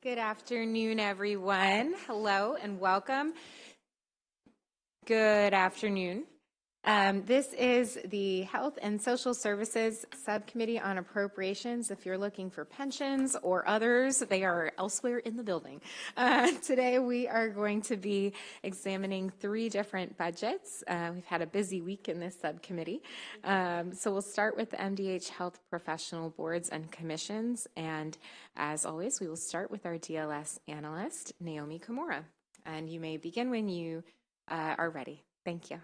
Good afternoon, everyone. Hello and welcome. Good afternoon. This is the Health and Social Services Subcommittee on Appropriations. If you're looking for pensions or others, they are elsewhere in the building. Today we are going to be examining 3 different budgets. We've had a busy week in this subcommittee. So we'll start with the MDH Health Professional Boards and Commissions. And as always, we will start with our DLS analyst, Naomi Kimura. And you may begin when you are ready. Thank you.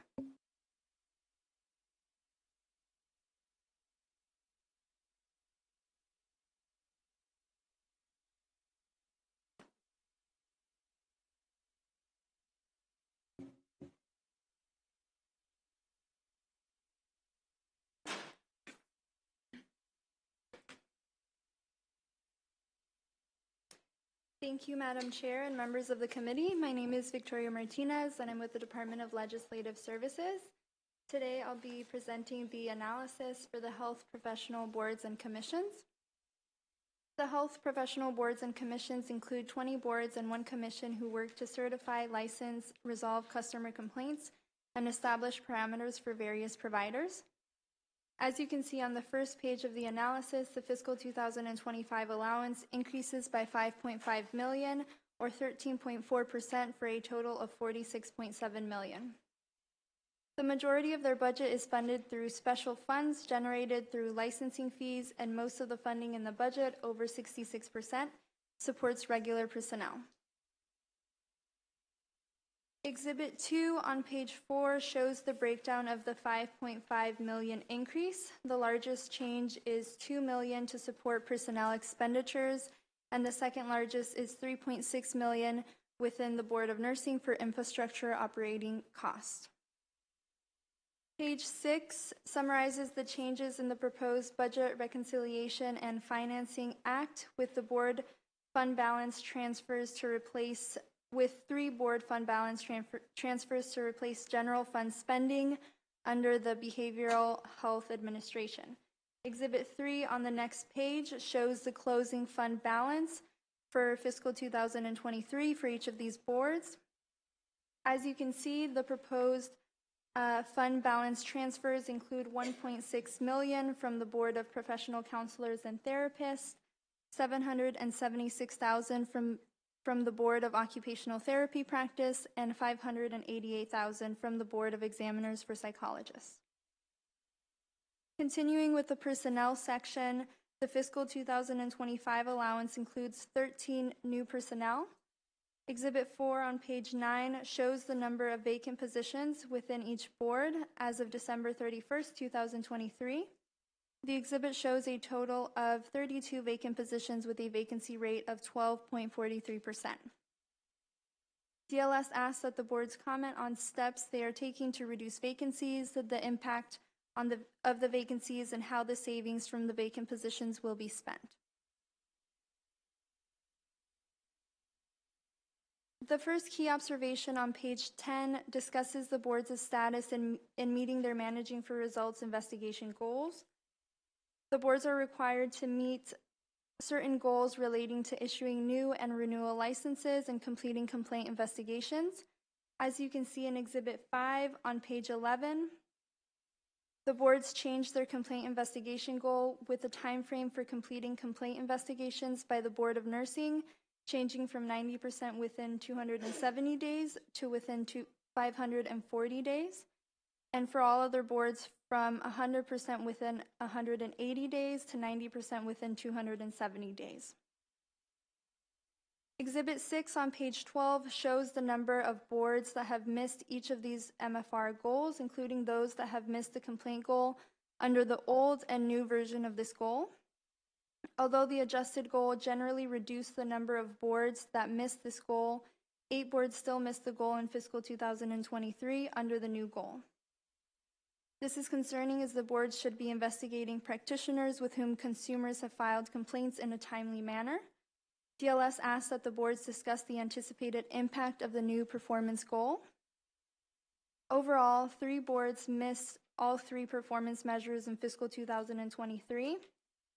Thank you, Madam Chair and members of the committee. My name is Victoria Martinez, and I'm with the Department of Legislative Services. Today, I'll be presenting the analysis for the Health Professional Boards and Commissions. The Health Professional Boards and Commissions include 20 boards and 1 commission who work to certify, license, resolve customer complaints, and establish parameters for various providers. As you can see on the first page of the analysis, the fiscal 2025 allowance increases by $5.5 million, or 13.4%, for a total of $46.7 million. The majority of their budget is funded through special funds generated through licensing fees, and most of the funding in the budget, over 66%, supports regular personnel. Exhibit 2 on page 4 shows the breakdown of the $5.5 million increase. The largest change is $2 million to support personnel expenditures, and the second largest is $3.6 million within the Board of Nursing for infrastructure operating costs. Page 6 summarizes the changes in the proposed Budget Reconciliation and Financing Act with the board fund balance transfers to replace with 3 board fund balance transfers to replace general fund spending under the Behavioral Health Administration. Exhibit 3 on the next page shows the closing fund balance for fiscal 2023 for each of these boards. As you can see, the proposed fund balance transfers include $1.6 million from the Board of Professional Counselors and Therapists, $776,000 from the Board of Occupational Therapy Practice, and $588,000 from the Board of Examiners for Psychologists. Continuing with the personnel section, the fiscal 2025 allowance includes 13 new personnel. Exhibit 4 on page 9 shows the number of vacant positions within each board as of December 31st, 2023. The exhibit shows a total of 32 vacant positions with a vacancy rate of 12.43%. DLS asks that the boards comment on steps they are taking to reduce vacancies, the impact of the vacancies, and how the savings from the vacant positions will be spent. The first key observation on page 10 discusses the board's status in meeting their Managing for Results investigation goals. The boards are required to meet certain goals relating to issuing new and renewal licenses and completing complaint investigations. As you can see in Exhibit 5 on page 11, the boards changed their complaint investigation goal with the time frame for completing complaint investigations by the Board of Nursing, changing from 90% within 270 days to within 540 days, and for all other boards from 100% within 180 days to 90% within 270 days. Exhibit 6 on page 12 shows the number of boards that have missed each of these MFR goals, including those that have missed the complaint goal under the old and new version of this goal. Although the adjusted goal generally reduced the number of boards that missed this goal, 8 boards still missed the goal in fiscal 2023 under the new goal. This is concerning as the boards should be investigating practitioners with whom consumers have filed complaints in a timely manner. DLS asks that the boards discuss the anticipated impact of the new performance goal. Overall, 3 boards missed all 3 performance measures in fiscal 2023.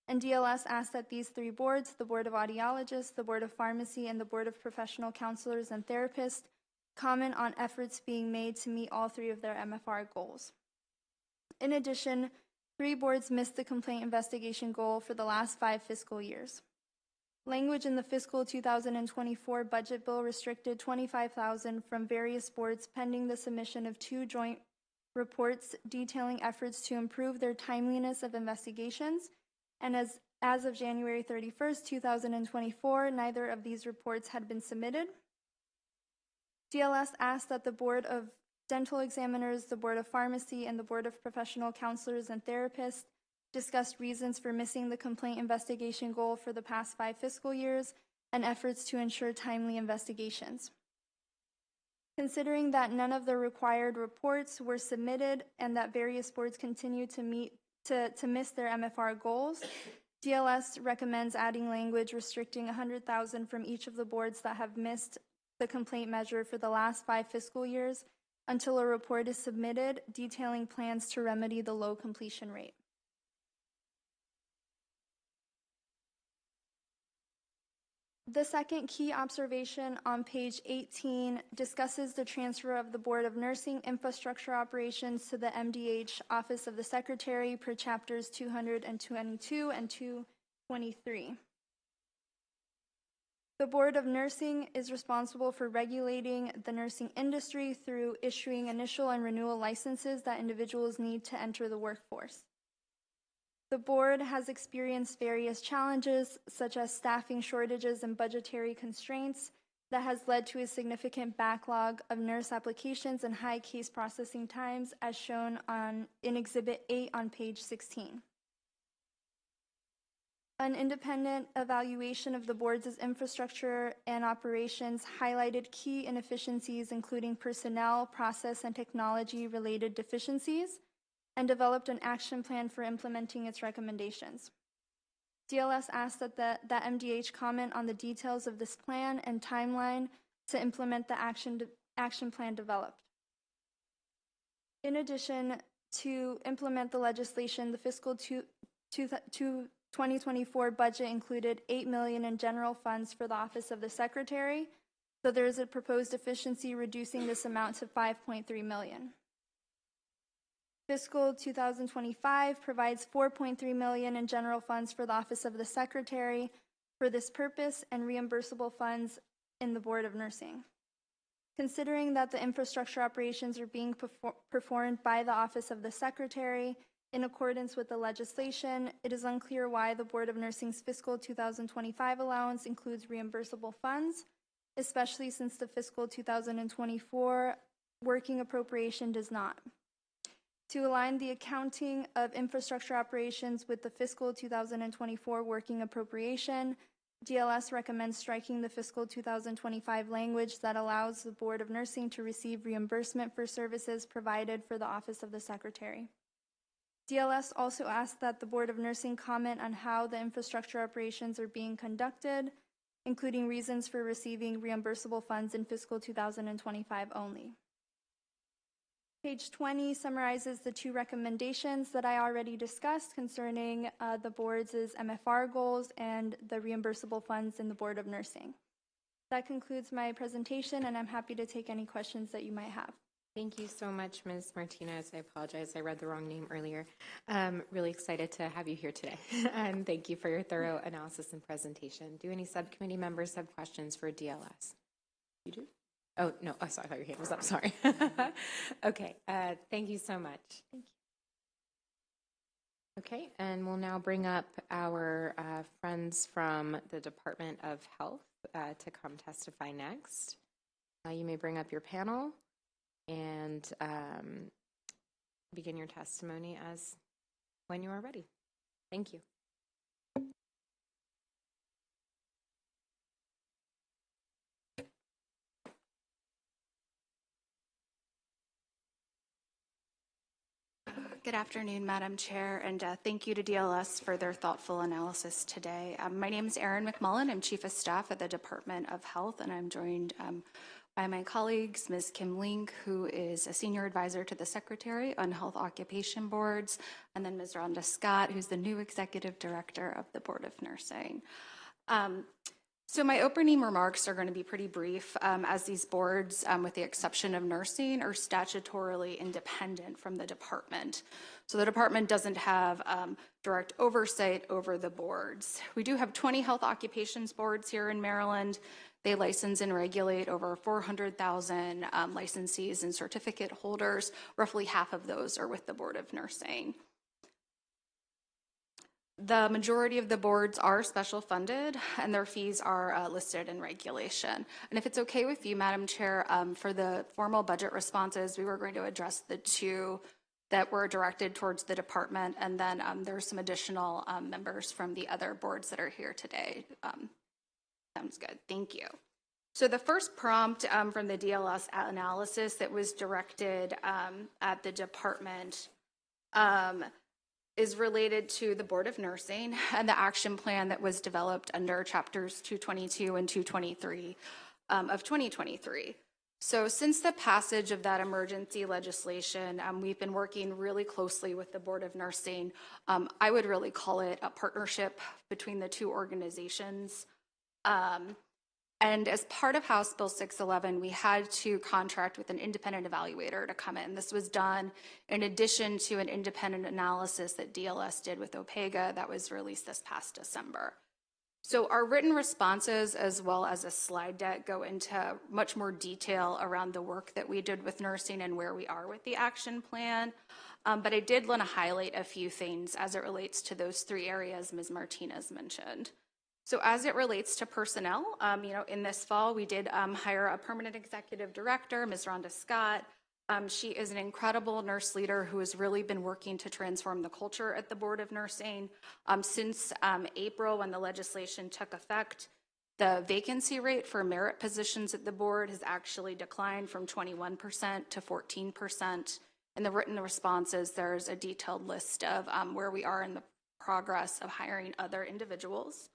And DLS asks that these three boards, the Board of Audiologists, the Board of Pharmacy, and the Board of Professional Counselors and Therapists, comment on efforts being made to meet all three of their MFR goals. In addition, 3 boards missed the complaint investigation goal for the last 5 fiscal years. Language in the fiscal 2024 budget bill restricted $25,000 from various boards pending the submission of 2 joint reports detailing efforts to improve their timeliness of investigations, and as of January 31st, 2024, neither of these reports had been submitted. DLS asked that the Board of Dental Examiners, the Board of Pharmacy, and the Board of Professional Counselors and Therapists discuss reasons for missing the complaint investigation goal for the past 5 fiscal years and efforts to ensure timely investigations. Considering that none of the required reports were submitted and that various boards continue to miss their MFR goals, DLS recommends adding language restricting $100,000 from each of the boards that have missed the complaint measure for the last 5 fiscal years until a report is submitted detailing plans to remedy the low completion rate. The second key observation on page 18 discusses the transfer of the Board of Nursing Infrastructure Operations to the MDH Office of the Secretary per chapters 222 and 223. The Board of Nursing is responsible for regulating the nursing industry through issuing initial and renewal licenses that individuals need to enter the workforce. The board has experienced various challenges, such as staffing shortages and budgetary constraints, that has led to a significant backlog of nurse applications and high case processing times, as shown in Exhibit 8 on page 16. An independent evaluation of the board's infrastructure and operations highlighted key inefficiencies, including personnel, process, and technology-related deficiencies, and developed an action plan for implementing its recommendations. DLS asked that MDH comment on the details of this plan and timeline to implement the action plan developed. In addition, to implement the legislation, the fiscal 2024 budget included $8 million in general funds for the Office of the Secretary, so there is a proposed deficiency reducing this amount to $5.3 million. Fiscal 2025 provides $4.3 million in general funds for the Office of the Secretary for this purpose and reimbursable funds in the Board of Nursing. Considering that the infrastructure operations are being performed by the Office of the Secretary in accordance with the legislation, it is unclear why the Board of Nursing's fiscal 2025 allowance includes reimbursable funds, especially since the fiscal 2024 working appropriation does not. To align the accounting of infrastructure operations with the fiscal 2024 working appropriation, DLS recommends striking the fiscal 2025 language that allows the Board of Nursing to receive reimbursement for services provided for the Office of the Secretary. DLS also asked that the Board of Nursing comment on how the infrastructure operations are being conducted, including reasons for receiving reimbursable funds in fiscal 2025 only. Page 20 summarizes the 2 recommendations that I already discussed concerning the board's MFR goals and the reimbursable funds in the Board of Nursing. That concludes my presentation, and I'm happy to take any questions that you might have. Thank you so much, Ms. Martinez. I apologize, I read the wrong name earlier. Really excited to have you here today, and thank you for your thorough analysis and presentation. Do any subcommittee members have questions for DLS? You do? Oh, no, I thought your hand was up, sorry. Okay, thank you so much. Thank you. Okay, and we'll now bring up our friends from the Department of Health to come testify next. You may bring up your panel and begin your testimony when you are ready. Thank you. Good afternoon, Madam Chair, and thank you to DLS for their thoughtful analysis today. My name is Erin McMullen. I'm Chief of Staff at the Department of Health, and I'm joined by my colleagues, Ms. Kim Link, who is a senior advisor to the Secretary on Health Occupation Boards, and then Ms. Rhonda Scott, who's the new Executive Director of the Board of Nursing. So my opening remarks are going to be pretty brief, as these boards, with the exception of nursing, are statutorily independent from the department. So the department doesn't have direct oversight over the boards. We do have 20 health occupations boards here in Maryland. They license and regulate over 400,000 licensees and certificate holders. Roughly half of those are with the Board of Nursing. The majority of the boards are special funded, and their fees are listed in regulation. And if it's okay with you, Madam Chair, for the formal budget responses, we were going to address the two that were directed towards the department, and then there's some additional members from the other boards that are here today. Sounds good, thank you. So the first prompt from the DLS analysis that was directed at the department is related to the Board of Nursing and the action plan that was developed under chapters 222 and 223 of 2023. So since the passage of that emergency legislation, we've been working really closely with the Board of Nursing. I would really call it a partnership between the two organizations. And as part of House Bill 611, we had to contract with an independent evaluator to come in. This was done in addition to an independent analysis that DLS did with OPEGA that was released this past December. So our written responses, as well as a slide deck, go into much more detail around the work that we did with nursing and where we are with the action plan. But I did want to highlight a few things as it relates to those three areas Ms. Martinez mentioned. So as it relates to personnel, in this fall, we did hire a permanent executive director, Ms. Rhonda Scott. She is an incredible nurse leader who has really been working to transform the culture at the Board of Nursing. Since April, when the legislation took effect, the vacancy rate for merit positions at the board has actually declined from 21% to 14%. In the written responses, there's a detailed list of where we are in the progress of hiring other individuals.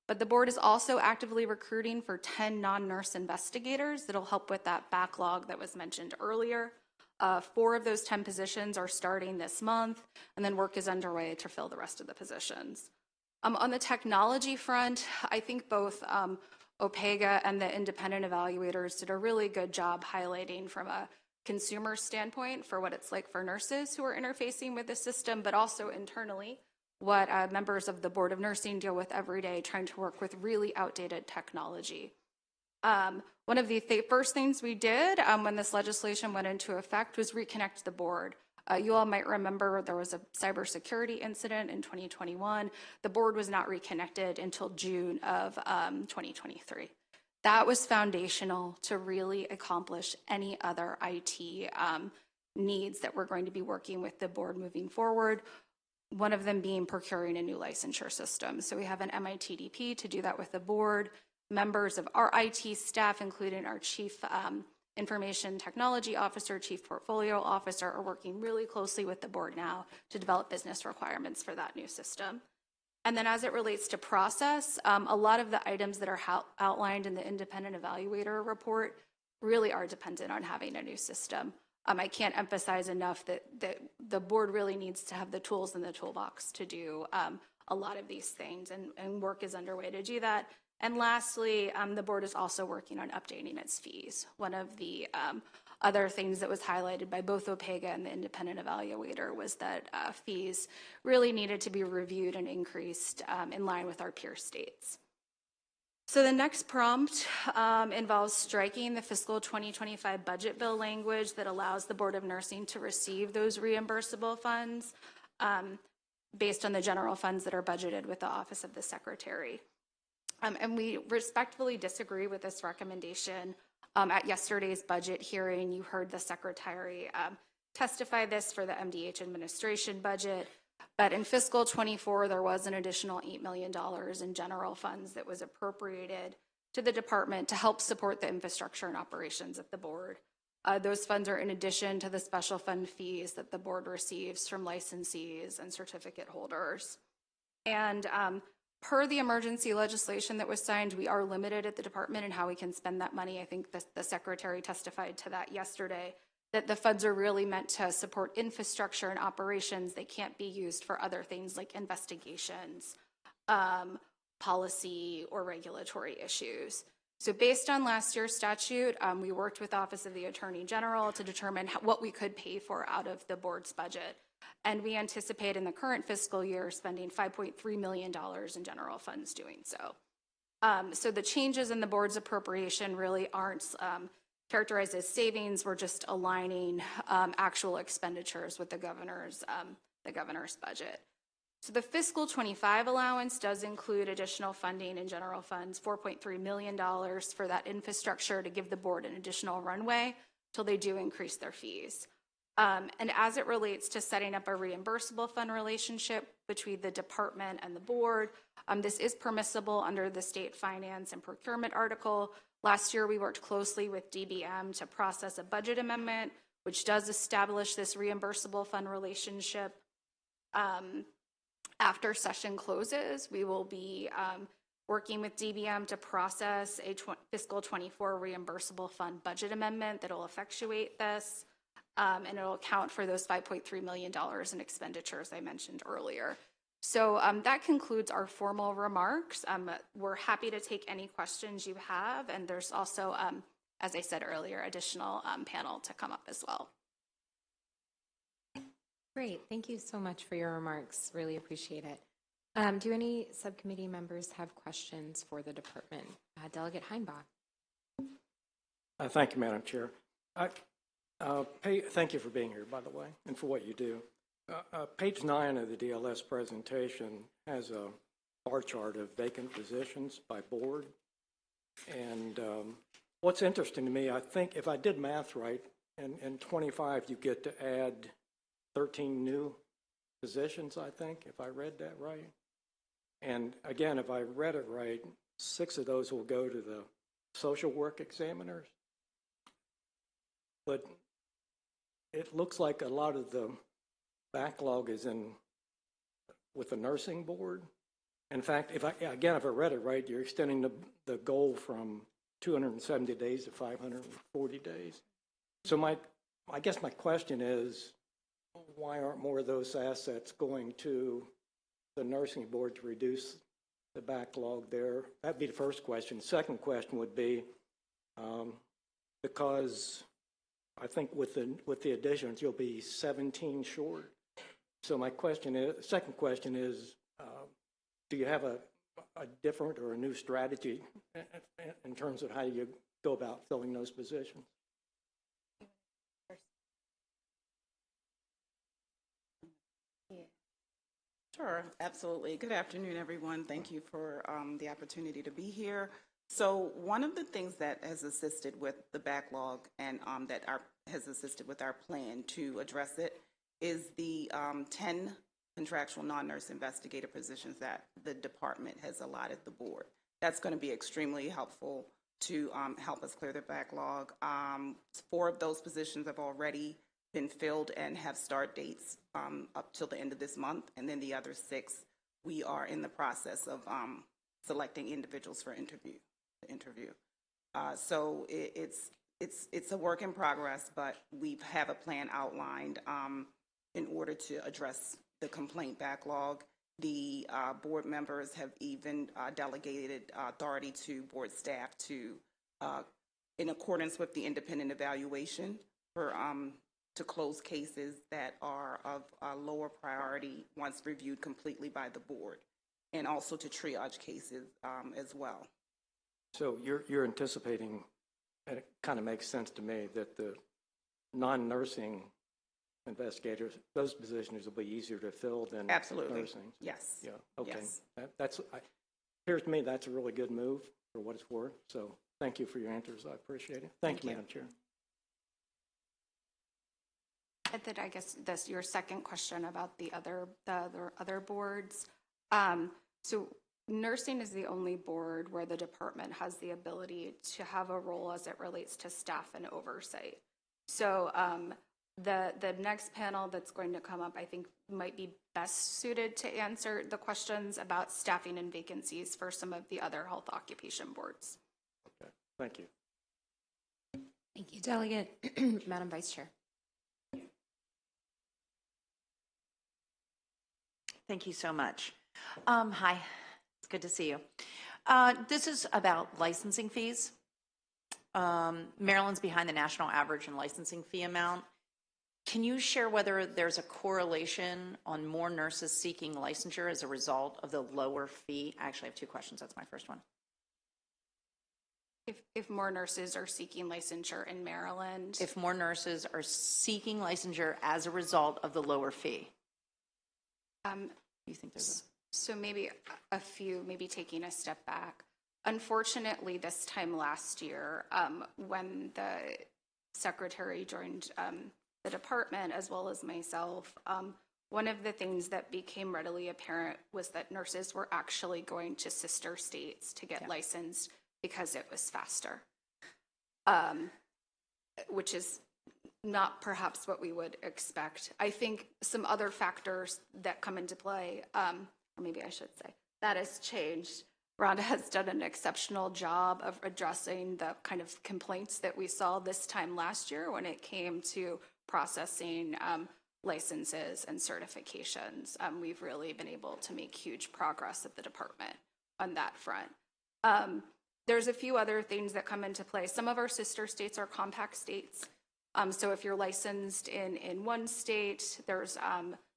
But the board is also actively recruiting for 10 non-nurse investigators that'll help with that backlog that was mentioned earlier. 4 of those 10 positions are starting this month, and then work is underway to fill the rest of the positions. On the technology front, I think both OPEGA and the independent evaluators did a really good job highlighting from a consumer standpoint for what it's like for nurses who are interfacing with the system, but also internally what members of the Board of Nursing deal with every day, trying to work with really outdated technology. One of the first things we did when this legislation went into effect was reconnect the board. You all might remember there was a cybersecurity incident in 2021. The board was not reconnected until June of 2023. That was foundational to really accomplish any other IT needs that we're going to be working with the board moving forward. One of them being procuring a new licensure system. So we have an MITDP to do that with the board. Members of our IT staff, including our Chief Information Technology Officer, Chief Portfolio Officer, are working really closely with the board now to develop business requirements for that new system. And then as it relates to process, a lot of the items that are outlined in the independent evaluator report really are dependent on having a new system. I can't emphasize enough that the board really needs to have the tools in the toolbox to do a lot of these things, and work is underway to do that. And lastly, the board is also working on updating its fees. One of the other things that was highlighted by both OPEGA and the independent evaluator was that fees really needed to be reviewed and increased in line with our peer states. So the next prompt involves striking the fiscal 2025 budget bill language that allows the Board of Nursing to receive those reimbursable funds based on the general funds that are budgeted with the Office of the Secretary. And we respectfully disagree with this recommendation. At yesterday's budget hearing, you heard the Secretary testify this for the MDH administration budget. But in fiscal 24, there was an additional $8 million in general funds that was appropriated to the department to help support the infrastructure and operations of the board. Those funds are in addition to the special fund fees that the board receives from licensees and certificate holders. And Per the emergency legislation that was signed, we are limited at the department in how we can spend that money. I think the secretary testified to that yesterday, that the funds are really meant to support infrastructure and operations. They can't be used for other things like investigations, policy, or regulatory issues. So based on last year's statute, we worked with the Office of the Attorney General to determine what we could pay for out of the board's budget. And we anticipate in the current fiscal year spending $5.3 million in general funds doing so. So the changes in the board's appropriation really aren't characterized as savings. We're just aligning actual expenditures with the governor's budget. So the fiscal 25 allowance does include additional funding in general funds, $4.3 million for that infrastructure to give the board an additional runway till they do increase their fees. And as it relates to setting up a reimbursable fund relationship between the department and the board, this is permissible under the state finance and procurement article. Last year, we worked closely with DBM to process a budget amendment, which does establish this reimbursable fund relationship. After session closes, we will be working with DBM to process a fiscal 24 reimbursable fund budget amendment that will effectuate this, and it will account for those $5.3 million in expenditures I mentioned earlier. So that concludes our formal remarks. We're happy to take any questions you have, and there's also, as I said earlier, additional panel to come up as well. Great. Thank you so much for your remarks. Really appreciate it. Do any subcommittee members have questions for the department? Delegate Heinbach. Thank you, Madam Chair. Thank you for being here, by the way, and for what you do. Page 9 of the DLS presentation has a bar chart of vacant positions by board. And what's interesting to me, I think if I did math right, in 25 you get to add 13 new positions, I think, if I read that right. And again, if I read it right, 6 of those will go to the social work examiners. But it looks like a lot of the backlog is with the nursing board. In fact, if I read it right, you're extending the goal from 270 days to 540 days. So I guess my question is, why aren't more of those assets going to the nursing board to reduce the backlog there? That'd be the first question. Second question would be, because I think with the additions, you'll be 17 short. So my second question is, do you have a different or a new strategy in terms of how you go about filling those positions? Sure, absolutely. Good afternoon, everyone. Thank you for the opportunity to be here. So one of the things that has assisted with the backlog and has assisted with our plan to address it is the 10 contractual non-nurse investigator positions that the department has allotted the board. That's going to be extremely helpful to help us clear the backlog. 4 of those positions have already been filled and have start dates up till the end of this month, and then the other 6 we are in the process of selecting individuals for interview. So it's a work in progress, but we have a plan outlined in order to address the complaint backlog. The board members have even delegated authority to board staff to, in accordance with the independent evaluation, to close cases that are of lower priority once reviewed completely by the board, and also to triage cases as well. So you're anticipating, and it kind of makes sense to me, that the non-nursing investigators, those positions will be easier to fill than Absolutely. Nursing. Yes. Yeah. Okay. Yes. Appears to me that's a really good move for what it's worth. So thank you for your answers. I appreciate it. Thank you, Madam Chair. That I guess that's your second question about the other boards. So nursing is the only board where the department has the ability to have a role as it relates to staff and oversight. So The next panel that's going to come up, I think, might be best suited to answer the questions about staffing and vacancies for some of the other health occupation boards. Okay, thank you. Thank you, Delegate. Madam Vice Chair. Thank you so much. Hi, it's good to see you. This is about licensing fees. Maryland's behind the national average in licensing fee amount. Can you share whether there's a correlation on more nurses seeking licensure as a result of the lower fee? I actually have two questions. That's my first one. If more nurses are seeking licensure in Maryland. If more nurses are seeking licensure as a result of the lower fee? You think there's So maybe a few, maybe taking a step back. Unfortunately, this time last year, when the secretary joined the department, as well as myself, one of the things that became readily apparent was that nurses were actually going to sister states to get licensed because it was faster, which is not perhaps what we would expect. I think some other factors that come into play, or maybe I should say, that has changed. Rhonda has done an exceptional job of addressing the kind of complaints that we saw this time last year when it came to processing licenses and certifications. We've really been able to make huge progress at the department on that front. There's a few other things that come into play. Some of our sister states are compact states. So if you're licensed in one state, there's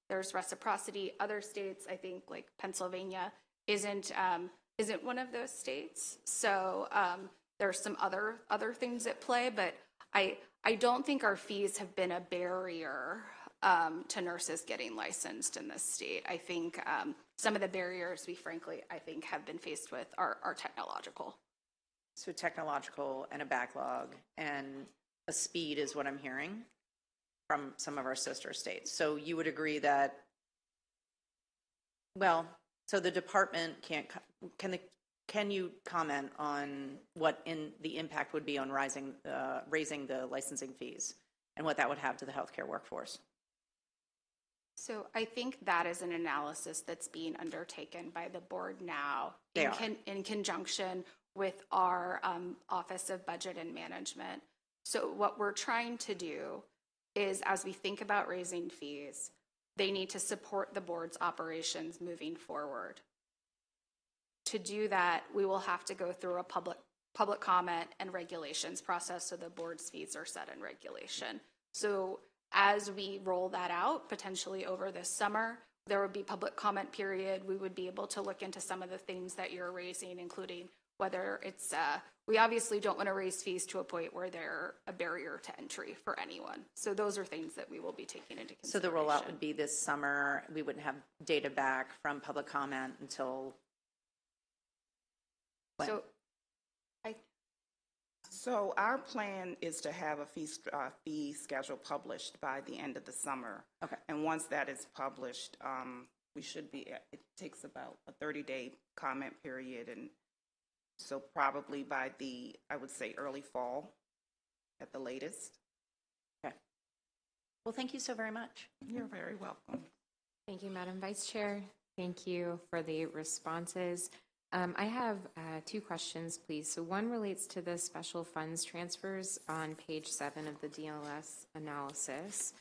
reciprocity. Other states, I think like Pennsylvania, isn't one of those states. So there's some other things at play, but I don't think our fees have been a barrier to nurses getting licensed in this state. I think some of the barriers we frankly, I think, have been faced with are technological. So technological and a backlog and a speed is what I'm hearing from some of our sister states. So you would agree that, well, so the department can you comment on what the impact would be on raising the licensing fees and what that would have to the healthcare workforce? So I think that is an analysis that's being undertaken by the board now in conjunction with our Office of Budget and Management. So what we're trying to do is, as we think about raising fees, they need to support the board's operations moving forward. To do that, we will have to go through a public comment and regulations process so the board's fees are set in regulation. So as we roll that out, potentially over this summer, there would be public comment period. We would be able to look into some of the things that you're raising, including whether it's, we obviously don't want to raise fees to a point where they're a barrier to entry for anyone. So those are things that we will be taking into consideration. So the rollout would be this summer. We wouldn't have data back from public comment until when? So our plan is to have a fee schedule published by the end of the summer. Okay. And once that is published, we should be, it takes about a 30-day comment period. And so probably by I would say early fall at the latest. Okay. Well, thank you so very much. You're very welcome. Thank you, Madam Vice Chair. Thank you for the responses. I have two questions, please. So one relates to the special funds transfers on page 7 of the DLS analysis.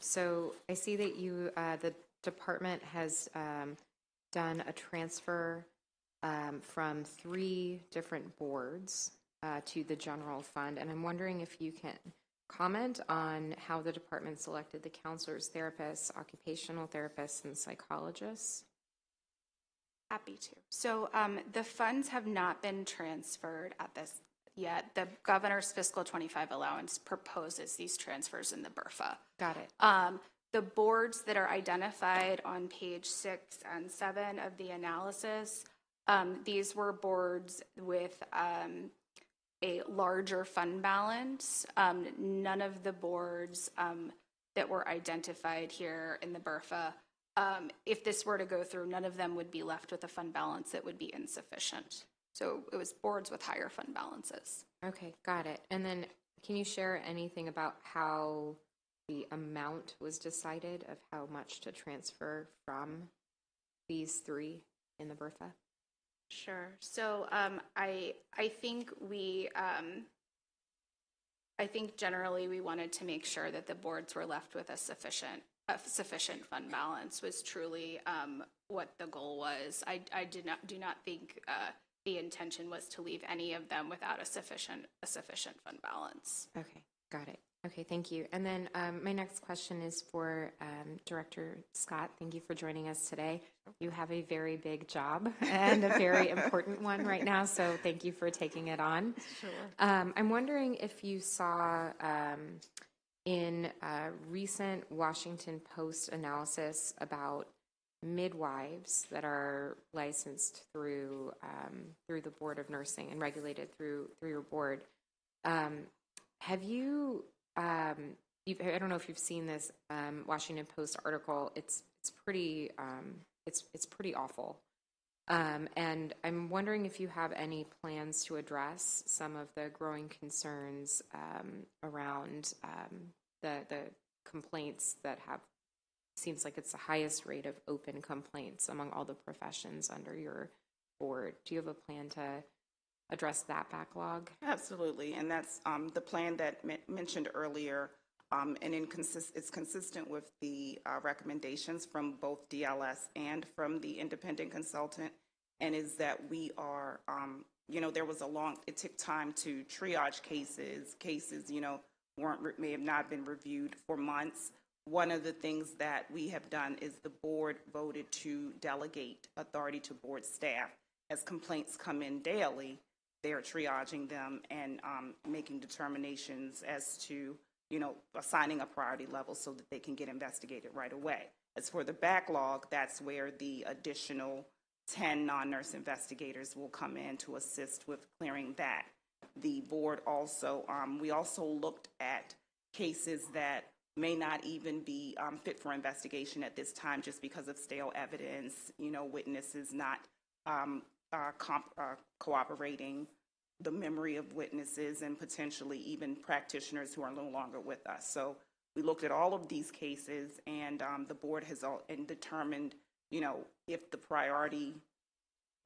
So I see that the department has done a transfer from 3 different boards to the general fund, and I'm wondering if you can comment on how the department selected the counselors, therapists, occupational therapists, and psychologists. Happy to. So the funds have not been transferred at this yet. The governor's fiscal 25 allowance proposes these transfers in the BRFA. Got it. The boards that are identified on page 6 and 7 of the analysis, these were boards with a larger fund balance. None of the boards that were identified here in the BRFA, if this were to go through, none of them would be left with a fund balance that would be insufficient. So it was boards with higher fund balances. Okay, got it. And then can you share anything about how the amount was decided of how much to transfer from these three in the Bertha? Sure. So I think I think generally we wanted to make sure that the boards were left with a sufficient fund balance was truly what the goal was. I do not think the intention was to leave any of them without a sufficient fund balance. Okay, got it. Okay, thank you. And then my next question is for Director Scott. Thank you for joining us today. You have a very big job and a very important one right now, so thank you for taking it on. Sure. I'm wondering if you saw in a recent Washington Post analysis about midwives that are licensed through the Board of Nursing and regulated through your board. Have you? I don't know if you've seen this Washington Post article. It's pretty awful, and I'm wondering if you have any plans to address some of the growing concerns around the complaints that have. Seems like it's the highest rate of open complaints among all the professions under your board. Do you have a plan to address that backlog? Absolutely, and that's the plan that mentioned earlier, and it's consistent with the recommendations from both DLS and from the independent consultant, and is that we are, there was it took time to triage cases, may have not been reviewed for months. One of the things that we have done is the board voted to delegate authority to board staff. As complaints come in daily, they're triaging them and making determinations as to, assigning a priority level so that they can get investigated right away. As for the backlog, that's where the additional 10 non-nurse investigators will come in to assist with clearing that. The board also, we also looked at cases that may not even be fit for investigation at this time just because of stale evidence, witnesses not cooperating, the memory of witnesses, and potentially even practitioners who are no longer with us. So we looked at all of these cases, and the board has determined, if the priority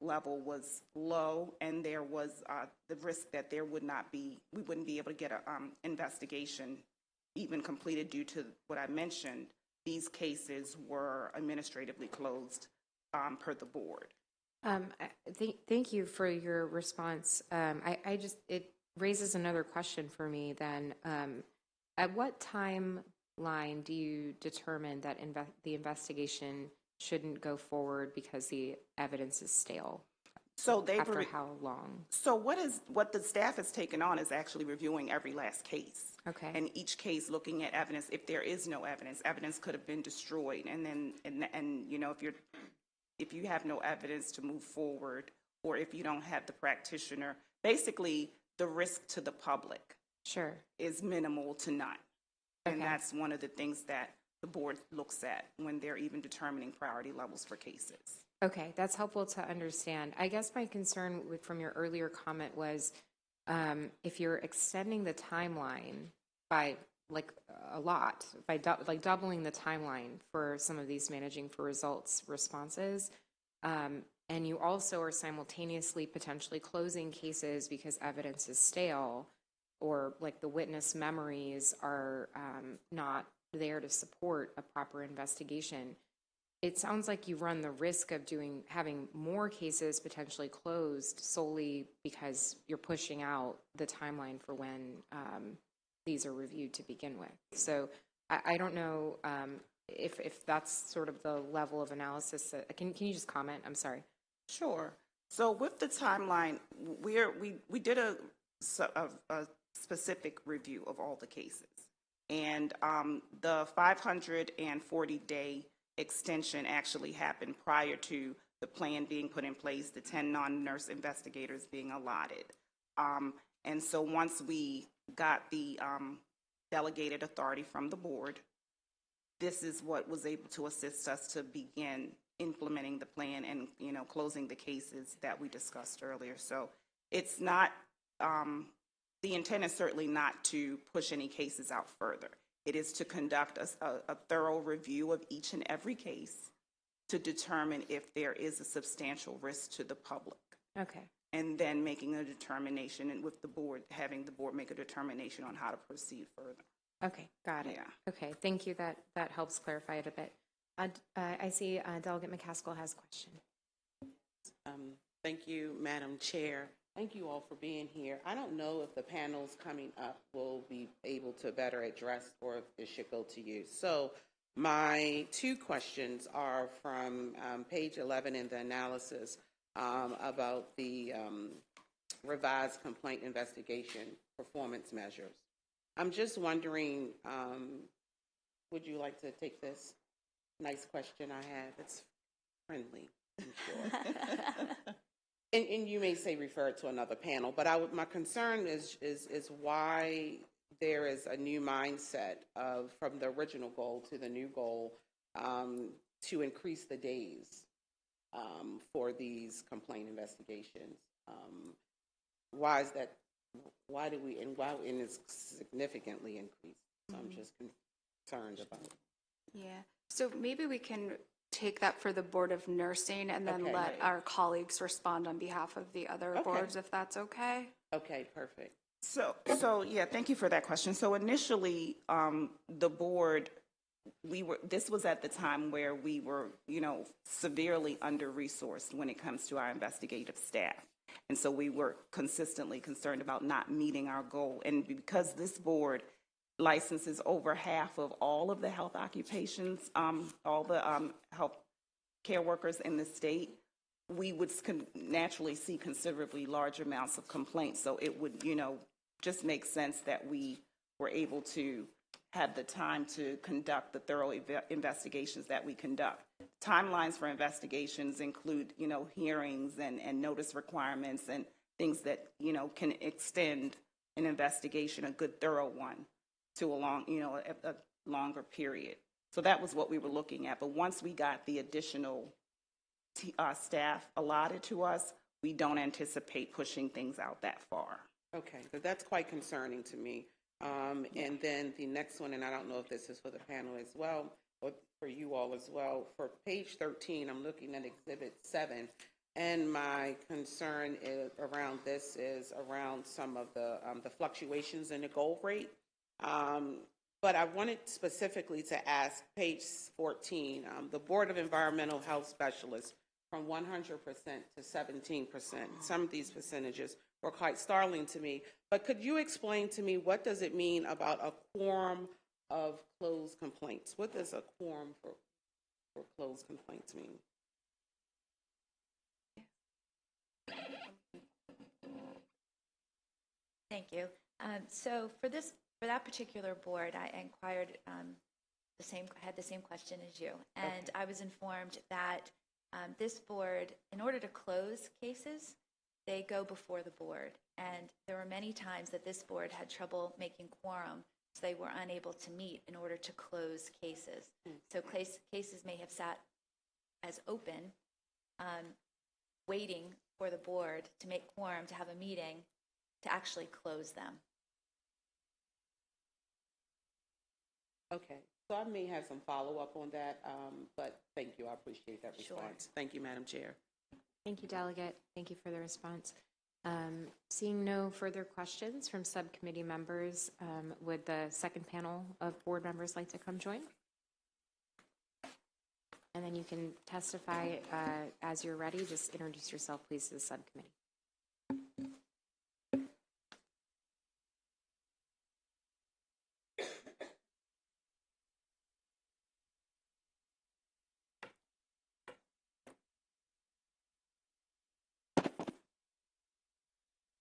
level was low and there was the risk that we wouldn't be able to get an investigation even completed due to what I mentioned, these cases were administratively closed per the board. Thank you for your response. It raises another question for me then. At what timeline do you determine that the investigation shouldn't go forward because the evidence is stale? So after how long? So what the staff has taken on is actually reviewing every last case. Okay. And each case looking at evidence. If there is no evidence, evidence could have been destroyed. And then if you have no evidence to move forward, or if you don't have the practitioner, basically the risk to the public is minimal to none. Okay. And that's one of the things that the board looks at when they're even determining priority levels for cases. Okay, that's helpful to understand. I guess my concern from your earlier comment was if you're extending the timeline by a lot, by doubling the timeline for some of these managing for results responses, and you also are simultaneously potentially closing cases because evidence is stale, or the witness memories are not there to support a proper investigation. It sounds like you run the risk of having more cases potentially closed solely because you're pushing out the timeline for when these are reviewed to begin with. So I don't know if that's sort of the level of analysis. Can you just comment? I'm sorry. Sure. So with the timeline, we did a specific review of all the cases, and the 540-day extension actually happened prior to the plan being put in place, the 10 non-nurse investigators being allotted. And so once we got the delegated authority from the board, this is what was able to assist us to begin implementing the plan and, closing the cases that we discussed earlier. So it's not, the intent is certainly not to push any cases out further. It is to conduct a thorough review of each and every case to determine if there is a substantial risk to the public. Okay. And then making a determination, and with the board, having the board make a determination on how to proceed further. Okay, got it. Yeah. Okay, thank you. That helps clarify it a bit. I see Delegate McCaskill has a question. Thank you, Madam Chair. Thank you all for being here. I don't know if the panels coming up will be able to better address or if it should go to you. So my two questions are from page 11 in the analysis about the revised complaint investigation performance measures. I'm just wondering, would you like to take this nice question I have? It's friendly, I'm sure. And you may say refer it to another panel, but my concern is why there is a new mindset from the original goal to the new goal to increase the days for these complaint investigations. Why is that? Why it's significantly increased? So I'm just concerned about it. Yeah, so maybe we can take that for the Board of Nursing and then Okay. let our colleagues respond on behalf of the other Okay. boards, if that's okay. Okay, perfect. So yeah, thank you for that question. So initially, the board, this was at the time where we were, severely under-resourced when it comes to our investigative staff. And so we were consistently concerned about not meeting our goal. And because this board licenses over half of all of the health occupations, all the health care workers in the state, we would naturally see considerably large amounts of complaints. So it would, just make sense that we were able to have the time to conduct the thorough investigations that we conduct. Timelines for investigations include, hearings and notice requirements and things that, can extend an investigation, a good thorough one, to a longer period. So that was what we were looking at. But once we got the additional staff allotted to us, we don't anticipate pushing things out that far. Okay, so that's quite concerning to me. And then the next one, and I don't know if this is for the panel as well, or for you all as well, for page 13, I'm looking at Exhibit 7, and my concern around this is around some of the fluctuations in the goal rate. But I wanted specifically to ask page 14, the Board of Environmental Health Specialists from 100% to 17%. Some of these percentages were quite startling to me. But could you explain to me what does it mean about a quorum of closed complaints? What does a quorum for closed complaints mean? Thank you. So for that particular board, I inquired had the same question as you, and Okay. I was informed that this board, in order to close cases, they go before the board, and there were many times that this board had trouble making quorum, so they were unable to meet in order to close cases. So cases may have sat as open, waiting for the board to make quorum to have a meeting to actually close them. Okay, so I may have some follow-up on that, but thank you. I appreciate that Sure. response. Thank you, Madam Chair. Thank you, Delegate. Thank you for the response. Seeing no further questions from subcommittee members, would the second panel of board members like to come join? And then you can testify as you're ready. Just introduce yourself, please, to the subcommittee.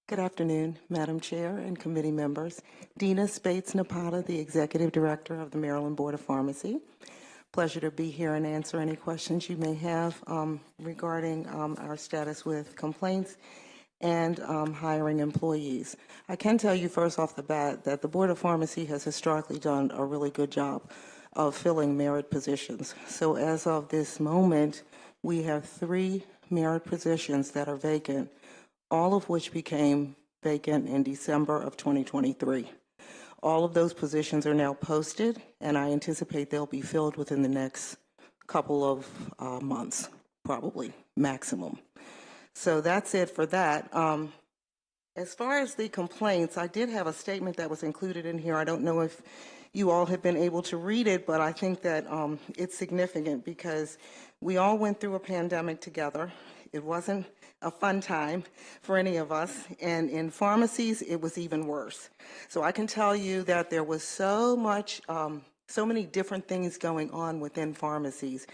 Good afternoon, Madam Chair and committee members. Dina Spates-Napata, the Executive Director of the Maryland Board of Pharmacy. Pleasure to be here and answer any questions you may have regarding our status with complaints and hiring employees. I can tell you first off the bat that the Board of Pharmacy has historically done a really good job of filling merit positions. So as of this moment, we have 3 merit positions that are vacant, all of which became vacant in December of 2023. All of those positions are now posted, and I anticipate they'll be filled within the next couple of months, probably, maximum. So that's it for that. As far as the complaints, I did have a statement that was included in here. I don't know if you all have been able to read it, but I think that it's significant because we all went through a pandemic together. It wasn't a fun time for any of us, and in pharmacies, it was even worse. So I can tell you that there was so many different things going on within pharmacies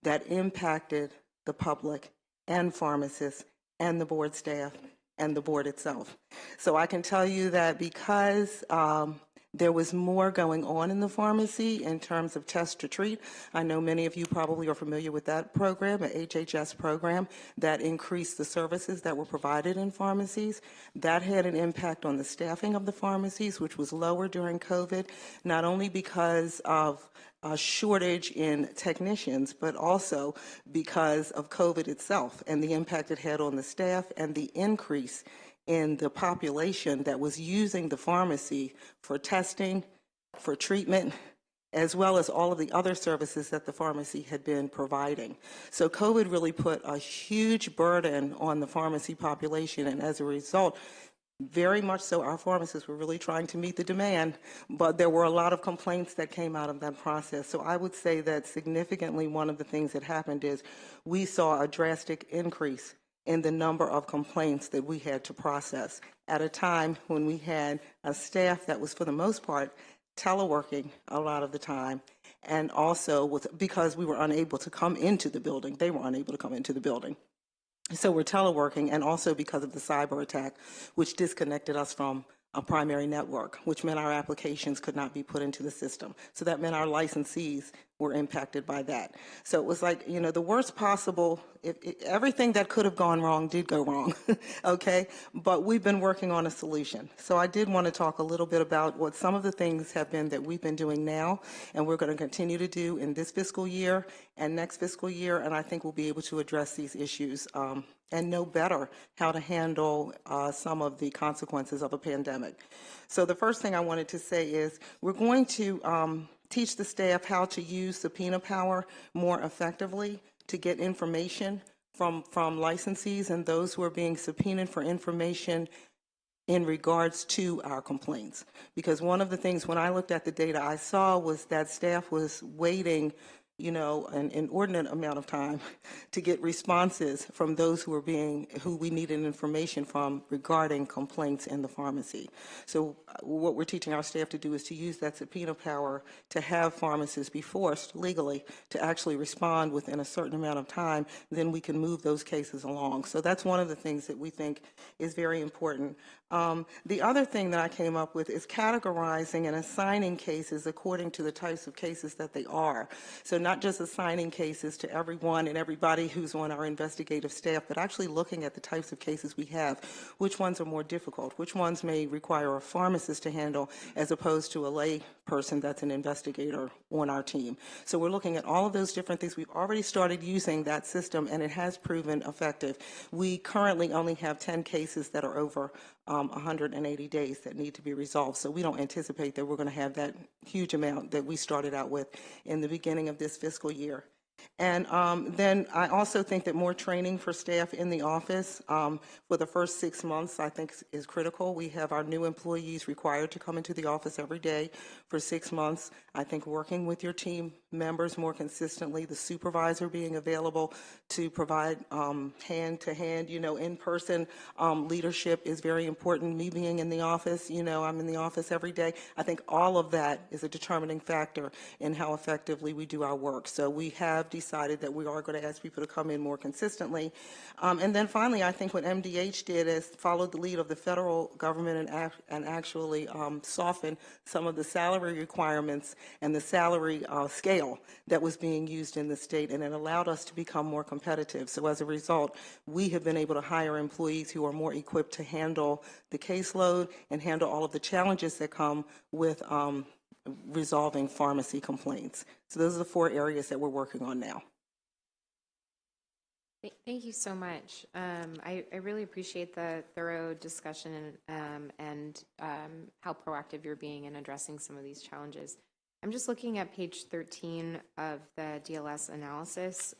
that impacted the public and pharmacists and the board staff and the board itself. So I can tell you that because there was more going on in the pharmacy in terms of test to treat. I know many of you probably are familiar with that program, an HHS program that increased the services that were provided in pharmacies. That had an impact on the staffing of the pharmacies, which was lower during COVID, not only because of a shortage in technicians, but also because of COVID itself and the impact it had on the staff and the increase in the population that was using the pharmacy for testing, for treatment, as well as all of the other services that the pharmacy had been providing. So COVID really put a huge burden on the pharmacy population, and as a result, very much so, our pharmacists were really trying to meet the demand, but there were a lot of complaints that came out of that process. So I would say that significantly one of the things that happened is we saw a drastic increase in the number of complaints that we had to process at a time when we had a staff that was, for the most part, teleworking a lot of the time, and also because we were unable to come into the building. They were unable to come into the building. So we're teleworking, and also because of the cyber attack, which disconnected us from a primary network, which meant our applications could not be put into the system. So that meant our licensees were impacted by that. So it was like, you know, the worst possible, everything that could have gone wrong did go wrong, okay? But we've been working on a solution. So I did want to talk a little bit about what some of the things have been that we've been doing now, and we're going to continue to do in this fiscal year and next fiscal year, and I think we'll be able to address these issues and know better how to handle some of the consequences of a pandemic. So the first thing I wanted to say is we're going to teach the staff how to use subpoena power more effectively to get information from licensees and those who are being subpoenaed for information in regards to our complaints. Because one of the things when I looked at the data I saw was that staff was waiting, you know, an inordinate amount of time to get responses from those who we needed information from regarding complaints in the pharmacy. So what we're teaching our staff to do is to use that subpoena power to have pharmacists be forced legally to actually respond within a certain amount of time, then we can move those cases along. So that's one of the things that we think is very important. The other thing that I came up with is categorizing and assigning cases according to the types of cases that they are. So not just assigning cases to everyone and everybody who's on our investigative staff, but actually looking at the types of cases we have. Which ones are more difficult? Which ones may require a pharmacist to handle as opposed to a lay person that's an investigator on our team? So we're looking at all of those different things. We've already started using that system, and it has proven effective. We currently only have 10 cases that are over 180 days that need to be resolved. So we don't anticipate that we're going to have that huge amount that we started out with in the beginning of this fiscal year. And then I also think that more training for staff in the office for the first 6 months, I think, is critical. We have our new employees required to come into the office every day for 6 months. I think working with your team members more consistently, the supervisor being available to provide hand-to-hand, you know, in-person leadership is very important. Me being in the office, you know, I'm in the office every day. I think all of that is a determining factor in how effectively we do our work. So we have decided that we are going to ask people to come in more consistently. And then finally, I think what MDH did is followed the lead of the federal government and actually soften some of the salary requirements and the salary scale that was being used in the state, and it allowed us to become more competitive. So as a result, we have been able to hire employees who are more equipped to handle the caseload and handle all of the challenges that come with resolving pharmacy complaints. So those are the 4 areas that we're working on now. Thank you so much. I really appreciate the thorough discussion and how proactive you're being in addressing some of these challenges. I'm just looking at page 13 of the DLS analysis,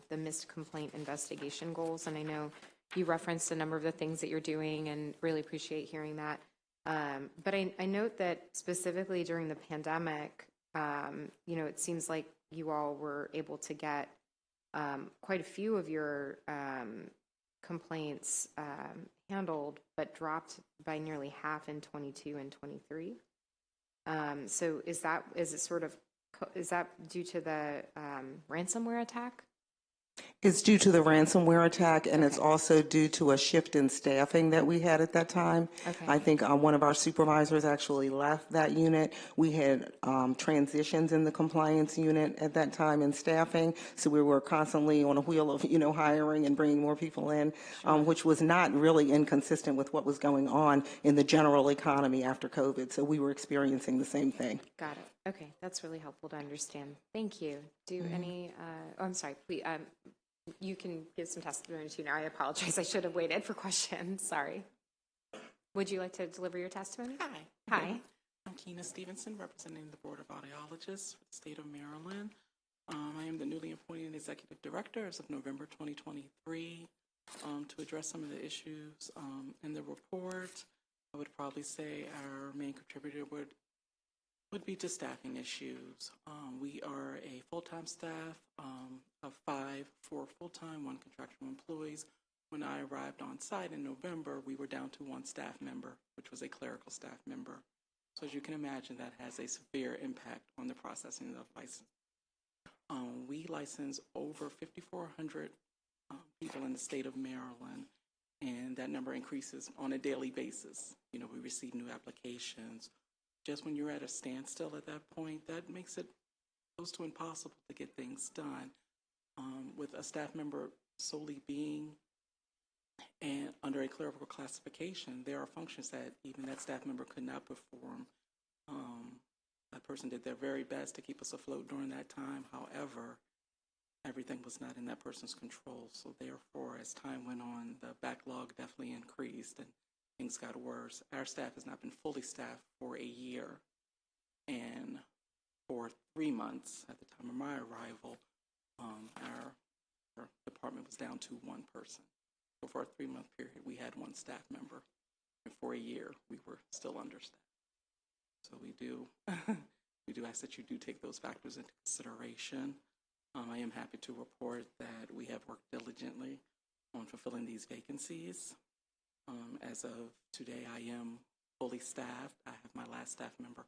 the missed complaint investigation goals, and I know you referenced a number of the things that you're doing and really appreciate hearing that. But I note that specifically during the pandemic, it seems like you all were able to get quite a few of your complaints handled, but dropped by nearly half in 22 and 23. So is that due to the ransomware attack? It's due to the ransomware attack, and it's also due to a shift in staffing that we had at that time. Okay. I think one of our supervisors actually left that unit. We had transitions in the compliance unit at that time in staffing, so we were constantly on a wheel of, hiring and bringing more people in, which was not really inconsistent with what was going on in the general economy after COVID. So we were experiencing the same thing. Got it. Okay, that's really helpful to understand. Thank you. Do any? I'm sorry. Please, you can give some testimony too now. I apologize. I should have waited for questions. Sorry. Would you like to deliver your testimony? Hi. I'm Keena Stevenson, representing the Board of Audiologists for the state of Maryland. I am the newly appointed Executive Director as of November 2023. To address some of the issues in the report, I would probably say our main contributor would be to staffing issues. We are a full-time staff of 5, 4 full-time, 1 contractual employees. When I arrived on site in November, we were down to 1 staff member, which was a clerical staff member. So as you can imagine, that has a severe impact on the processing of license. We license over 5,400 people in the state of Maryland, and that number increases on a daily basis. We receive new applications. Just when you're at a standstill at that point, that makes it close to impossible to get things done. With a staff member solely being and under a clerical classification, there are functions that even that staff member could not perform. That person did their very best to keep us afloat during that time. However, everything was not in that person's control. So therefore, as time went on, the backlog definitely increased and things got worse. Our staff has not been fully staffed for a year. And for 3 months at the time of my arrival, our department was down to 1 person. So for a 3-month period, we had 1 staff member. And for a year, we were still understaffed. So we do ask that you do take those factors into consideration. I am happy to report that we have worked diligently on fulfilling these vacancies. As of today, I am fully staffed. I have my last staff member,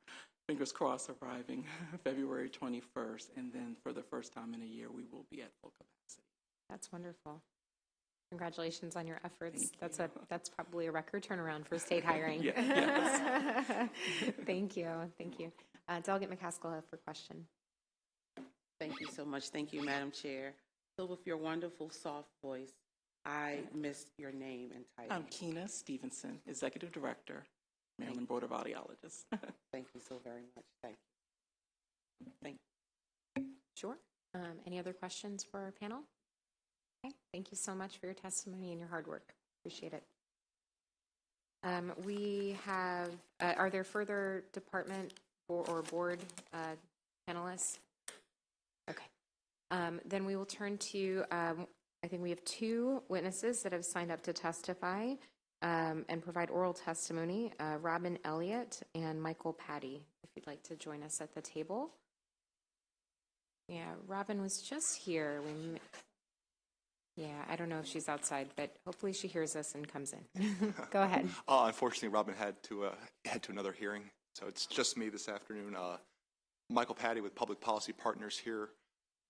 fingers crossed, arriving February 21st. And then for the first time in a year, we will be at full capacity. That's wonderful. Congratulations on your efforts. That's probably a record turnaround for state hiring. Yes. Thank you. Delegate McCaskill for question. Thank you so much. Thank you, Madam Chair. So with your wonderful soft voice, I missed your name and title. I'm Keena Stevenson, Executive Director, Maryland Board of Audiologists. Thank you so very much. Thank you. Thank you. Sure. Any other questions for our panel? Okay. Thank you so much for your testimony and your hard work. Appreciate it. We have, are there further department or board panelists? Okay. Then we will turn to, I think we have 2 witnesses that have signed up to testify and provide oral testimony, Robin Elliott and Michael Patty, if you'd like to join us at the table. Yeah, Robin was just here. I don't know if she's outside, but hopefully she hears us and comes in. Go ahead. Unfortunately, Robin had to another hearing, so it's just me this afternoon. Michael Patty with Public Policy Partners here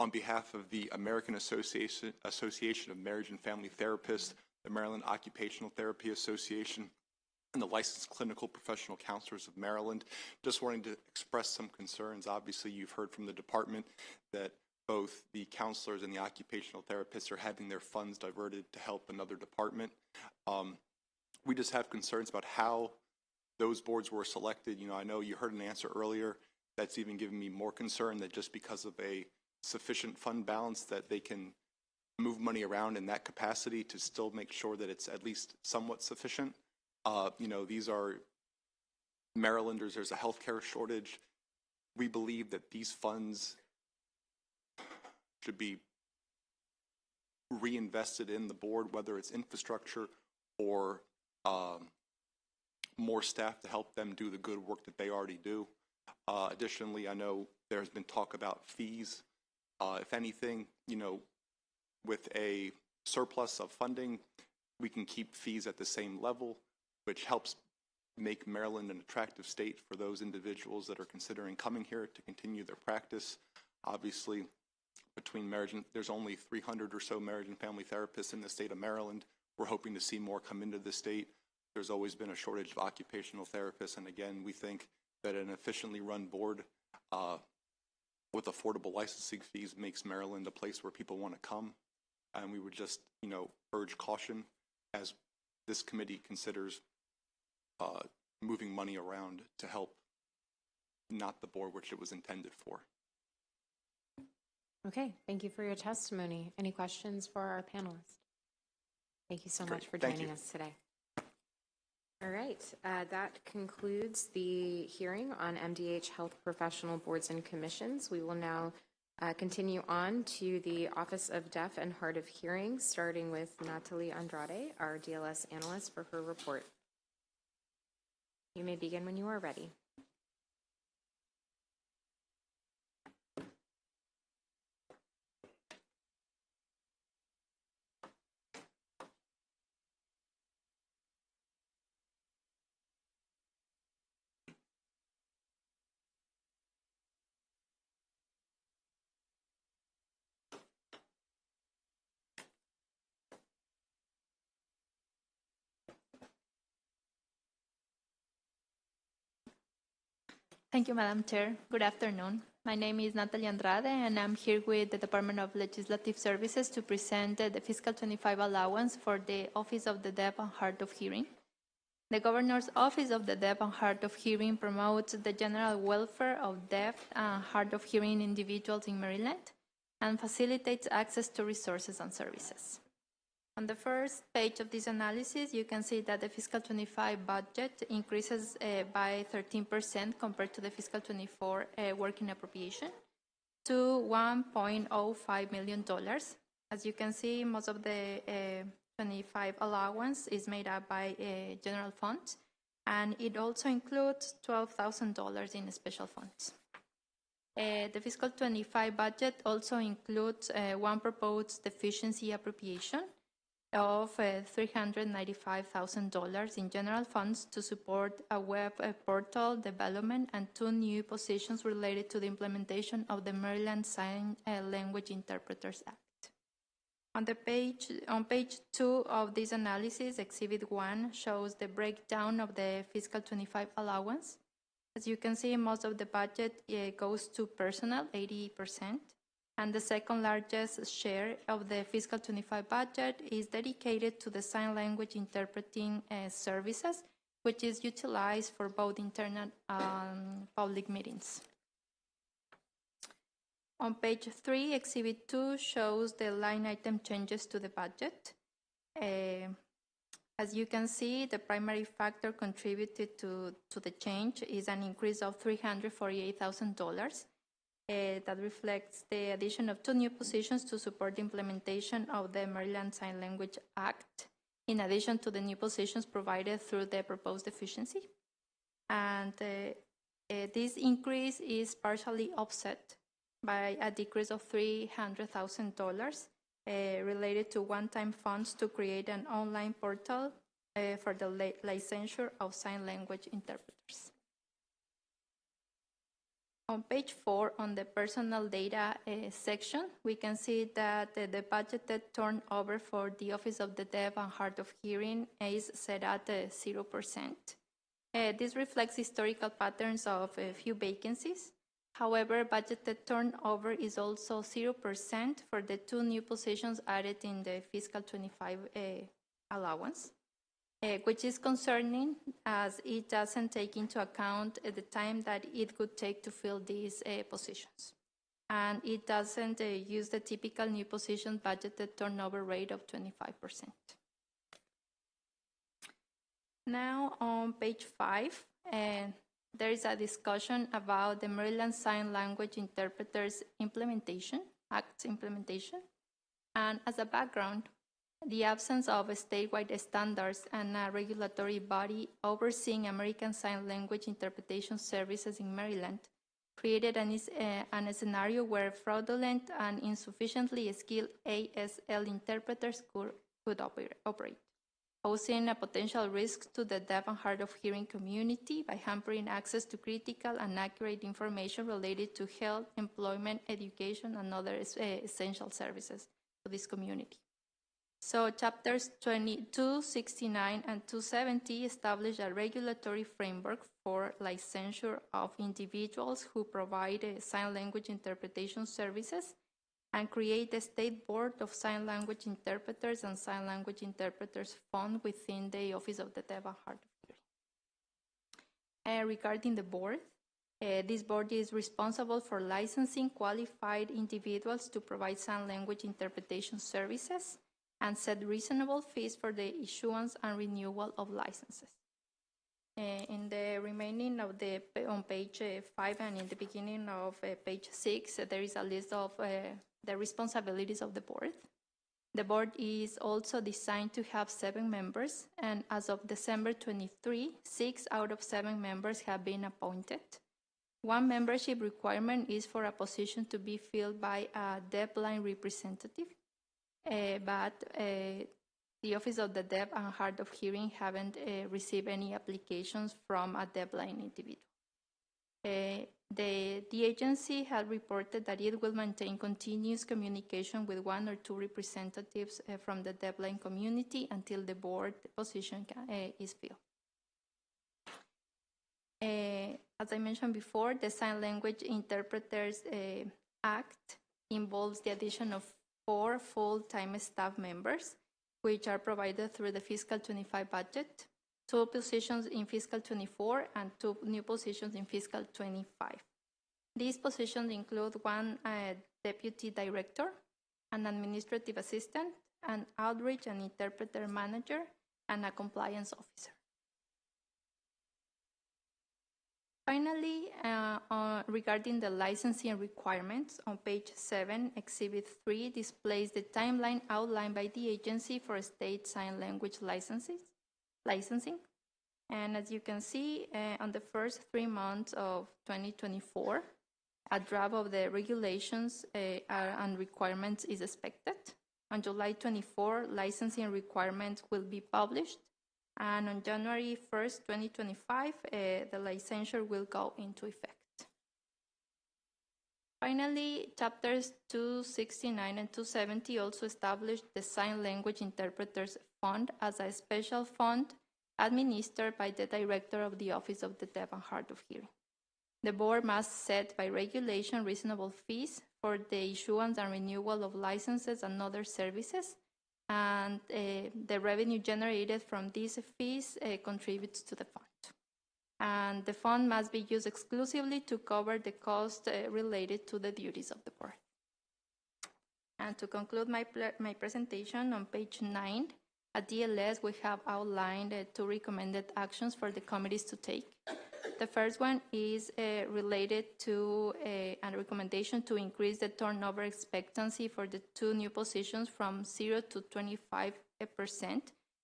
on behalf of the American Association of Marriage and Family Therapists, the Maryland Occupational Therapy Association, and the Licensed Clinical Professional Counselors of Maryland. Just wanting to express some concerns. Obviously, you've heard from the department that both the counselors and the occupational therapists are having their funds diverted to help another department. We just have concerns about how those boards were selected. I know you heard an answer earlier that's even given me more concern that just because of a sufficient fund balance that they can move money around in that capacity to still make sure that it's at least somewhat sufficient. These are Marylanders, there's a healthcare shortage. We believe that these funds should be reinvested in the board, whether it's infrastructure or more staff to help them do the good work that they already do. Additionally, I know there's been talk about fees. If anything, with a surplus of funding, we can keep fees at the same level, which helps make Maryland an attractive state for those individuals that are considering coming here to continue their practice. Obviously, between marriage and there's only 300 or so marriage and family therapists in the state of Maryland. We're hoping to see more come into the state. There's always been a shortage of occupational therapists, and again, we think that an efficiently run board with affordable licensing fees makes Maryland a place where people want to come. And we would just, urge caution as this committee considers moving money around to help not the board which it was intended for. Okay, thank you for your testimony. Any questions for our panelists? Thank you so much for joining us today. All right, that concludes the hearing on MDH Health Professional Boards and Commissions. We will now continue on to the Office of Deaf and Hard of Hearing, starting with Natalie Andrade, our DLS analyst, for her report. You may begin when you are ready. Thank you, Madam Chair. Good afternoon. My name is Natalie Andrade, and I'm here with the Department of Legislative Services to present the Fiscal 25 allowance for the Office of the Deaf and Hard of Hearing. The Governor's Office of the Deaf and Hard of Hearing promotes the general welfare of deaf and hard of hearing individuals in Maryland and facilitates access to resources and services. On the first page of this analysis, you can see that the fiscal 25 budget increases by 13% compared to the fiscal 24 working appropriation to $1.05 million. As you can see, most of the 25 allowance is made up by general funds, and it also includes $12,000 in special funds. The fiscal 25 budget also includes one proposed deficiency appropriation of $395,000 in general funds to support a web portal development and 2 new positions related to the implementation of the Maryland Sign Language Interpreters Act. On page 2 of this analysis, Exhibit 1 shows the breakdown of the fiscal 25 allowance. As you can see, most of the budget goes to personnel, 80%. And the second largest share of the fiscal 25 budget is dedicated to the sign language interpreting services, which is utilized for both internal and public meetings. On page 3, Exhibit 2 shows the line item changes to the budget. As you can see, the primary factor contributed to the change is an increase of $348,000. That reflects the addition of 2 new positions to support the implementation of the Maryland Sign Language Act, in addition to the new positions provided through the proposed deficiency. And this increase is partially offset by a decrease of $300,000 related to one-time funds to create an online portal for the licensure of sign language interpreters. On page 4, on the personal data section, we can see that the budgeted turnover for the Office of the Deaf and Hard of Hearing is set at 0%. This reflects historical patterns of a few vacancies. However, budgeted turnover is also 0% for the 2 new positions added in the fiscal 25 allowance, which is concerning as it doesn't take into account the time that it could take to fill these positions. and it doesn't use the typical new position budgeted turnover rate of 25%. Now on page 5, there is a discussion about the Maryland Sign Language Interpreters Implementation, Act's implementation. And as a background, the absence of statewide standards and a regulatory body overseeing American Sign Language interpretation services in Maryland created a scenario where fraudulent and insufficiently skilled ASL interpreters could operate, posing a potential risk to the deaf and hard of hearing community by hampering access to critical and accurate information related to health, employment, education, and other essential services to this community. So chapters 269 and 270 establish a regulatory framework for licensure of individuals who provide sign language interpretation services and create a state board of sign language interpreters and sign language interpreters fund within the Office of the Deaf and Hard of Hearing. Regarding the board, this board is responsible for licensing qualified individuals to provide sign language interpretation services and set reasonable fees for the issuance and renewal of licenses. In the remaining of on page 5 and in the beginning of page 6, there is a list of the responsibilities of the board. The board is also designed to have 7 members, and as of December 23, 6 out of 7 members have been appointed. One membership requirement is for a position to be filled by a deafblind representative, but the Office of the Deaf and Hard of Hearing haven't received any applications from a deafblind individual. The agency has reported that it will maintain continuous communication with 1 or 2 representatives from the deafblind community until the board position is filled. As I mentioned before, the Sign Language Interpreters Act involves the addition of 4 full-time staff members, which are provided through the fiscal 25 budget, 2 positions in fiscal 24, and 2 new positions in fiscal 25. These positions include 1 deputy director, an administrative assistant, an outreach and interpreter manager, and a compliance officer. Finally, regarding the licensing requirements, on page 7, Exhibit 3 displays the timeline outlined by the agency for state sign language licensing. And as you can see, on the first 3 months of 2024, a draft of the regulations and requirements is expected. On July 24, licensing requirements will be published. And on January 1st, 2025, the licensure will go into effect. Finally, chapters 269 and 270 also establish the Sign Language Interpreters Fund as a special fund administered by the Director of the Office of the Deaf and Hard of Hearing. The board must set by regulation reasonable fees for the issuance and renewal of licenses and other services, and the revenue generated from these fees contributes to the fund. And the fund must be used exclusively to cover the cost related to the duties of the board. And to conclude my presentation, on page 9, at DLS, we have outlined 2 recommended actions for the committees to take. The first one is related to a recommendation to increase the turnover expectancy for the 2 new positions from 0 to 25%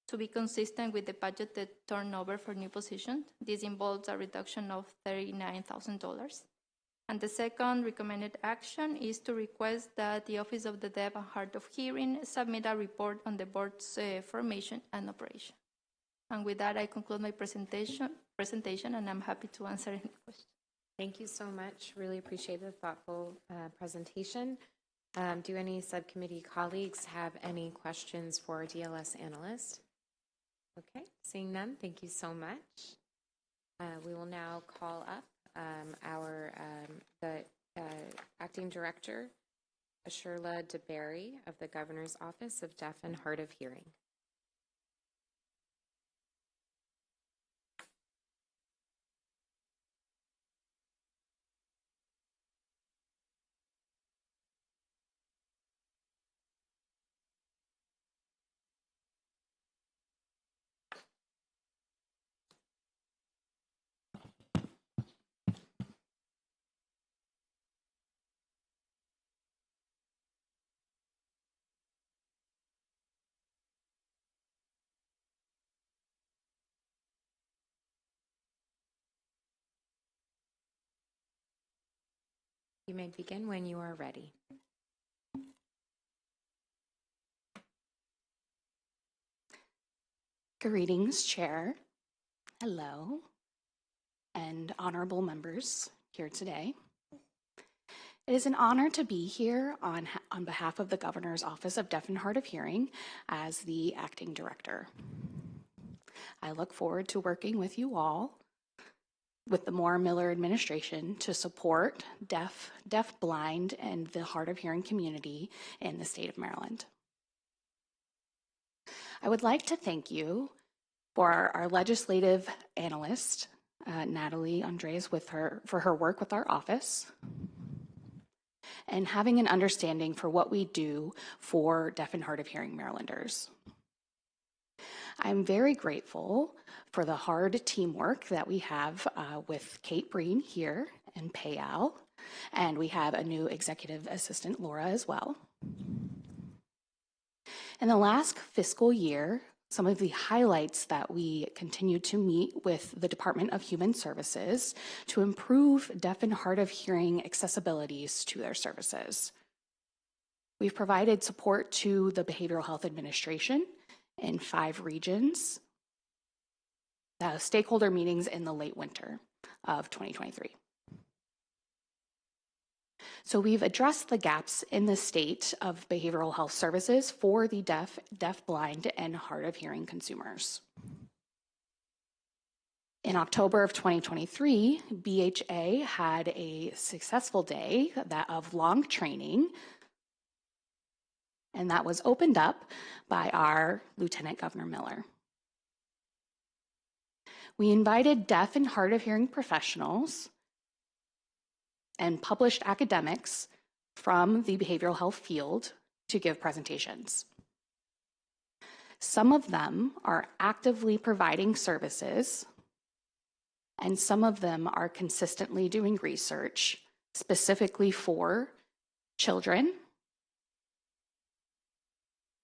to be consistent with the budgeted turnover for new positions. This involves a reduction of $39,000. And the second recommended action is to request that the Office of the Deaf and Hard of Hearing submit a report on the board's formation and operation. And with that, I conclude my presentation, and I'm happy to answer any questions. Thank you so much. Really appreciate the thoughtful presentation. Do any subcommittee colleagues have any questions for our DLS analyst? Okay, seeing none, thank you so much. We will now call up the Acting Director, Ashurla DeBerry of the Governor's Office of Deaf and Hard of Hearing. You may begin when you are ready. Greetings, Chair. Hello, and honorable members here today. It is an honor to be here on behalf of the Governor's Office of Deaf and Hard of Hearing as the acting director. I look forward to working with you all, with the Moore-Miller administration, to support deaf, blind, and the hard of hearing community in the state of Maryland. I would like to thank you for our legislative analyst, Natalie Andres, for her work with our office, and having an understanding for what we do for deaf and hard of hearing Marylanders. I'm very grateful for the hard teamwork that we have with Kate Breen here and Payal, and we have a new executive assistant, Laura, as well. In the last fiscal year, some of the highlights that we continue to meet with the Department of Human Services to improve deaf and hard of hearing accessibilities to their services. We've provided support to the Behavioral Health Administration in 5 regions, stakeholder meetings in the late winter of 2023. So we've addressed the gaps in the state of behavioral health services for the deaf, blind, and hard of hearing consumers. In October of 2023, BHA had a successful day of long training, and that was opened up by our Lieutenant Governor Miller. We invited deaf and hard of hearing professionals and published academics from the behavioral health field to give presentations. Some of them are actively providing services, and some of them are consistently doing research specifically for children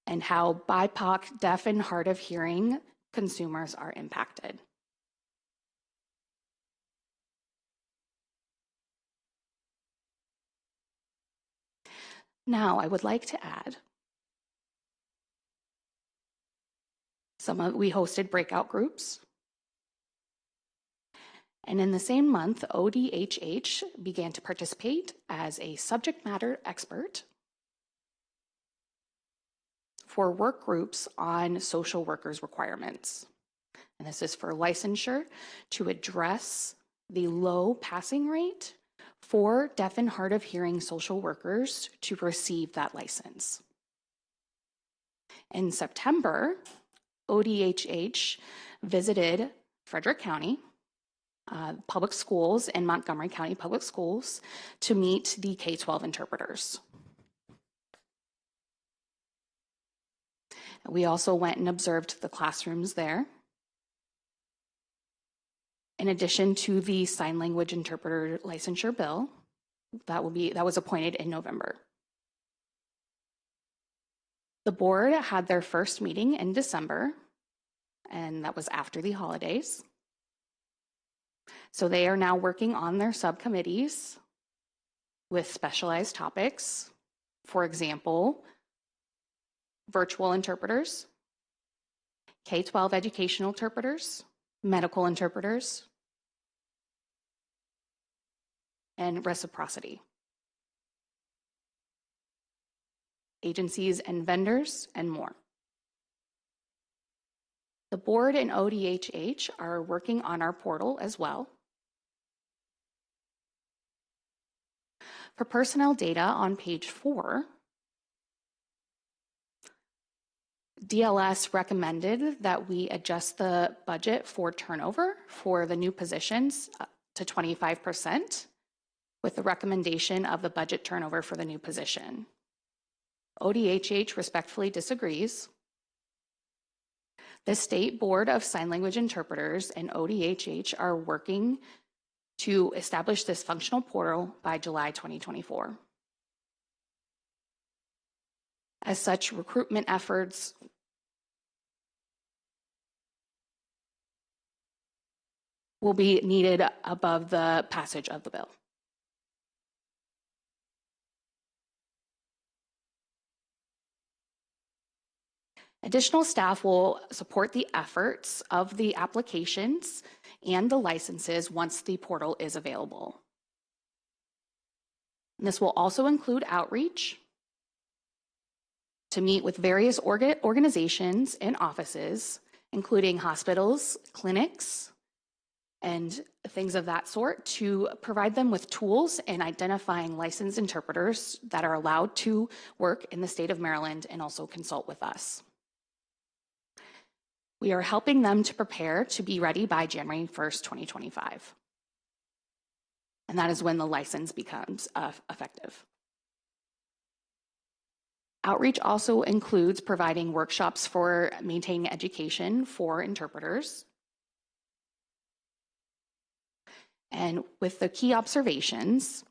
and how BIPOC, deaf and hard of hearing consumers are impacted. Now, I would like to add, we hosted breakout groups. And in the same month, ODHH began to participate as a subject matter expert for work groups on social workers' requirements. And this is for licensure to address the low passing rate for deaf and hard of hearing social workers to receive that license. In September, ODHH visited Frederick County Public Schools and Montgomery County Public Schools to meet the K-12 interpreters. We also went and observed the classrooms there. In addition to the sign language interpreter licensure bill, that was appointed in November. The board had their first meeting in December, and that was after the holidays. So they are now working on their subcommittees with specialized topics. For example, virtual interpreters, K-12 educational interpreters, medical interpreters, and reciprocity. Agencies and vendors, and more. The board and ODHH are working on our portal as well. For personnel data on page 4, DLS recommended that we adjust the budget for turnover for the new positions to 25%, with the recommendation of the budget turnover for the new position. ODHH respectfully disagrees. The State Board of Sign Language Interpreters and ODHH are working to establish this functional portal by July 2024. As such, recruitment efforts will be needed above the passage of the bill. Additional staff will support the efforts of the applications and the licenses once the portal is available. And this will also include outreach to meet with various organizations and offices, including hospitals, clinics, and things of that sort, to provide them with tools in identifying licensed interpreters that are allowed to work in the state of Maryland and also consult with us. We are helping them to prepare to be ready by January 1st, 2025. And that is when the license becomes effective. Outreach also includes providing workshops for maintaining education for interpreters. And with the key observations,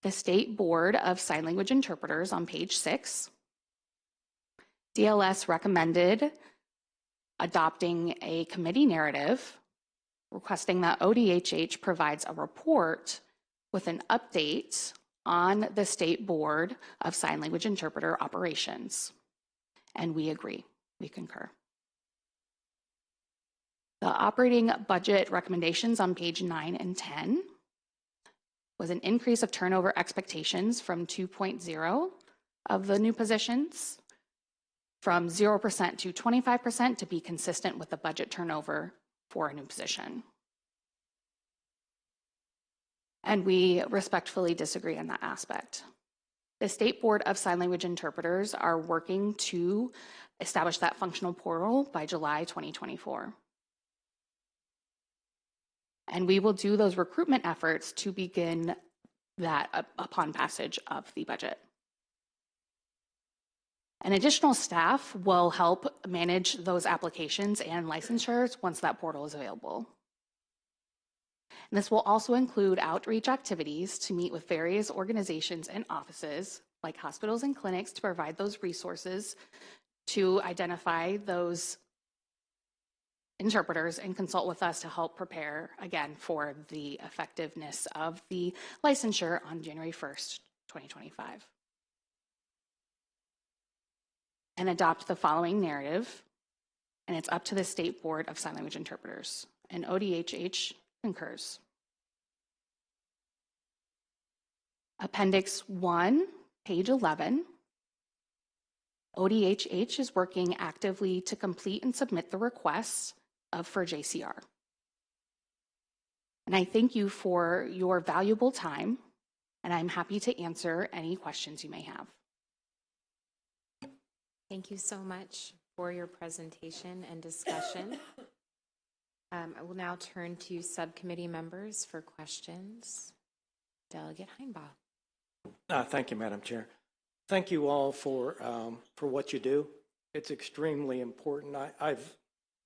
the State Board of Sign Language Interpreters on page 6, DLS recommended adopting a committee narrative requesting that ODHH provides a report with an update on the State Board of Sign Language Interpreter operations. And we agree, we concur. The operating budget recommendations on page 9 and 10 was an increase of turnover expectations from 2.0 of the new positions, from 0% to 25% to be consistent with the budget turnover for a new position. And we respectfully disagree on that aspect. The State Board of Sign Language Interpreters are working to establish that functional portal by July 2024. And we will do those recruitment efforts to begin that upon passage of the budget. And additional staff will help manage those applications and licensures once that portal is available. And this will also include outreach activities to meet with various organizations and offices, like hospitals and clinics, to provide those resources to identify those interpreters and consult with us to help prepare, again, for the effectiveness of the licensure on January 1st, 2025. And adopt the following narrative, and it's up to the State Board of Sign Language Interpreters, and ODHH concurs. Appendix 1, page 11. ODHH is working actively to complete and submit the requests for JCR. And I thank you for your valuable time, and I'm happy to answer any questions you may have. Thank you so much for your presentation and discussion. I will now turn to subcommittee members for questions. Delegate Heinbaugh. Thank you, Madam Chair. Thank you all for what you do. It's extremely important. I've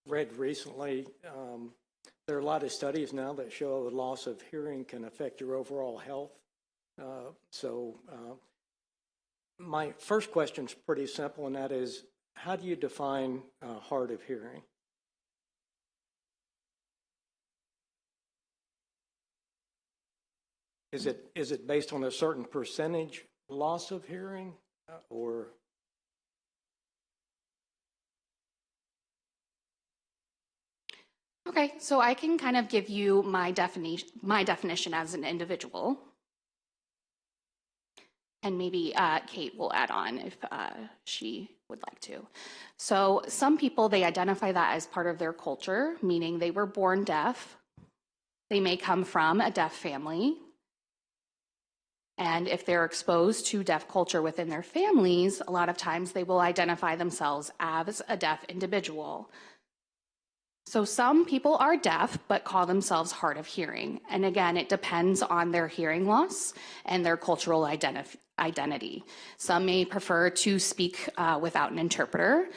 read recently, there are a lot of studies now that show the loss of hearing can affect your overall health. My first question is pretty simple, and that is, how do you define hard of hearing? Is it based on a certain percentage loss of hearing, or? Okay, so I can kind of give you my definition as an individual. And maybe Kate will add on if she would like to. So some people, they identify that as part of their culture, meaning they were born deaf. They may come from a deaf family. And if they're exposed to deaf culture within their families, a lot of times they will identify themselves as a deaf individual. So some people are deaf, but call themselves hard of hearing. And again, it depends on their hearing loss and their cultural identity. Some may prefer to speak without an interpreter.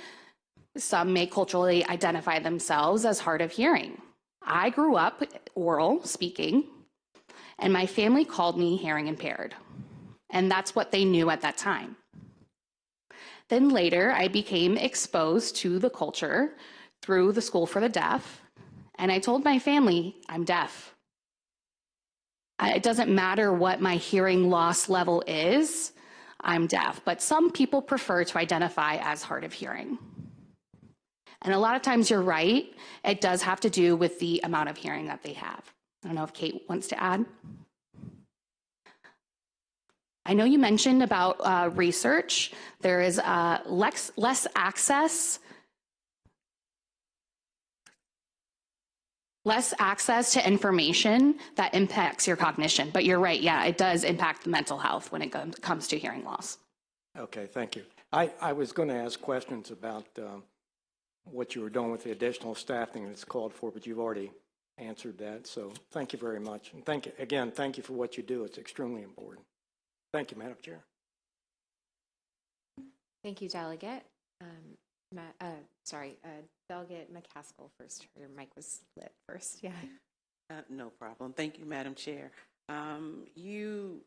Some may culturally identify themselves as hard of hearing. I grew up oral speaking, and my family called me hearing impaired. And that's what they knew at that time. Then later, I became exposed to the culture through the School for the Deaf, and I told my family, I'm deaf. It doesn't matter what my hearing loss level is. I'm deaf, but some people prefer to identify as hard of hearing. And a lot of times you're right, it does have to do with the amount of hearing that they have. I don't know if Kate wants to add. I know you mentioned about research. There is less access to information that impacts your cognition. But you're right, yeah, it does impact the mental health when it comes to hearing loss. Okay, thank you. I was going to ask questions about what you were doing with the additional staffing that's called for, but you've already answered that. So thank you very much. And thank you for what you do. It's extremely important. Thank you, Madam Chair. Thank you, Delegate. Delegate McCaskill first. Your mic was lit first. Yeah. No problem. Thank you, Madam Chair. You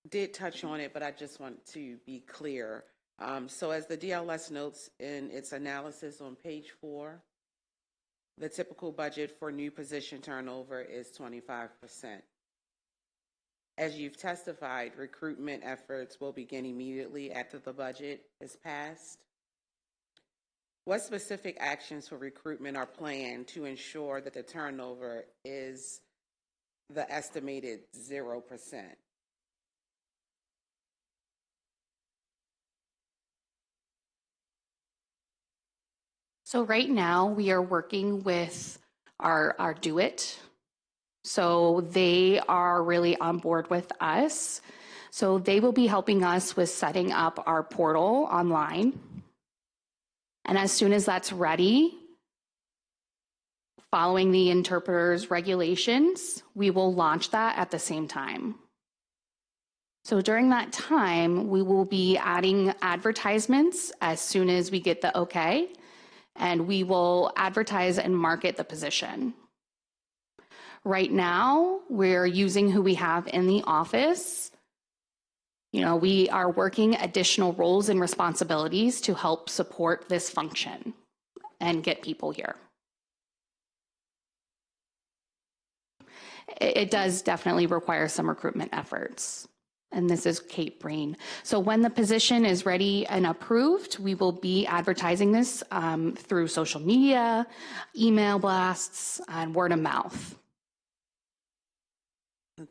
did touch on it, but I just want to be clear. So as the DLS notes in its analysis on page 4, the typical budget for new position turnover is 25%. As you've testified, recruitment efforts will begin immediately after the budget is passed. What specific actions for recruitment are planned to ensure that the turnover is the estimated 0%? So right now we are working with our Do It. So they are really on board with us. So they will be helping us with setting up our portal online. And as soon as that's ready, following the interpreter's regulations, we will launch that at the same time. So during that time, we will be adding advertisements as soon as we get the okay, and we will advertise and market the position. Right now, we're using who we have in the office. You know, we are working additional roles and responsibilities to help support this function and get people here. It does definitely require some recruitment efforts. And this is Kate Breen. So when the position is ready and approved, we will be advertising this through social media, email blasts, and word of mouth.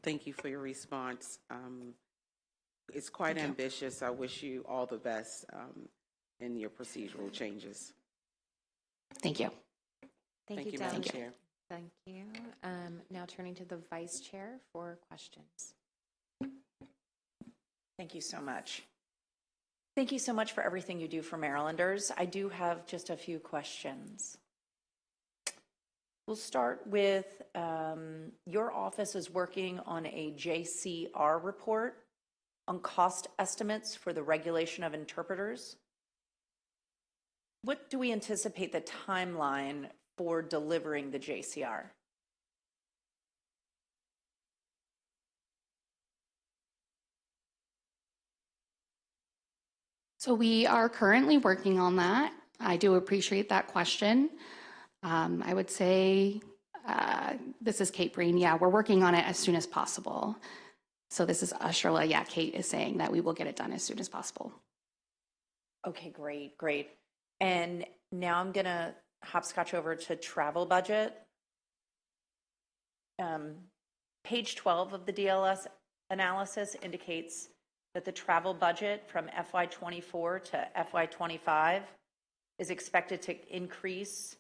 Thank you for your response. It's quite ambitious. I wish you all the best in your procedural changes. Thank you. Thank you, Madam Delegate. Chair. Thank you. Now turning to the Vice Chair for questions. Thank you so much. Thank you so much for everything you do for Marylanders. I do have just a few questions. We'll start with your office is working on a JCR report on cost estimates for the regulation of interpreters. What do we anticipate the timeline for delivering the JCR? So we are currently working on that. I do appreciate that question. I would say, this is Kate Breen. Yeah, we're working on it as soon as possible. So this is Asherla. Yeah, Kate is saying that we will get it done as soon as possible. Okay, great, great. And now I'm gonna hopscotch over to travel budget. Page 12 of the DLS analysis indicates that the travel budget from FY24 to FY25 is expected to increase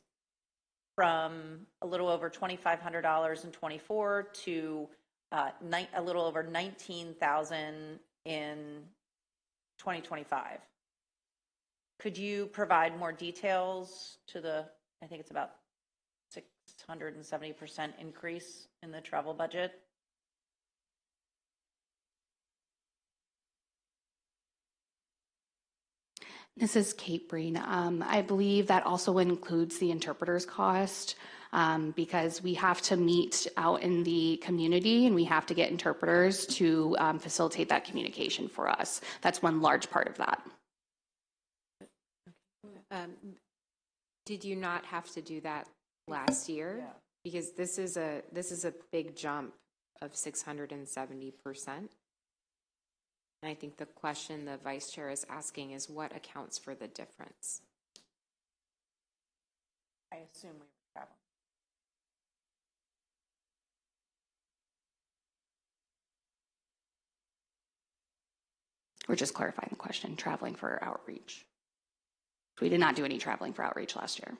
from a little over $2,500 in 24 to a little over $19,000 in 2025. Could you provide more details to the, I think it's about 670% increase in the travel budget? This is Kate Breen. I believe that also includes the interpreter's cost because we have to meet out in the community and we have to get interpreters to facilitate that communication for us. That's one large part of that. Did you not have to do that last year? Yeah. Because this is a big jump of 670%. And I think the question the vice chair is asking is what accounts for the difference? I assume we were traveling. We're just clarifying the question, traveling for outreach. We did not do any traveling for outreach last year.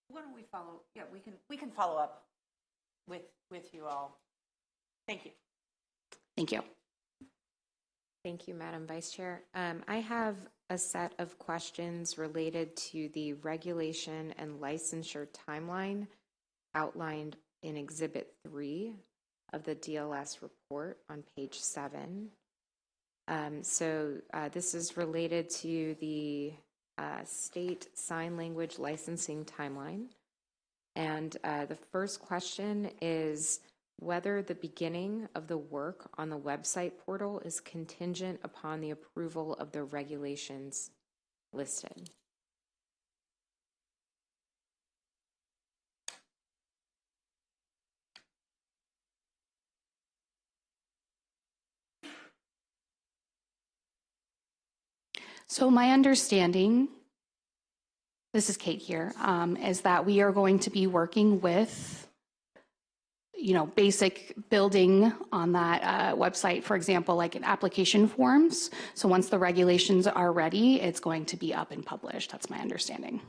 Why don't we follow? Yeah, we can follow up with you all. Thank you. Thank you. Thank you, Madam Vice Chair. I have a set of questions related to the regulation and licensure timeline outlined in Exhibit 3 of the DLS report on page 7. This is related to the state sign language licensing timeline. And the first question is whether the beginning of the work on the website portal is contingent upon the approval of the regulations listed. So my understanding, this is Kate here, is that we are going to be working with, basic building on that website, for example, like in application forms. So once the regulations are ready, it's going to be up and published. That's my understanding.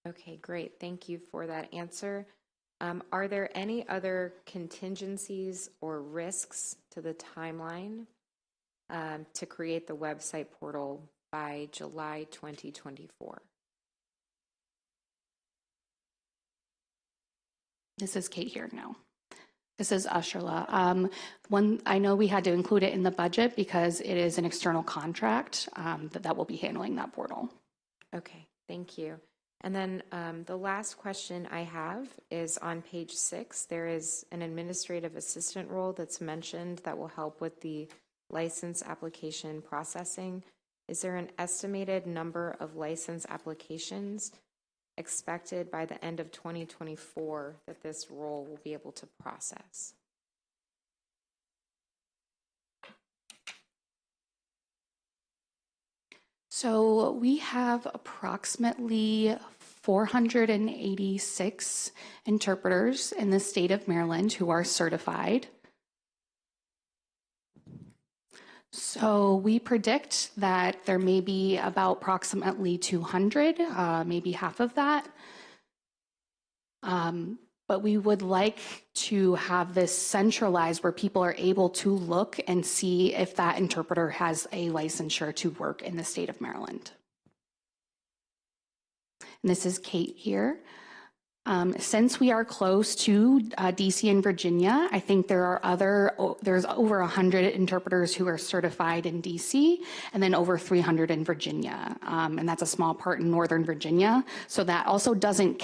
Okay, great. Thank you for that answer. Are there any other contingencies or risks to the timeline to create the website portal by July 2024? This is Kate here now. This is Ashurla. I know we had to include it in the budget because it is an external contract that will be handling that portal. Okay, thank you. And then the last question I have is on page 6. There is an administrative assistant role that's mentioned that will help with the license application processing. Is there an estimated number of license applications expected by the end of 2024 that this role will be able to process? So we have approximately 486 interpreters in the state of Maryland who are certified. So we predict that there may be about approximately 200, maybe half of that. But we would like to have this centralized where people are able to look and see if that interpreter has a licensure to work in the state of Maryland. And this is Kate here. Since we are close to DC and Virginia, I think there's over 100 interpreters who are certified in DC and then over 300 in Virginia. And that's a small part in Northern Virginia. So that also doesn't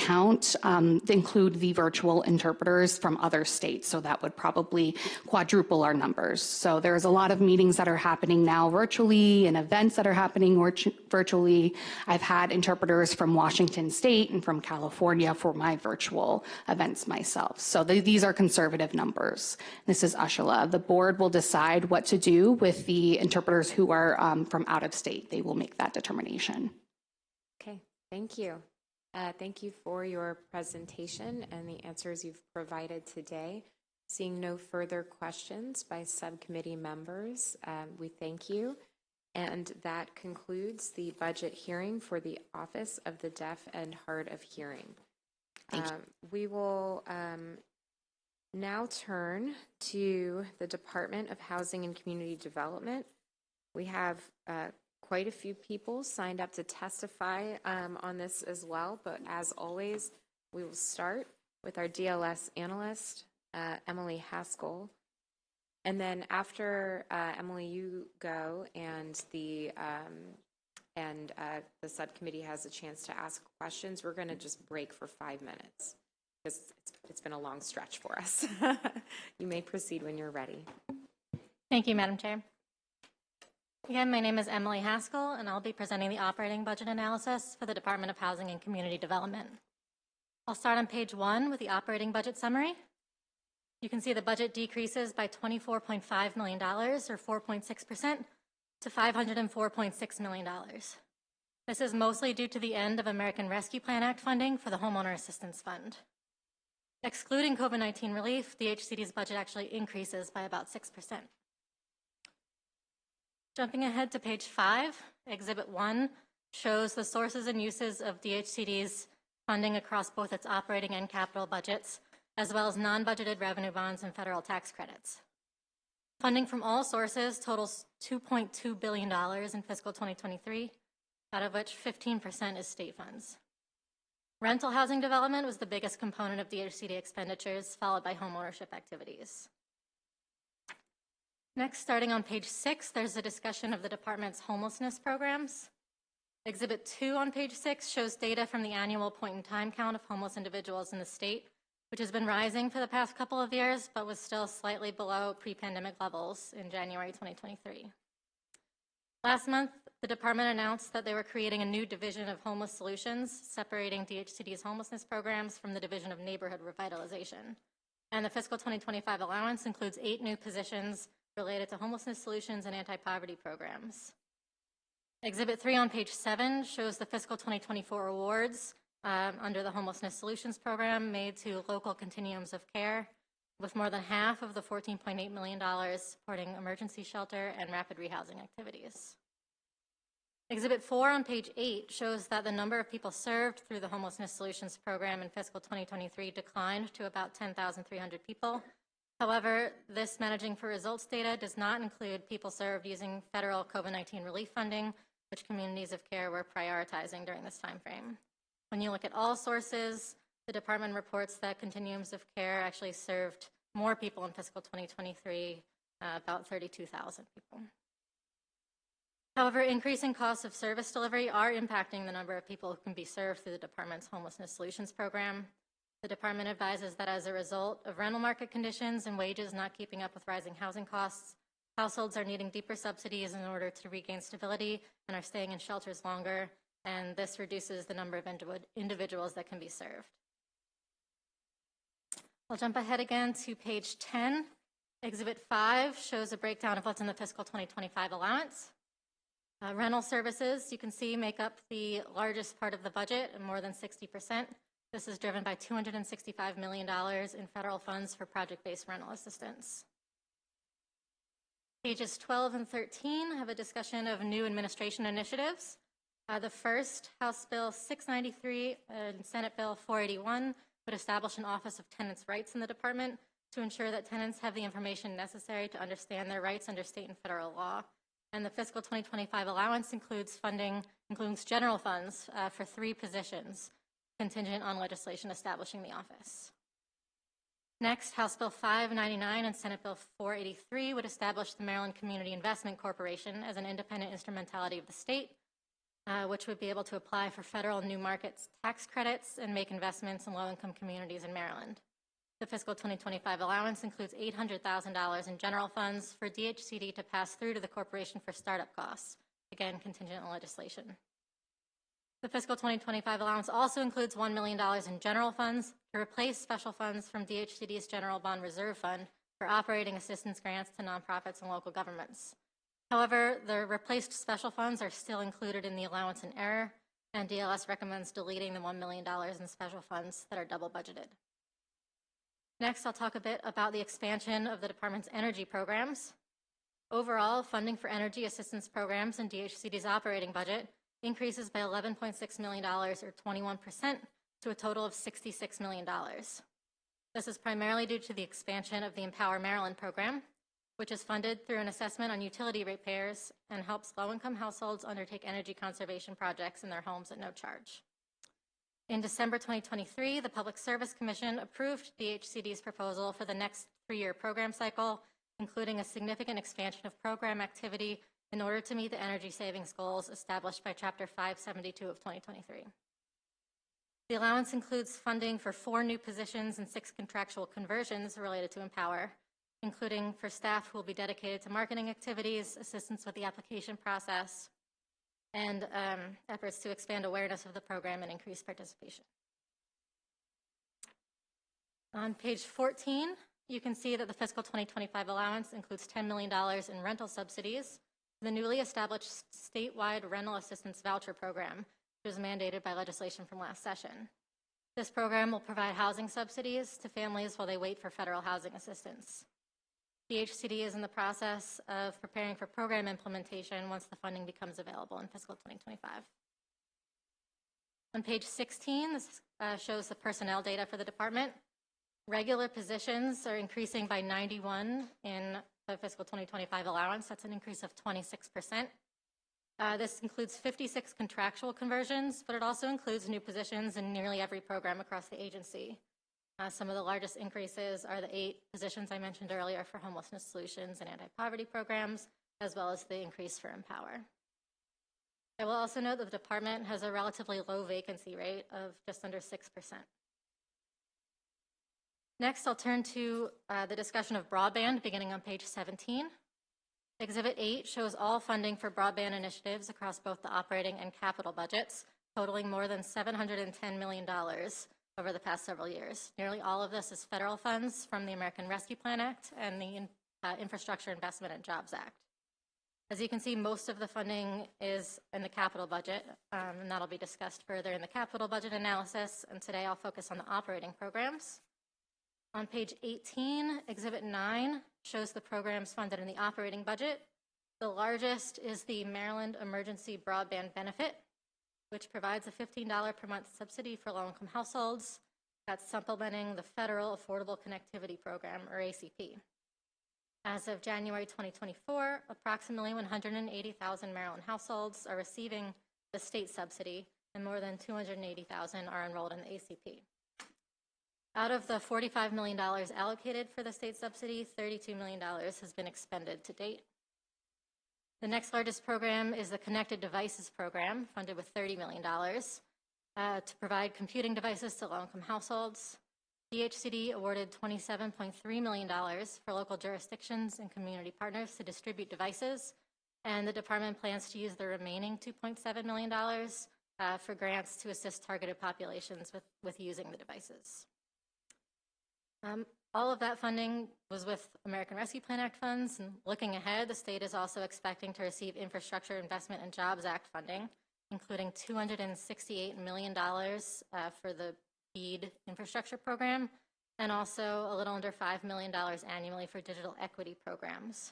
include the virtual interpreters from other states. So that would probably quadruple our numbers. So there's a lot of meetings that are happening now virtually and events that are happening virtually. I've had interpreters from Washington State and from California for my virtual events myself. So these are conservative numbers. This is Ashila. The board will decide what to do with the interpreters who are from out of state. They will make that determination. Okay, thank you. Thank you for your presentation and the answers you've provided today. Seeing no further questions by subcommittee members, we thank you. And that concludes the budget hearing for the Office of the Deaf and Hard of Hearing. We will now turn to the Department of Housing and Community Development. We have quite a few people signed up to testify on this as well, but as always, we will start with our DLS analyst, Emily Haskell. And then after Emily, you go and the subcommittee has a chance to ask questions, we're going to just break for 5 minutes because it's been a long stretch for us. You may proceed when you're ready. Thank you, Madam Chair. Again, my name is Emily Haskell, and I'll be presenting the operating budget analysis for the Department of Housing and Community Development. I'll start on page 1 with the operating budget summary. You can see the budget decreases by $24.5 million, or 4.6%, to $504.6 million. This is mostly due to the end of American Rescue Plan Act funding for the Homeowner Assistance Fund. Excluding COVID-19 relief, the HCD's budget actually increases by about 6%. Jumping ahead to page 5, Exhibit 1 shows the sources and uses of DHCD's funding across both its operating and capital budgets, as well as non-budgeted revenue bonds and federal tax credits. Funding from all sources totals $2.2 billion in fiscal 2023, out of which 15% is state funds. Rental housing development was the biggest component of DHCD expenditures, followed by homeownership activities. Next, starting on page 6, there's a discussion of the department's homelessness programs. Exhibit 2 on page 6 shows data from the annual point-in-time count of homeless individuals in the state, which has been rising for the past couple of years, but was still slightly below pre-pandemic levels in January 2023. Last month, the department announced that they were creating a new division of homeless solutions, separating DHCD's homelessness programs from the Division of Neighborhood Revitalization. And the fiscal 2025 allowance includes 8 new positions related to homelessness solutions and anti-poverty programs. Exhibit 3 on page 7 shows the fiscal 2024 awards under the Homelessness Solutions Program made to local continuums of care, with more than half of the $14.8 million supporting emergency shelter and rapid rehousing activities. Exhibit 4 on page 8 shows that the number of people served through the Homelessness Solutions Program in fiscal 2023 declined to about 10,300 people. However, this managing for results data does not include people served using federal COVID-19 relief funding, which communities of care were prioritizing during this time frame. When you look at all sources, the department reports that continuums of care actually served more people in fiscal 2023, about 32,000 people. However, increasing costs of service delivery are impacting the number of people who can be served through the department's Homelessness Solutions Program. The department advises that as a result of rental market conditions and wages not keeping up with rising housing costs, households are needing deeper subsidies in order to regain stability and are staying in shelters longer, and this reduces the number of individuals that can be served. I'll jump ahead again to page 10. Exhibit 5 shows a breakdown of what's in the fiscal 2025 allowance. Rental services, you can see, make up the largest part of the budget, more than 60%. This is driven by $265 million in federal funds for project-based rental assistance. Pages 12 and 13 have a discussion of new administration initiatives. The first, House Bill 693 and Senate Bill 481, would establish an Office of Tenants' Rights in the department to ensure that tenants have the information necessary to understand their rights under state and federal law. And the fiscal 2025 allowance includes general funds for 3 positions, contingent on legislation establishing the office. Next, House Bill 599 and Senate Bill 483 would establish the Maryland Community Investment Corporation as an independent instrumentality of the state, which would be able to apply for federal new markets tax credits and make investments in low-income communities in Maryland. The fiscal 2025 allowance includes $800,000 in general funds for DHCD to pass through to the corporation for startup costs, again, contingent on legislation. The fiscal 2025 allowance also includes $1 million in general funds to replace special funds from DHCD's General Bond Reserve Fund for operating assistance grants to nonprofits and local governments. However, the replaced special funds are still included in the allowance in error, and DLS recommends deleting the $1 million in special funds that are double budgeted. Next, I'll talk a bit about the expansion of the department's energy programs. Overall, funding for energy assistance programs in DHCD's operating budget increases by $11.6 million, or 21%, to a total of $66 million. This is primarily due to the expansion of the Empower Maryland program, which is funded through an assessment on utility ratepayers and helps low-income households undertake energy conservation projects in their homes at no charge. In December 2023, the Public Service Commission approved DHCD's proposal for the next 3-year program cycle, including a significant expansion of program activity in order to meet the energy savings goals established by Chapter 572 of 2023. The allowance includes funding for 4 new positions and 6 contractual conversions related to Empower, including for staff who will be dedicated to marketing activities, assistance with the application process, and efforts to expand awareness of the program and increase participation. On page 14, you can see that the fiscal 2025 allowance includes $10 million in rental subsidies, the newly established statewide rental assistance voucher program, which was mandated by legislation from last session. This program will provide housing subsidies to families while they wait for federal housing assistance. The HCD is in the process of preparing for program implementation once the funding becomes available in fiscal 2025. On page 16, this shows the personnel data for the department. Regular positions are increasing by 91 in the fiscal 2025 allowance. That's an increase of 26%. This includes 56 contractual conversions, but it also includes new positions in nearly every program across the agency. Some of the largest increases are the 8 positions I mentioned earlier for homelessness solutions and anti-poverty programs, as well as the increase for Empower. I will also note that the department has a relatively low vacancy rate of just under 6%. Next, I'll turn to the discussion of broadband, beginning on page 17. Exhibit 8 shows all funding for broadband initiatives across both the operating and capital budgets, totaling more than $710 million over the past several years. Nearly all of this is federal funds from the American Rescue Plan Act and the Infrastructure Investment and Jobs Act. As you can see, most of the funding is in the capital budget, and that'll be discussed further in the capital budget analysis, and today I'll focus on the operating programs. On page 18, Exhibit 9 shows the programs funded in the operating budget. The largest is the Maryland Emergency Broadband Benefit, which provides a $15 per month subsidy for low-income households. That's supplementing the Federal Affordable Connectivity Program, or ACP. As of January 2024, approximately 180,000 Maryland households are receiving the state subsidy, and more than 280,000 are enrolled in the ACP. Out of the $45 million allocated for the state subsidy, $32 million has been expended to date. The next largest program is the Connected Devices Program, funded with $30 million to provide computing devices to low-income households. DHCD awarded $27.3 million for local jurisdictions and community partners to distribute devices, and the department plans to use the remaining $2.7 million for grants to assist targeted populations with using the devices. All of that funding was with American Rescue Plan Act funds, and looking ahead, the state is also expecting to receive Infrastructure Investment and Jobs Act funding, including $268 million for the BEAD infrastructure program, and also a little under $5 million annually for digital equity programs.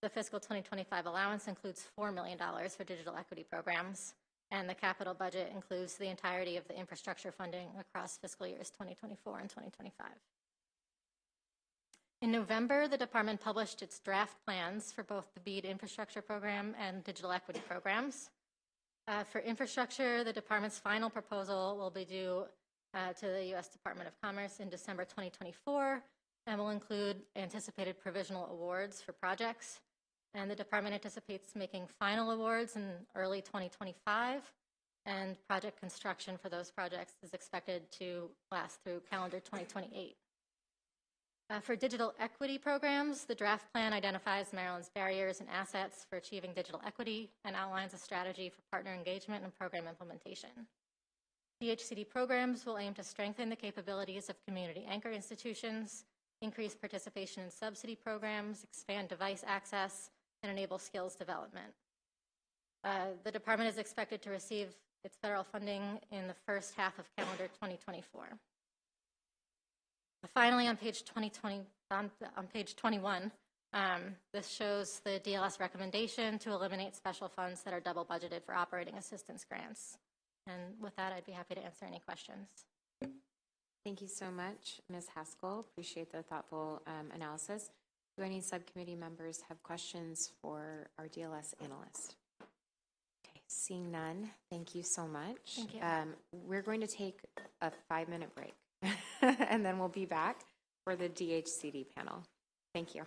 The fiscal 2025 allowance includes $4 million for digital equity programs, and the capital budget includes the entirety of the infrastructure funding across fiscal years 2024 and 2025. In November, the department published its draft plans for both the BEAD infrastructure program and digital equity programs. For infrastructure, the department's final proposal will be due to the U.S. Department of Commerce in December 2024 and will include anticipated provisional awards for projects. And the department anticipates making final awards in early 2025, and project construction for those projects is expected to last through calendar 2028. For digital equity programs, the draft plan identifies Maryland's barriers and assets for achieving digital equity and outlines a strategy for partner engagement and program implementation. DHCD programs will aim to strengthen the capabilities of community anchor institutions, increase participation in subsidy programs, expand device access, and enable skills development. The department is expected to receive its federal funding in the first half of calendar 2024. Finally, on page 21, this shows the DLS recommendation to eliminate special funds that are double budgeted for operating assistance grants. And with that, I'd be happy to answer any questions. Thank you so much, Ms. Haskell. Appreciate the thoughtful analysis. Do any subcommittee members have questions for our DLS analyst? Okay, seeing none, thank you so much. Thank you. We're going to take a 5-minute break, and then we'll be back for the DHCD panel. Thank you.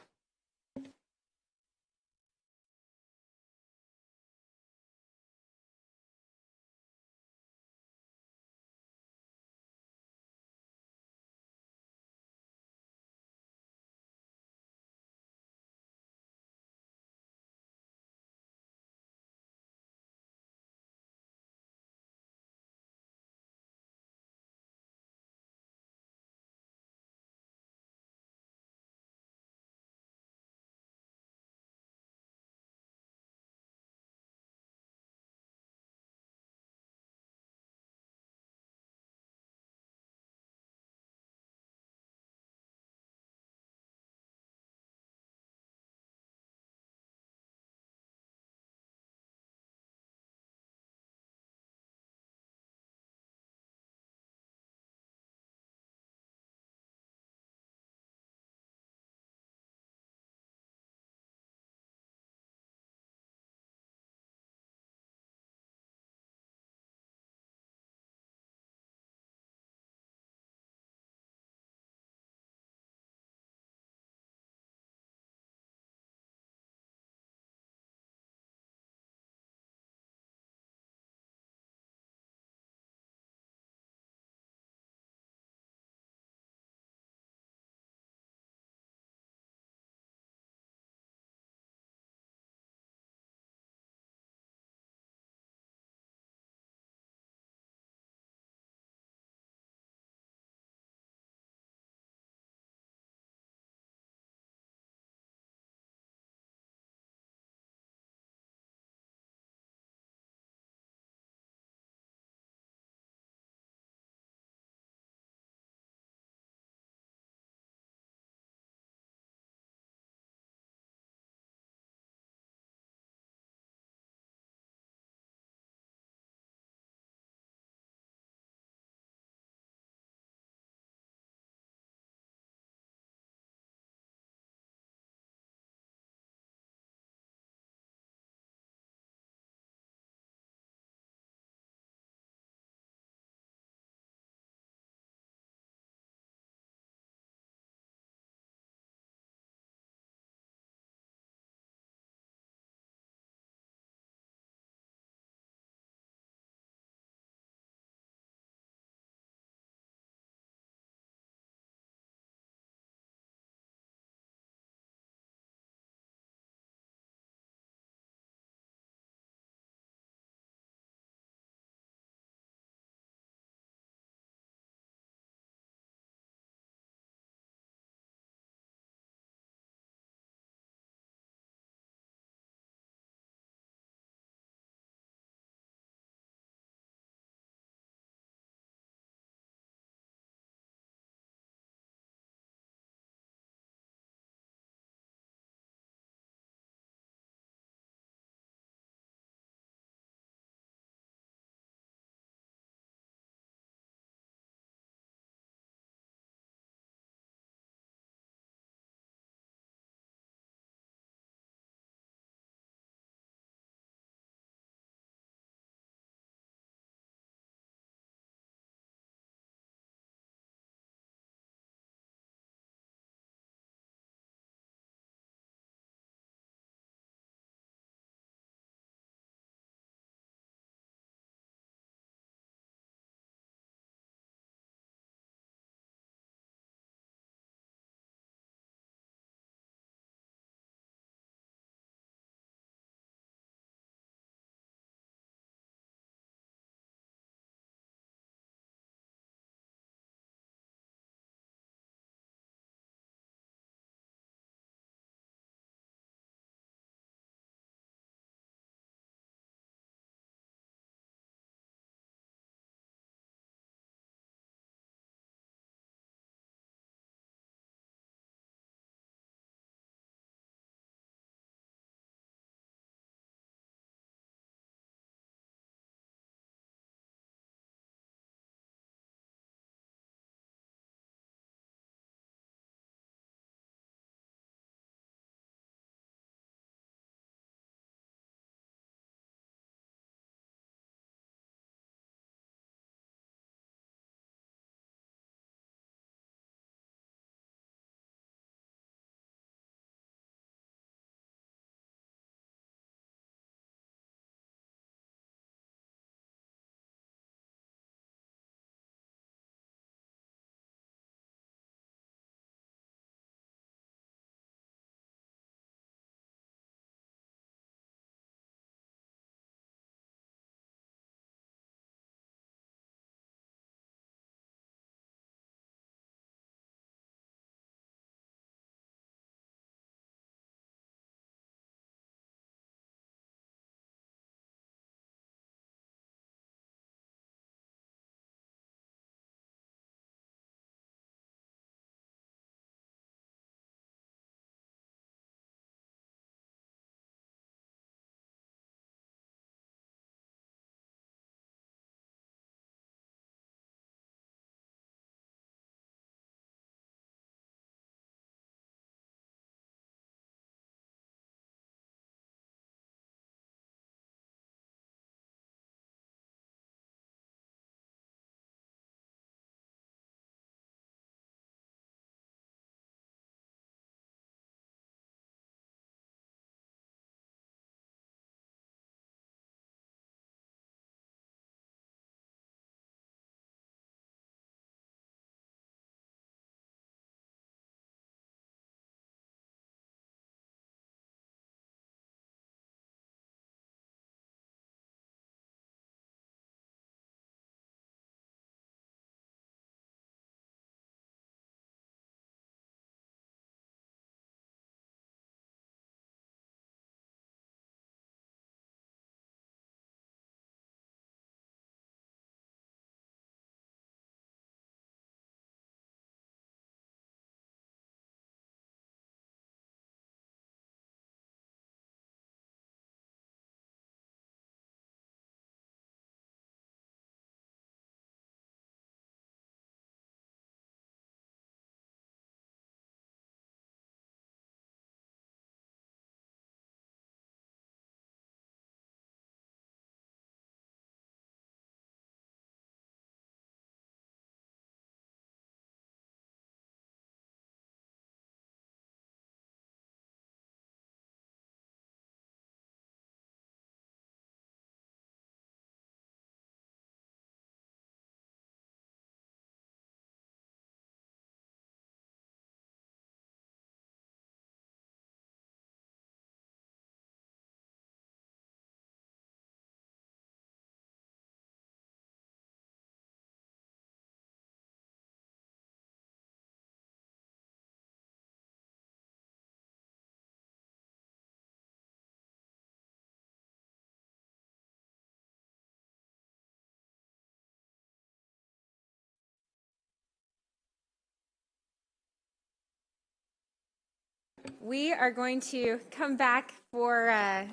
We are going to come back now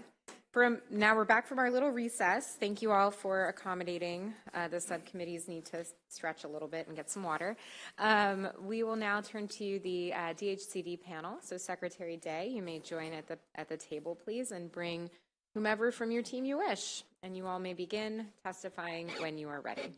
we're back from our little recess. Thank you all for accommodating the subcommittees need to stretch a little bit and get some water. We will now turn to the DHCD panel. So Secretary Day, you may join at the table, please, and bring whomever from your team you wish. And you all may begin testifying when you are ready.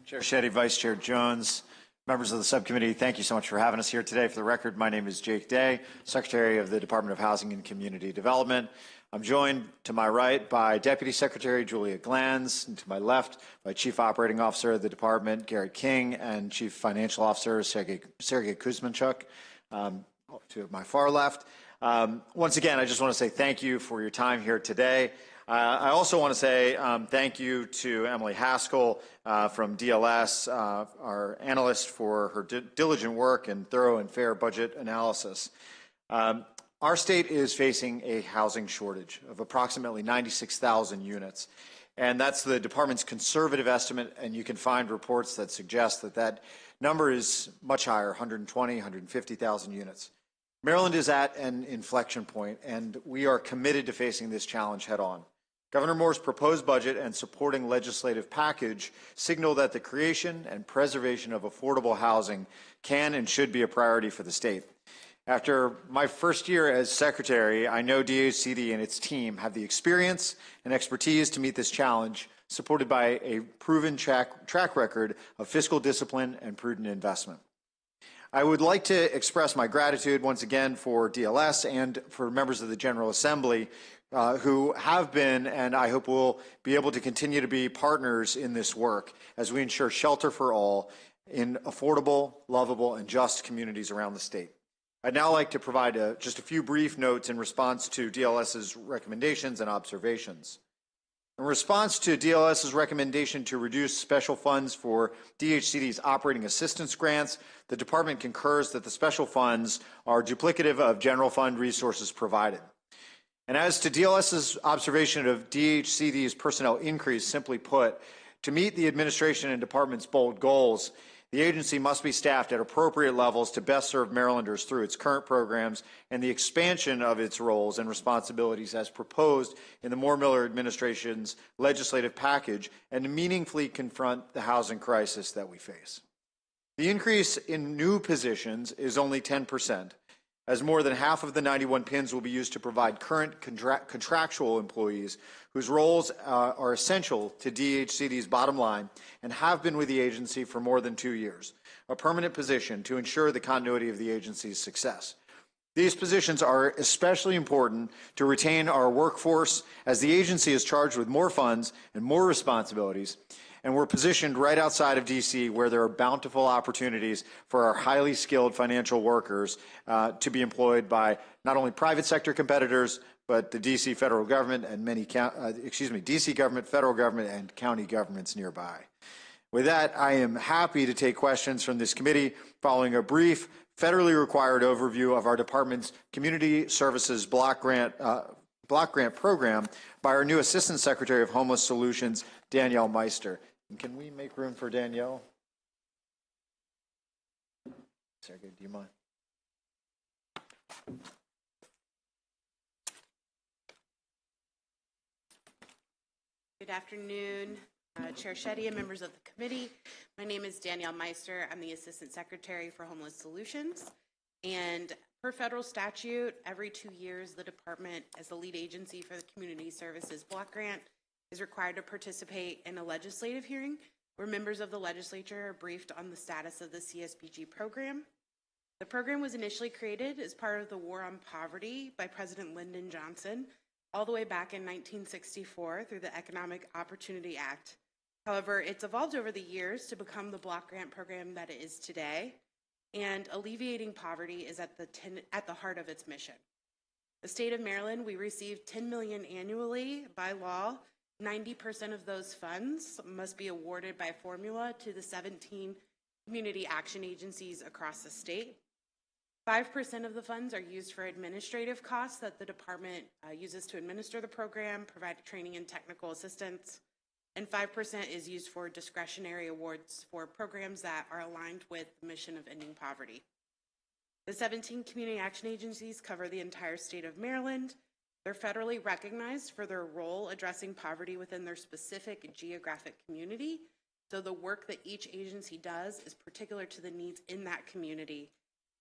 Chair Shetty, Vice Chair Jones, members of the subcommittee, thank you so much for having us here today. For the record, my name is Jake Day, Secretary of the Department of Housing and Community Development. I'm joined to my right by Deputy Secretary Julia Glanz, and to my left by Chief Operating Officer of the Department, Garrett King, and Chief Financial Officer, Sergey Kuzmanchuk, to my far left. Once again, I just want to say thank you for your time here today. I also want to say thank you to Emily Haskell from DLS, our analyst, for her diligent work and thorough and fair budget analysis. Our state is facing a housing shortage of approximately 96,000 units. And that's the department's conservative estimate, and you can find reports that suggest that that number is much higher, 120, 150,000 units. Maryland is at an inflection point, and we are committed to facing this challenge head on. Governor Moore's proposed budget and supporting legislative package signal that the creation and preservation of affordable housing can and should be a priority for the state. After my first year as secretary, I know DHCD and its team have the experience and expertise to meet this challenge, supported by a proven track record of fiscal discipline and prudent investment. I would like to express my gratitude once again for DLS and for members of the General Assembly who have been, and I hope will be able to continue to be, partners in this work as we ensure shelter for all in affordable, lovable, and just communities around the state. I'd now like to provide just a few brief notes in response to DLS's recommendations and observations. In response to DLS's recommendation to reduce special funds for DHCD's operating assistance grants, the department concurs that the special funds are duplicative of general fund resources provided. And as to DLS's observation of DHCD's personnel increase, simply put, to meet the administration and department's bold goals, the agency must be staffed at appropriate levels to best serve Marylanders through its current programs and the expansion of its roles and responsibilities as proposed in the Moore-Miller administration's legislative package, and to meaningfully confront the housing crisis that we face. The increase in new positions is only 10%. As more than half of the 91 PINs will be used to provide current contractual employees whose roles are essential to DHCD's bottom line and have been with the agency for more than 2 years, a permanent position to ensure the continuity of the agency's success. These positions are especially important to retain our workforce as the agency is charged with more funds and more responsibilities, and we're positioned right outside of D.C. where there are bountiful opportunities for our highly skilled financial workers to be employed by not only private sector competitors, but the D.C. federal government and D.C. government, federal government, and county governments nearby. With that, I am happy to take questions from this committee following a brief, federally required overview of our department's Community Services Block Grant program by our new Assistant Secretary of Homeless Solutions, Danielle Meister. And can we make room for Danielle? Sergey, do you mind? Good afternoon, Chair Shetty and members of the committee. My name is Danielle Meister. I'm the Assistant Secretary for Homeless Solutions. And per federal statute, every 2 years, the department, as the lead agency for the Community Services Block Grant, is required to participate in a legislative hearing where members of the legislature are briefed on the status of the CSBG program. The program was initially created as part of the War on Poverty by President Lyndon Johnson all the way back in 1964 through the Economic Opportunity Act. However, it's evolved over the years to become the block grant program that it is today, and alleviating poverty is at the heart of its mission. The state of Maryland, we receive $10 million annually by law. 90% of those funds must be awarded by formula to the 17 community action agencies across the state. 5% of the funds are used for administrative costs that the department uses to administer the program, provide training and technical assistance. and 5% is used for discretionary awards for programs that are aligned with the mission of ending poverty. The 17 community action agencies cover the entire state of Maryland. They're federally recognized for their role addressing poverty within their specific geographic community. So the work that each agency does is particular to the needs in that community.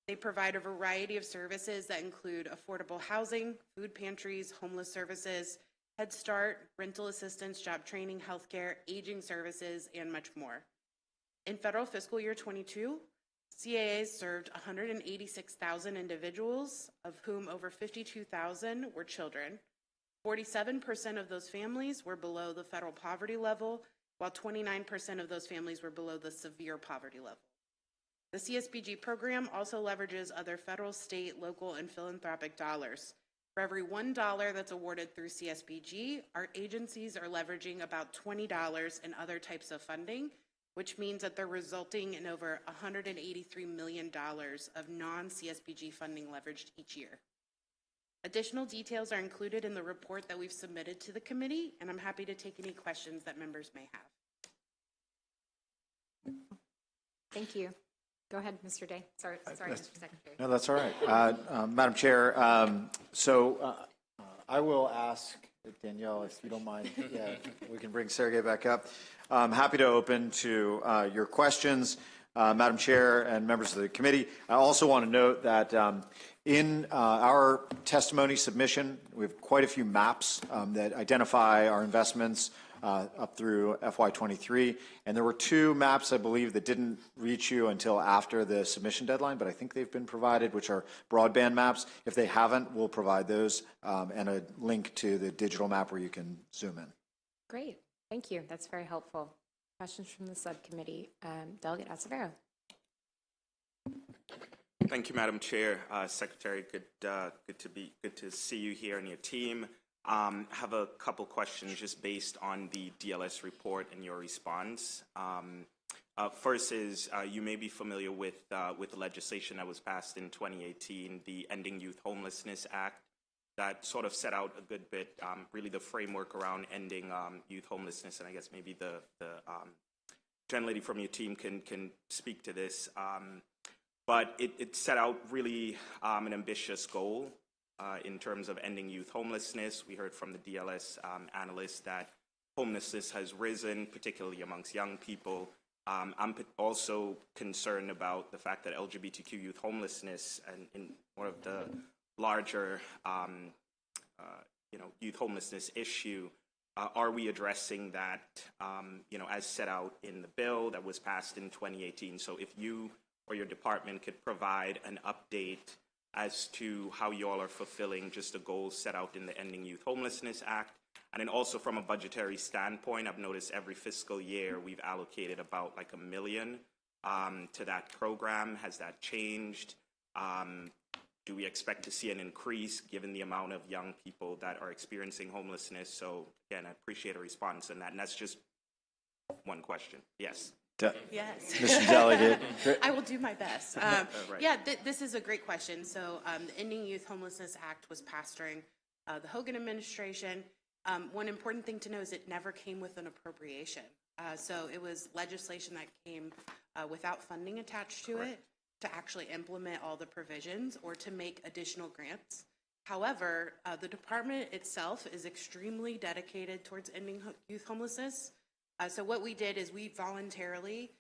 They provide a variety of services that include affordable housing, food pantries, homeless services, Head Start, rental assistance, job training, healthcare, aging services, and much more. In federal fiscal year 22, CAAs served 186,000 individuals, of whom over 52,000 were children. 47% of those families were below the federal poverty level, while 29% of those families were below the severe poverty level. The CSBG program also leverages other federal, state, local, and philanthropic dollars. For every $1 that's awarded through CSBG, our agencies are leveraging about $20 in other types of funding, which means that they're resulting in over $183 million of non-CSBG funding leveraged each year. Additional details are included in the report that we've submitted to the committee, and I'm happy to take any questions that members may have. Thank you. Go ahead, Mr. Day. Sorry, Mr. Secretary. No, that's all right. Madam Chair, I will ask Danielle, if you don't mind, we can bring Sergey back up. I'm happy to open to your questions, Madam Chair and members of the committee. I also want to note that in our testimony submission, we have quite a few maps that identify our investments up through FY23, and there were 2 maps, I believe, that didn't reach you until after the submission deadline, but I think they've been provided, which are broadband maps. If they haven't, we'll provide those and a link to the digital map where you can zoom in. Great. Thank you. That's very helpful. Questions from the subcommittee. Delegate Acevedo. Thank you, Madam Chair. Secretary, good to see you here and your team. Have a couple questions just based on the DLS report and your response. First is, you may be familiar with the legislation that was passed in 2018, the Ending Youth Homelessness Act, that sort of set out a good bit, really the framework around ending youth homelessness, and I guess maybe the gentlelady from your team can speak to this. But it set out really an ambitious goal in terms of ending youth homelessness. We heard from the DLS analysts that homelessness has risen, particularly amongst young people. I'm also concerned about the fact that LGBTQ youth homelessness and in one of the larger youth homelessness issue, are we addressing that, as set out in the bill that was passed in 2018? So if you or your department could provide an update as to how you all are fulfilling just the goals set out in the Ending Youth Homelessness Act. And then also from a budgetary standpoint, I've noticed every fiscal year we've allocated about like $1 million to that program. Has that changed? Do we expect to see an increase given the amount of young people that are experiencing homelessness? So again, I appreciate a response on that. And that's just one question. Yes. Yes. Mr. Delegate. I will do my best. Right. Yeah, this is a great question. So the Ending Youth Homelessness Act was passed during the Hogan administration. One important thing to know is it never came with an appropriation. So it was legislation that came without funding attached to it to actually implement all the provisions or to make additional grants. However, the department itself is extremely dedicated towards ending youth homelessness. So what we did is we voluntarily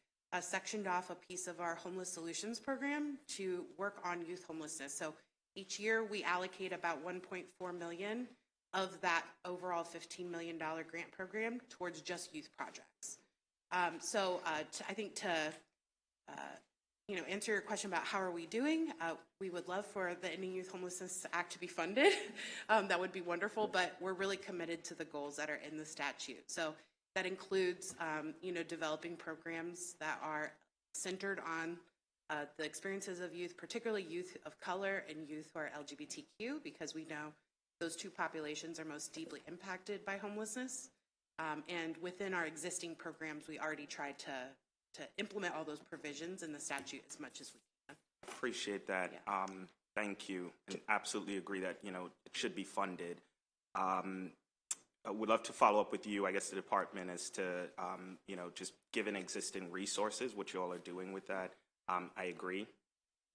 sectioned off a piece of our homeless solutions program to work on youth homelessness. So each year we allocate about $1.4 million of that overall $15 million grant program towards just youth projects. I think to answer your question about how are we doing, we would love for the Ending Youth Homelessness Act to be funded. That would be wonderful, but we're really committed to the goals that are in the statute. So that includes, developing programs that are centered on the experiences of youth, particularly youth of color and youth who are LGBTQ, because we know those two populations are most deeply impacted by homelessness. And within our existing programs, we already tried to implement all those provisions in the statute as much as we can. Appreciate that. Yeah. Thank you. And absolutely agree that, it should be funded. would love to follow up with you, I guess, the department as to, just given existing resources, what you all are doing with that. I agree.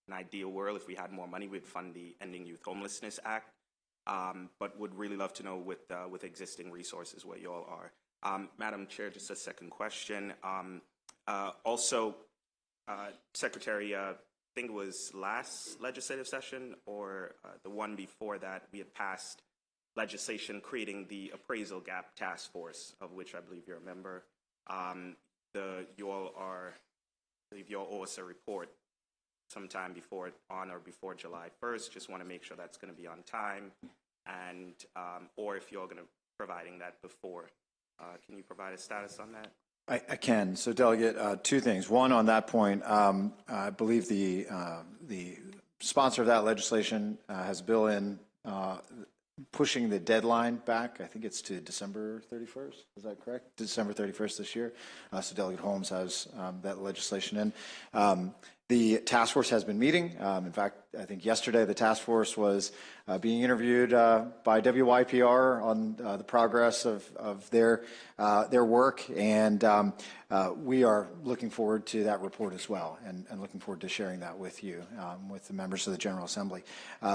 In an ideal world, if we had more money, we'd fund the Ending Youth Homelessness Act. But would really love to know with existing resources where you all are. Madam Chair, just a second question. Also, Secretary, I think it was last legislative session or the one before that, we had passed legislation creating the Appraisal Gap Task Force, of which I believe you're a member. You all owe us a report sometime before July 1st. Just want to make sure that's going to be on time, and or if you're going to providing that before. Can you provide a status on that? I can. So, Delegate, two things. One, on that point, I believe the sponsor of that legislation has a bill in pushing the deadline back. I think it's to December 31st. Is that correct? December 31st this year. So Delegate Holmes has that legislation in. The task force has been meeting. In fact, I think yesterday the task force was being interviewed by WYPR on the progress of their work, and we are looking forward to that report as well, and looking forward to sharing that with you, with the members of the General Assembly.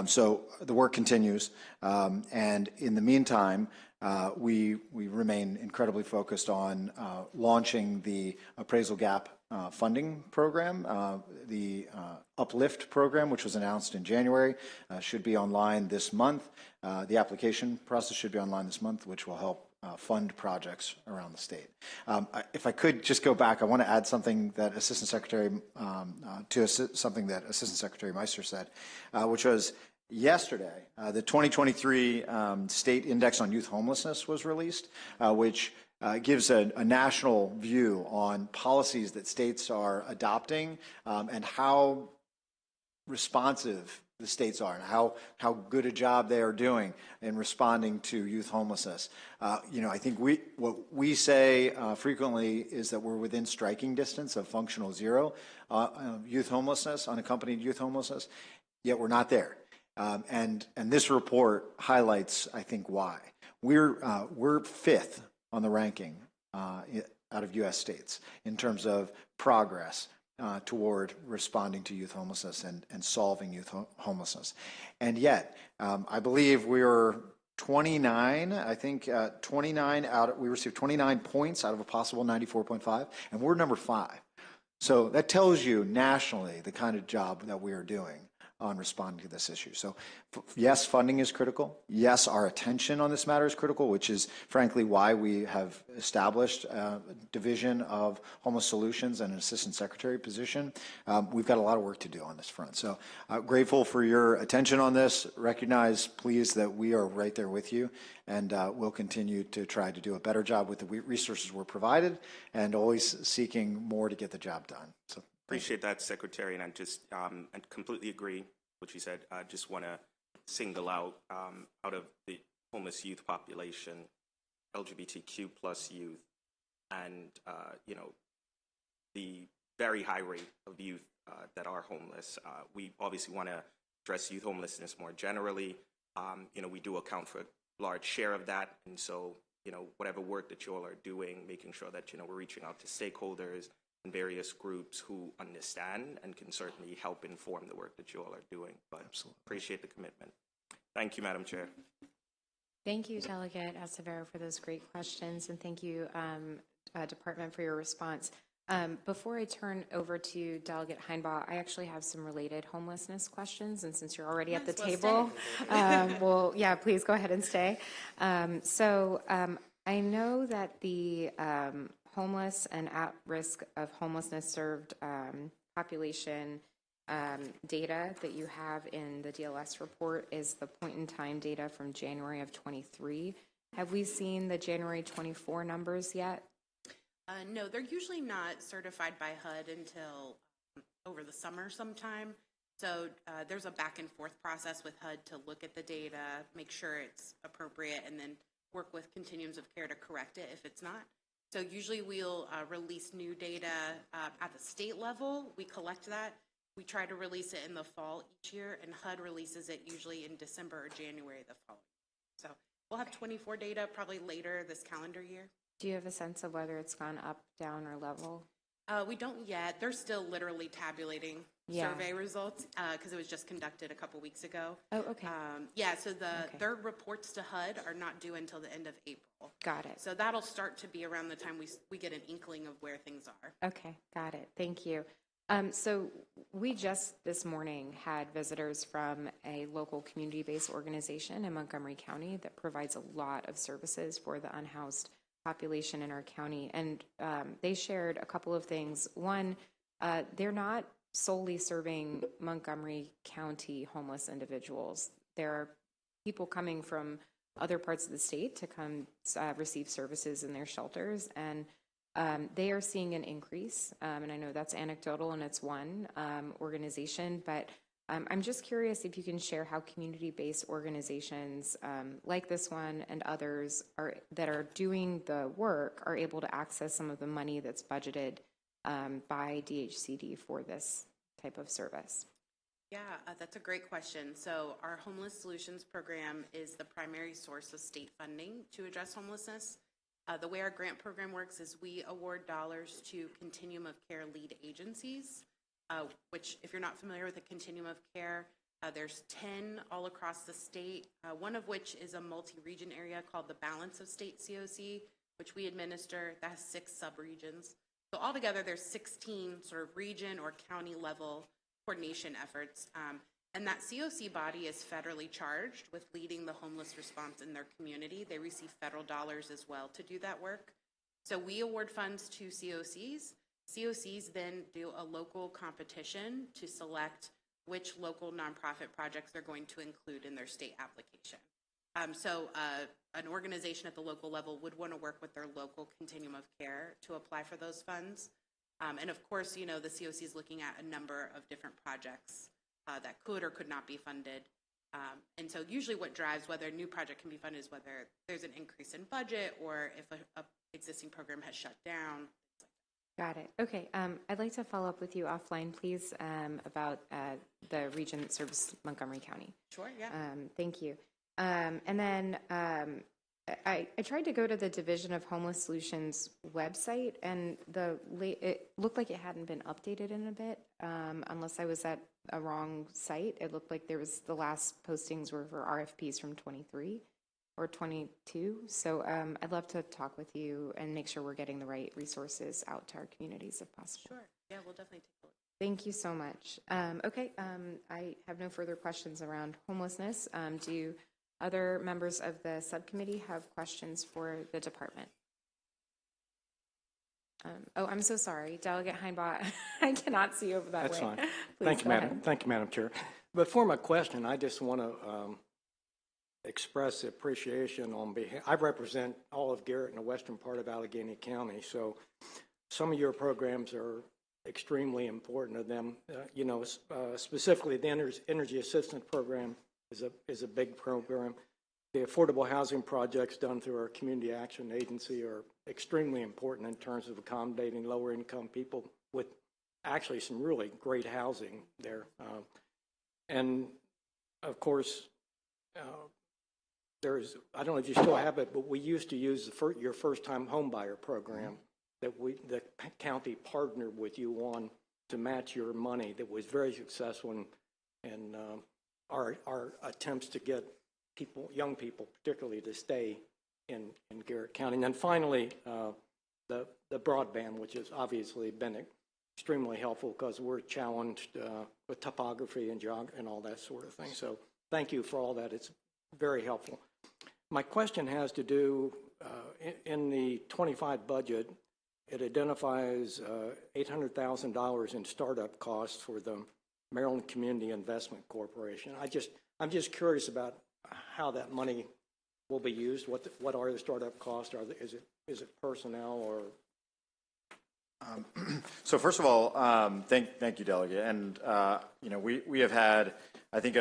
So the work continues, and in the meantime, we remain incredibly focused on launching the Appraisal Gap funding program. The Uplift program, which was announced in January, should be online this month. The application process should be online this month, which will help fund projects around the state. If I could just go back, I want to add something that Assistant Secretary Meister said, which was yesterday, the 2023 State Index on Youth Homelessness was released, which gives a national view on policies that states are adopting and how responsive the states are and how good a job they are doing in responding to youth homelessness. I think what we say frequently is that we're within striking distance of functional zero youth homelessness, unaccompanied youth homelessness, yet we're not there. And this report highlights, I think, why. We're fifth on the ranking out of U.S. states in terms of progress toward responding to youth homelessness and solving youth homelessness. And yet, I believe we were 29, I think 29 we received 29 points out of a possible 94.5, and we're number 5. So that tells you nationally the kind of job that we are doing on responding to this issue. So yes, funding is critical. Yes, our attention on this matter is critical, which is frankly why we have established a division of homeless solutions and an assistant secretary position. We've got a lot of work to do on this front. So grateful for your attention on this. Recognize, please, that we are right there with you, and we'll continue to try to do a better job with the resources we're provided, and always seeking more to get the job done. So appreciate that, Secretary, and I just I completely agree with what you said. I just want to single out of the homeless youth population, LGBTQ plus youth, and the very high rate of youth that are homeless. We obviously want to address youth homelessness more generally. We do account for a large share of that, and so whatever work that you all are doing, making sure that we're reaching out to stakeholders and various groups who understand and can certainly help inform the work that you all are doing. But absolutely appreciate the commitment. Thank you, Madam Chair. Thank you, Delegate Acevedo, for those great questions, and thank you, Department, for your response. Before I turn over to Delegate Heinbaugh, I actually have some related homelessness questions, and since you're already at the table, well, yeah, please go ahead and stay. I know that the homeless and at risk of homelessness served population data that you have in the DLS report is the point in time data from January of 23. Have we seen the January 24 numbers yet? No, they're usually not certified by HUD until over the summer sometime. So there's a back and forth process with HUD to look at the data, make sure it's appropriate, and then work with continuums of care to correct it if it's not. So usually we'll release new data at the state level. We collect that. We try to release it in the fall each year, and HUD releases it usually in December or January the following. So We'll have 24 data probably later this calendar year. Do you have a sense of whether it's gone up, down, or level? We don't yet. They're still literally tabulating survey results because it was just conducted a couple weeks ago. Oh, okay. So their reports to HUD are not due until the end of April. Got it. So that'll start to be around the time we get an inkling of where things are. Okay, got it. Thank you. So we just this morning had visitors from a local community-based organization in Montgomery County that provides a lot of services for the unhoused population in our county. And they shared a couple of things. One, they're not solely serving Montgomery County homeless individuals. There are people coming from other parts of the state to come receive services in their shelters, and they are seeing an increase. And I know that's anecdotal and it's one organization, but I'm just curious if you can share how community-based organizations like this one and others that are doing the work are able to access some of the money that's budgeted by DHCD for this type of service. Yeah, that's a great question. So our Homeless Solutions Program is the primary source of state funding to address homelessness. The way our grant program works is we award dollars to Continuum of Care lead agencies, which, if you're not familiar with the Continuum of Care, there's 10 all across the state, one of which is a multi-region area called the Balance of State COC, which we administer. That has 6 subregions. So altogether, there's 16 sort of region or county level coordination efforts. And that COC body is federally charged with leading the homeless response in their community. They receive federal dollars as well to do that work. So we award funds to COCs. COCs then do a local competition to select which local nonprofit projects they're going to include in their state application. So an organization at the local level would want to work with their local Continuum of Care to apply for those funds. And of course, you know, the COC is looking at a number of different projects that could or could not be funded. And so usually what drives whether a new project can be funded is whether there's an increase in budget or if a existing program has shut down. Got it. Okay. I'd like to follow up with you offline, please, about the region that serves Montgomery County. Sure, yeah. Thank you. And then I tried to go to the Division of Homeless Solutions website, and it looked like it hadn't been updated in a bit, unless I was at a wrong site. It looked like the last postings were for RFPs from 23 or 22. So I'd love to talk with you and make sure we're getting the right resources out to our communities if possible. Sure. Yeah, we'll definitely take a look. Thank you so much. Okay, I have no further questions around homelessness. Do other members of the subcommittee have questions for the department? I'm so sorry, Delegate Heinbach. I cannot see over that way. That's fine. Please, Thank you, Madam. ahead. Thank you, Madam Chair. Before my question, I just want to express appreciation on behalf. I represent all of Garrett and the western part of Allegheny County, so some of your programs are extremely important to them. Specifically the Energy Assistance Program is a big program. The affordable housing projects done through our Community Action Agency are extremely important in terms of accommodating lower income people with actually some really great housing there. And of course, I don't know if you still have it, but we used to use your first time home buyer program that the county partnered with you on to match your money. That was very successful in our attempts to get young people particularly, to stay in Garrett County. And then finally, the broadband, which has obviously been extremely helpful because we're challenged with topography and geography and all that sort of thing. So thank you for all that. It's very helpful. My question has to do, in the 25 budget, it identifies $800,000 in startup costs for the Maryland Community Investment Corporation. I'm just curious about how that money will be used. What are the startup costs? Is it personnel or? So first of all, thank you, Delegate. And we have had, I think,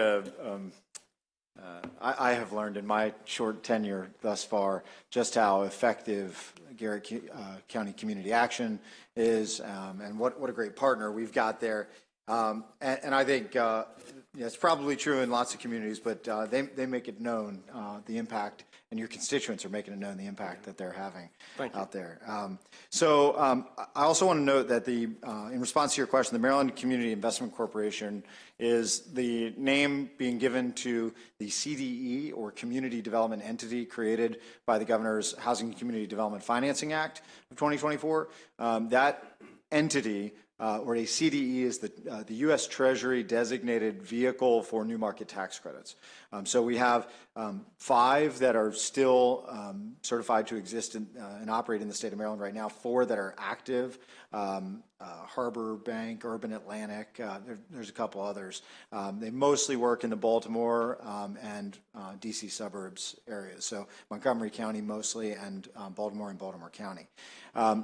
I have learned in my short tenure thus far just how effective Garrett County Community Action is, and what a great partner we've got there. And I think it's probably true in lots of communities, but they make it known the impact, and your constituents are making it known the impact that they're having out there. I also want to note that in response to your question, the Maryland Community Investment Corporation is the name being given to the CDE, or Community Development Entity, created by the Governor's Housing and Community Development Financing Act of 2024. That entity, or a CDE, is the U.S. Treasury designated vehicle for new market tax credits. So we have 5 that are still certified to exist and operate in the state of Maryland right now, 4 that are active, Harbor Bank, Urban Atlantic, there's a couple others. They mostly work in the Baltimore and D.C. suburbs areas, so Montgomery County mostly, and Baltimore and Baltimore County.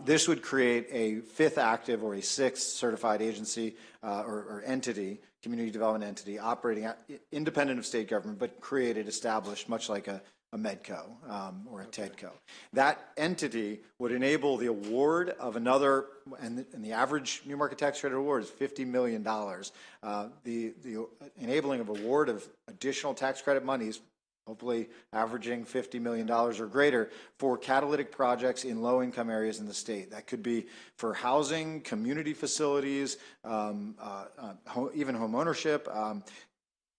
This would create a 5th active or a 6th certified agency or entity, community development entity, operating independent of state government, but established much like a Medco or a TEDCO. That entity would enable the award of another, and the average new market tax credit award is $50 million. The enabling of award of additional tax credit monies, hopefully averaging $50 million or greater, for catalytic projects in low-income areas in the state. That could be for housing, community facilities, even home ownership,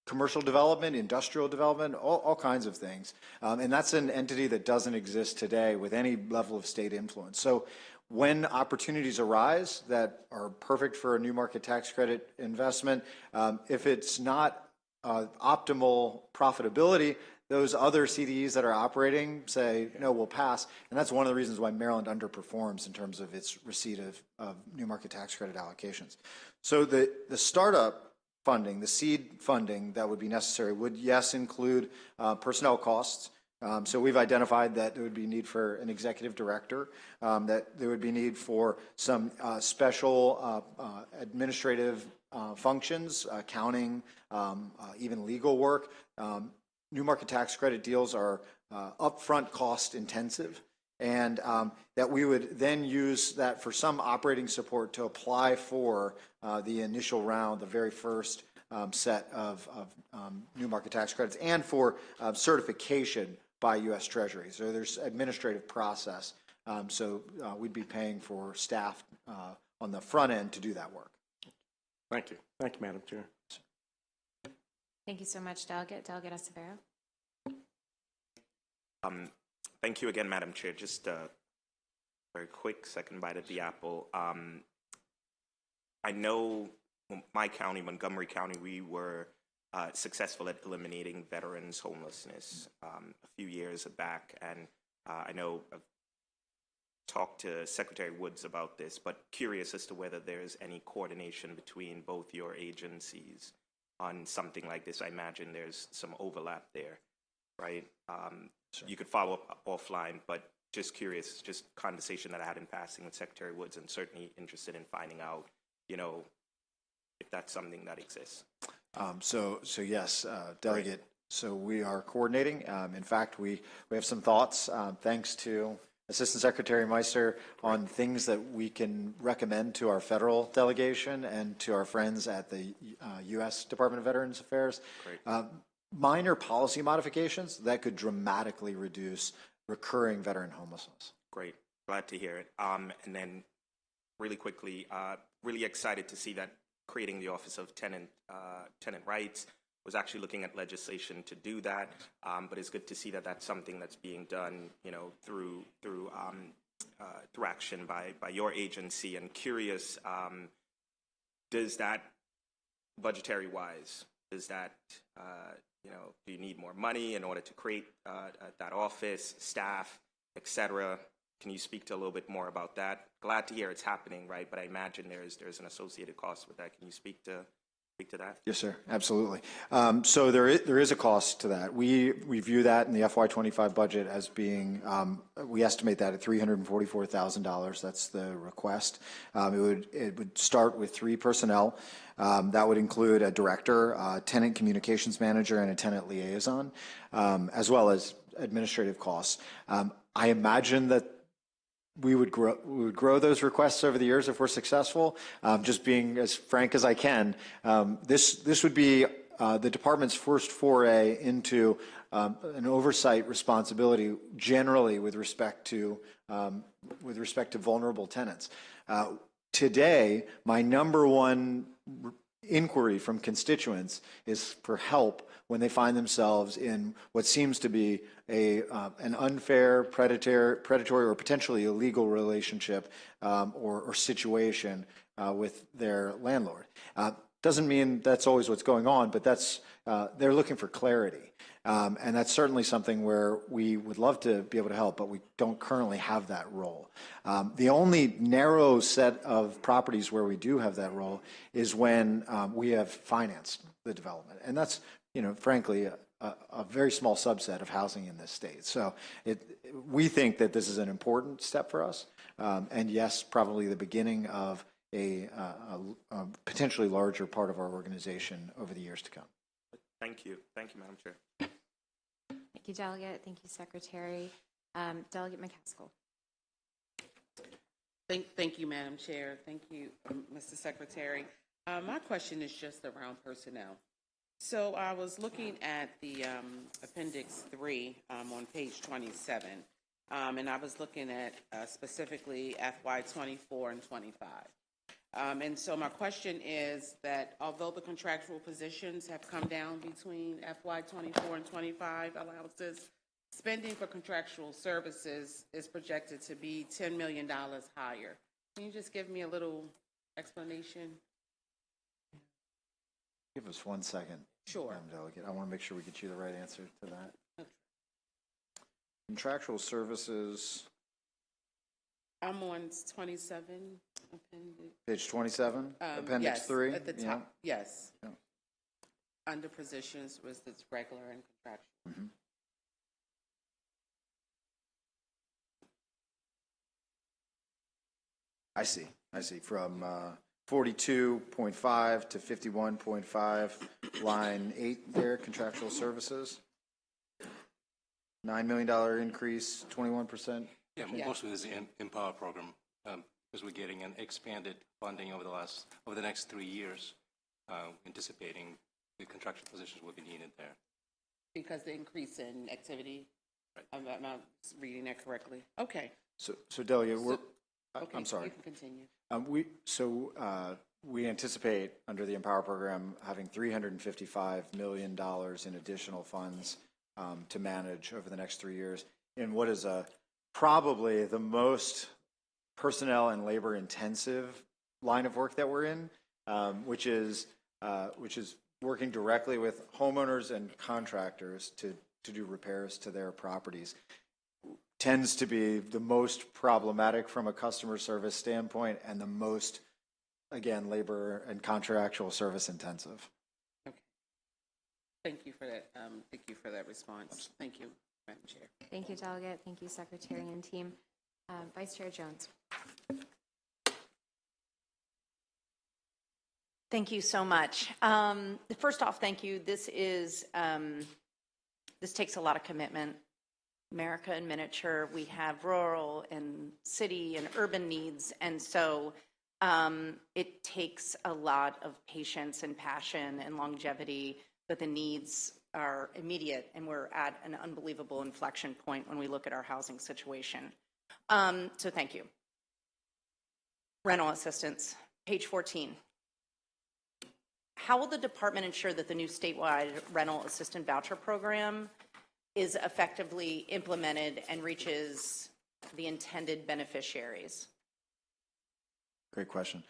commercial development, industrial development, all kinds of things. And that's an entity that doesn't exist today with any level of state influence. So when opportunities arise that are perfect for a new market tax credit investment, if it's not optimal profitability, those other CDEs that are operating say, no, we'll pass. And that's one of the reasons why Maryland underperforms in terms of its receipt of new market tax credit allocations. So the startup funding, the seed funding that would be necessary would, yes, include personnel costs. So we've identified that there would be need for an executive director, that there would be need for some special administrative functions, accounting, even legal work. New market tax credit deals are upfront cost intensive, and that we would then use that for some operating support to apply for the initial round, the very first set of new market tax credits, and for certification by U.S. Treasury. So there's administrative process. So we'd be paying for staff on the front end to do that work. Thank you. Thank you, Madam Chair. Thank you so much, Delegate. Delegate Acevedo. Thank you again, Madam Chair. Just a very quick second bite at the apple. I know my county, Montgomery County, we were successful at eliminating veterans' homelessness a few years back, and I know I've talked to Secretary Woods about this, but curious as to whether there's any coordination between both your agencies on something like this. I imagine there's some overlap there, right? Sure. You could follow up offline, but just curious, just conversation that I had in passing with Secretary Woods, and certainly interested in finding out, if that's something that exists. So yes, Delegate. Right. So we are coordinating. In fact, we have some thoughts, thanks to Assistant Secretary Meister, on things that we can recommend to our federal delegation and to our friends at the U.S. Department of Veterans Affairs. Great. Minor policy modifications that could dramatically reduce recurring veteran homelessness. Great. Glad to hear it. And then really quickly, really excited to see that creating the Office of Tenant Rights, was actually looking at legislation to do that, but it's good to see that that's something that's being done, through action by your agency. And curious, does that, budgetary wise, does that, do you need more money in order to create that office, staff, et cetera? Can you speak to a little bit more about that? Glad to hear it's happening, right? But I imagine there's an associated cost with that. Can you speak to that? Yes, sir. Absolutely. So there is a cost to that. We view that in the FY25 budget as being, we estimate that at $344,000. That's the request. It would start with 3 personnel. That would include a director, a tenant communications manager, and a tenant liaison, as well as administrative costs. I imagine that we would grow those requests over the years if we're successful. Just being as frank as I can, this would be the department's first foray into an oversight responsibility generally with respect to vulnerable tenants. Today, my number one inquiry from constituents is for help when they find themselves in what seems to be an unfair, predatory, or potentially illegal relationship or situation with their landlord. Doesn't mean that's always what's going on, but they're looking for clarity. And that's certainly something where we would love to be able to help, but we don't currently have that role. The only narrow set of properties where we do have that role is when we have financed the development. And that's, frankly, a very small subset of housing in this state. So we think that this is an important step for us. And yes, probably the beginning of a potentially larger part of our organization over the years to come. Thank you. Thank you, Madam Chair. Thank you, Delegate. Thank you, Secretary. Delegate McCaskill. Thank you, Madam Chair. Thank you, Mr. Secretary. My question is just around personnel. So I was looking at the Appendix 3 on page 27, and I was looking at specifically FY 24 and 25. And so my question is that although the contractual positions have come down between FY 24 and 25 allowances, spending for contractual services is projected to be $10 million higher. Can you just give me a little explanation? Give us 1 second. Sure. Delegate. I want to make sure we get you the right answer to that. Okay. Contractual services. I'm on 27. Appendix. Page 27, Appendix yes, 3? At the top, yes. Yeah. Under positions was this regular and contractual. Mm-hmm. I see. From 42.5 to 51.5, line 8 there, contractual services. $9 million increase, 21%. Yeah, most of it is the Empower program, because we're getting an expanded funding over the next 3 years, anticipating the contractual positions will be needed there. Because the increase in activity, right. I'm not reading that correctly. Okay. So Delegate, okay, I'm sorry. You can continue. We anticipate under the Empower program having $355 million in additional funds to manage over the next 3 years in what is probably the most personnel and labor intensive line of work that we're in, which is working directly with homeowners and contractors to do repairs to their properties. Tends to be the most problematic from a customer service standpoint and the most, again, labor and contractual service intensive. Okay. Thank you for that. Thank you for that response. Thank you, Madam Chair. Thank you, Delegate. Thank you, Secretary and team. Vice Chair Jones. Thank you so much. First off, thank you. This takes a lot of commitment. America in miniature, we have rural and city and urban needs, and so it takes a lot of patience and passion and longevity, but the needs are immediate, and we're at an unbelievable inflection point when we look at our housing situation. So thank you. Rental assistance, page 14. How will the department ensure that the new statewide rental assistant voucher program is effectively implemented and reaches the intended beneficiaries? Great question.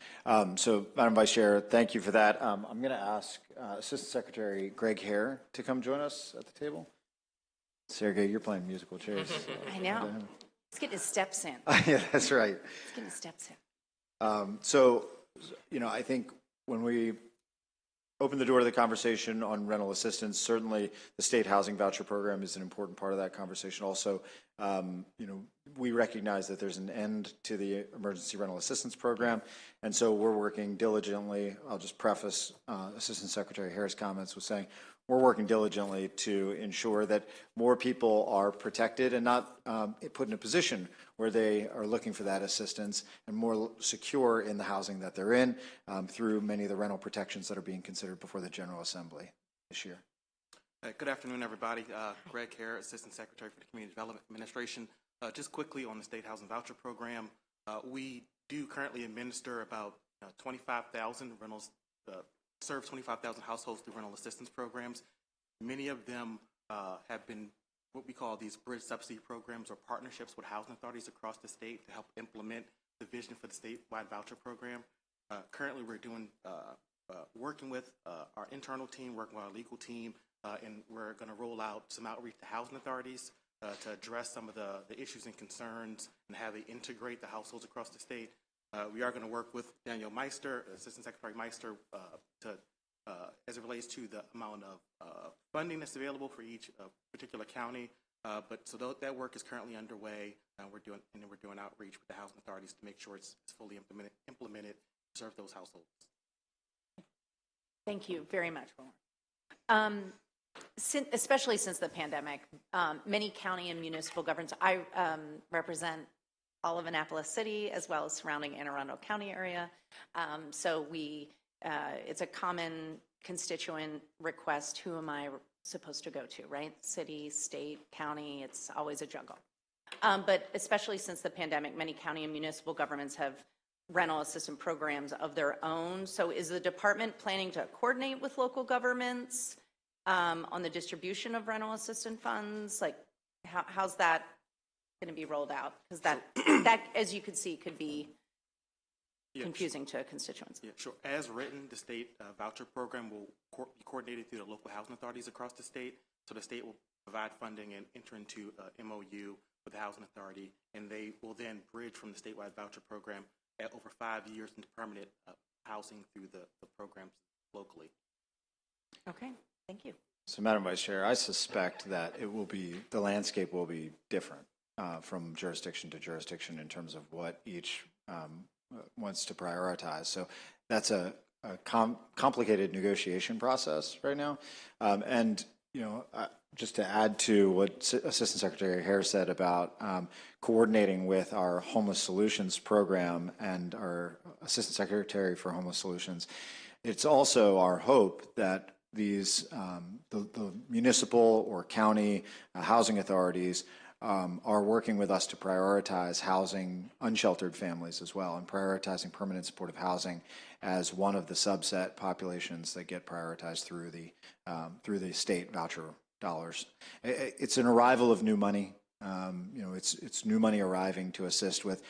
So, Madam Vice Chair, thank you for that. I'm going to ask Assistant Secretary Greg Hare to come join us at the table. Sergey, you're playing musical chairs. I know. Let's get his steps in. Yeah, that's right. Let's get his steps in. I think when we open the door to the conversation on rental assistance, certainly the state housing voucher program is an important part of that conversation. Also, we recognize that there's an end to the emergency rental assistance program, and so we're working diligently. I'll just preface Assistant Secretary Harris' comments with saying we're working diligently to ensure that more people are protected and not put in a position where they are looking for that assistance and more secure in the housing that they're in through many of the rental protections that are being considered before the General Assembly this year. Good afternoon, everybody. Greg Hare, Assistant Secretary for the Community Development Administration. Just quickly on the State Housing Voucher Program, we do currently administer about 25,000 rentals, serve 25,000 households through rental assistance programs. Many of them have been what we call these bridge subsidy programs or partnerships with housing authorities across the state to help implement the vision for the statewide voucher program. Currently, we're doing working with our internal team, working with our legal team, and we're going to roll out some outreach to housing authorities to address some of the issues and concerns and how they integrate the households across the state. We are going to work with Daniel Meister, Assistant Secretary Meister, as it relates to the amount of funding that's available for each particular county. That work is currently underway, and we're doing outreach with the housing authorities to make sure it's fully implemented to serve those households. Thank you very much, especially since the pandemic, many county and municipal governments, I represent all of Annapolis City as well as surrounding Anne Arundel County area. So it's a common constituent request, who am I supposed to go to, right? City, state, county, it's always a juggle. But especially since the pandemic, many county and municipal governments have rental assistance programs of their own. So is the department planning to coordinate with local governments on the distribution of rental assistance funds? Like, how's that going to be rolled out? Because that, as you could see, could be confusing to constituents. Yeah, sure. As written, the state voucher program will be coordinated through the local housing authorities across the state. So the state will provide funding and enter into MOU with the housing authority, and they will then bridge from the statewide voucher program at over 5 years into permanent housing through the programs locally. Okay, thank you. So, Madam Vice Chair, I suspect that the landscape will be different from jurisdiction to jurisdiction in terms of what each wants to prioritize. So that's a complicated negotiation process right now. And, just to add to what Assistant Secretary Hare said about coordinating with our Homeless Solutions program and our Assistant Secretary for Homeless Solutions, it's also our hope that these the municipal or county housing authorities are working with us to prioritize housing unsheltered families as well, and prioritizing permanent supportive housing as one of the subset populations that get prioritized through the state voucher dollars. It's an arrival of new money. It's new money arriving to assist with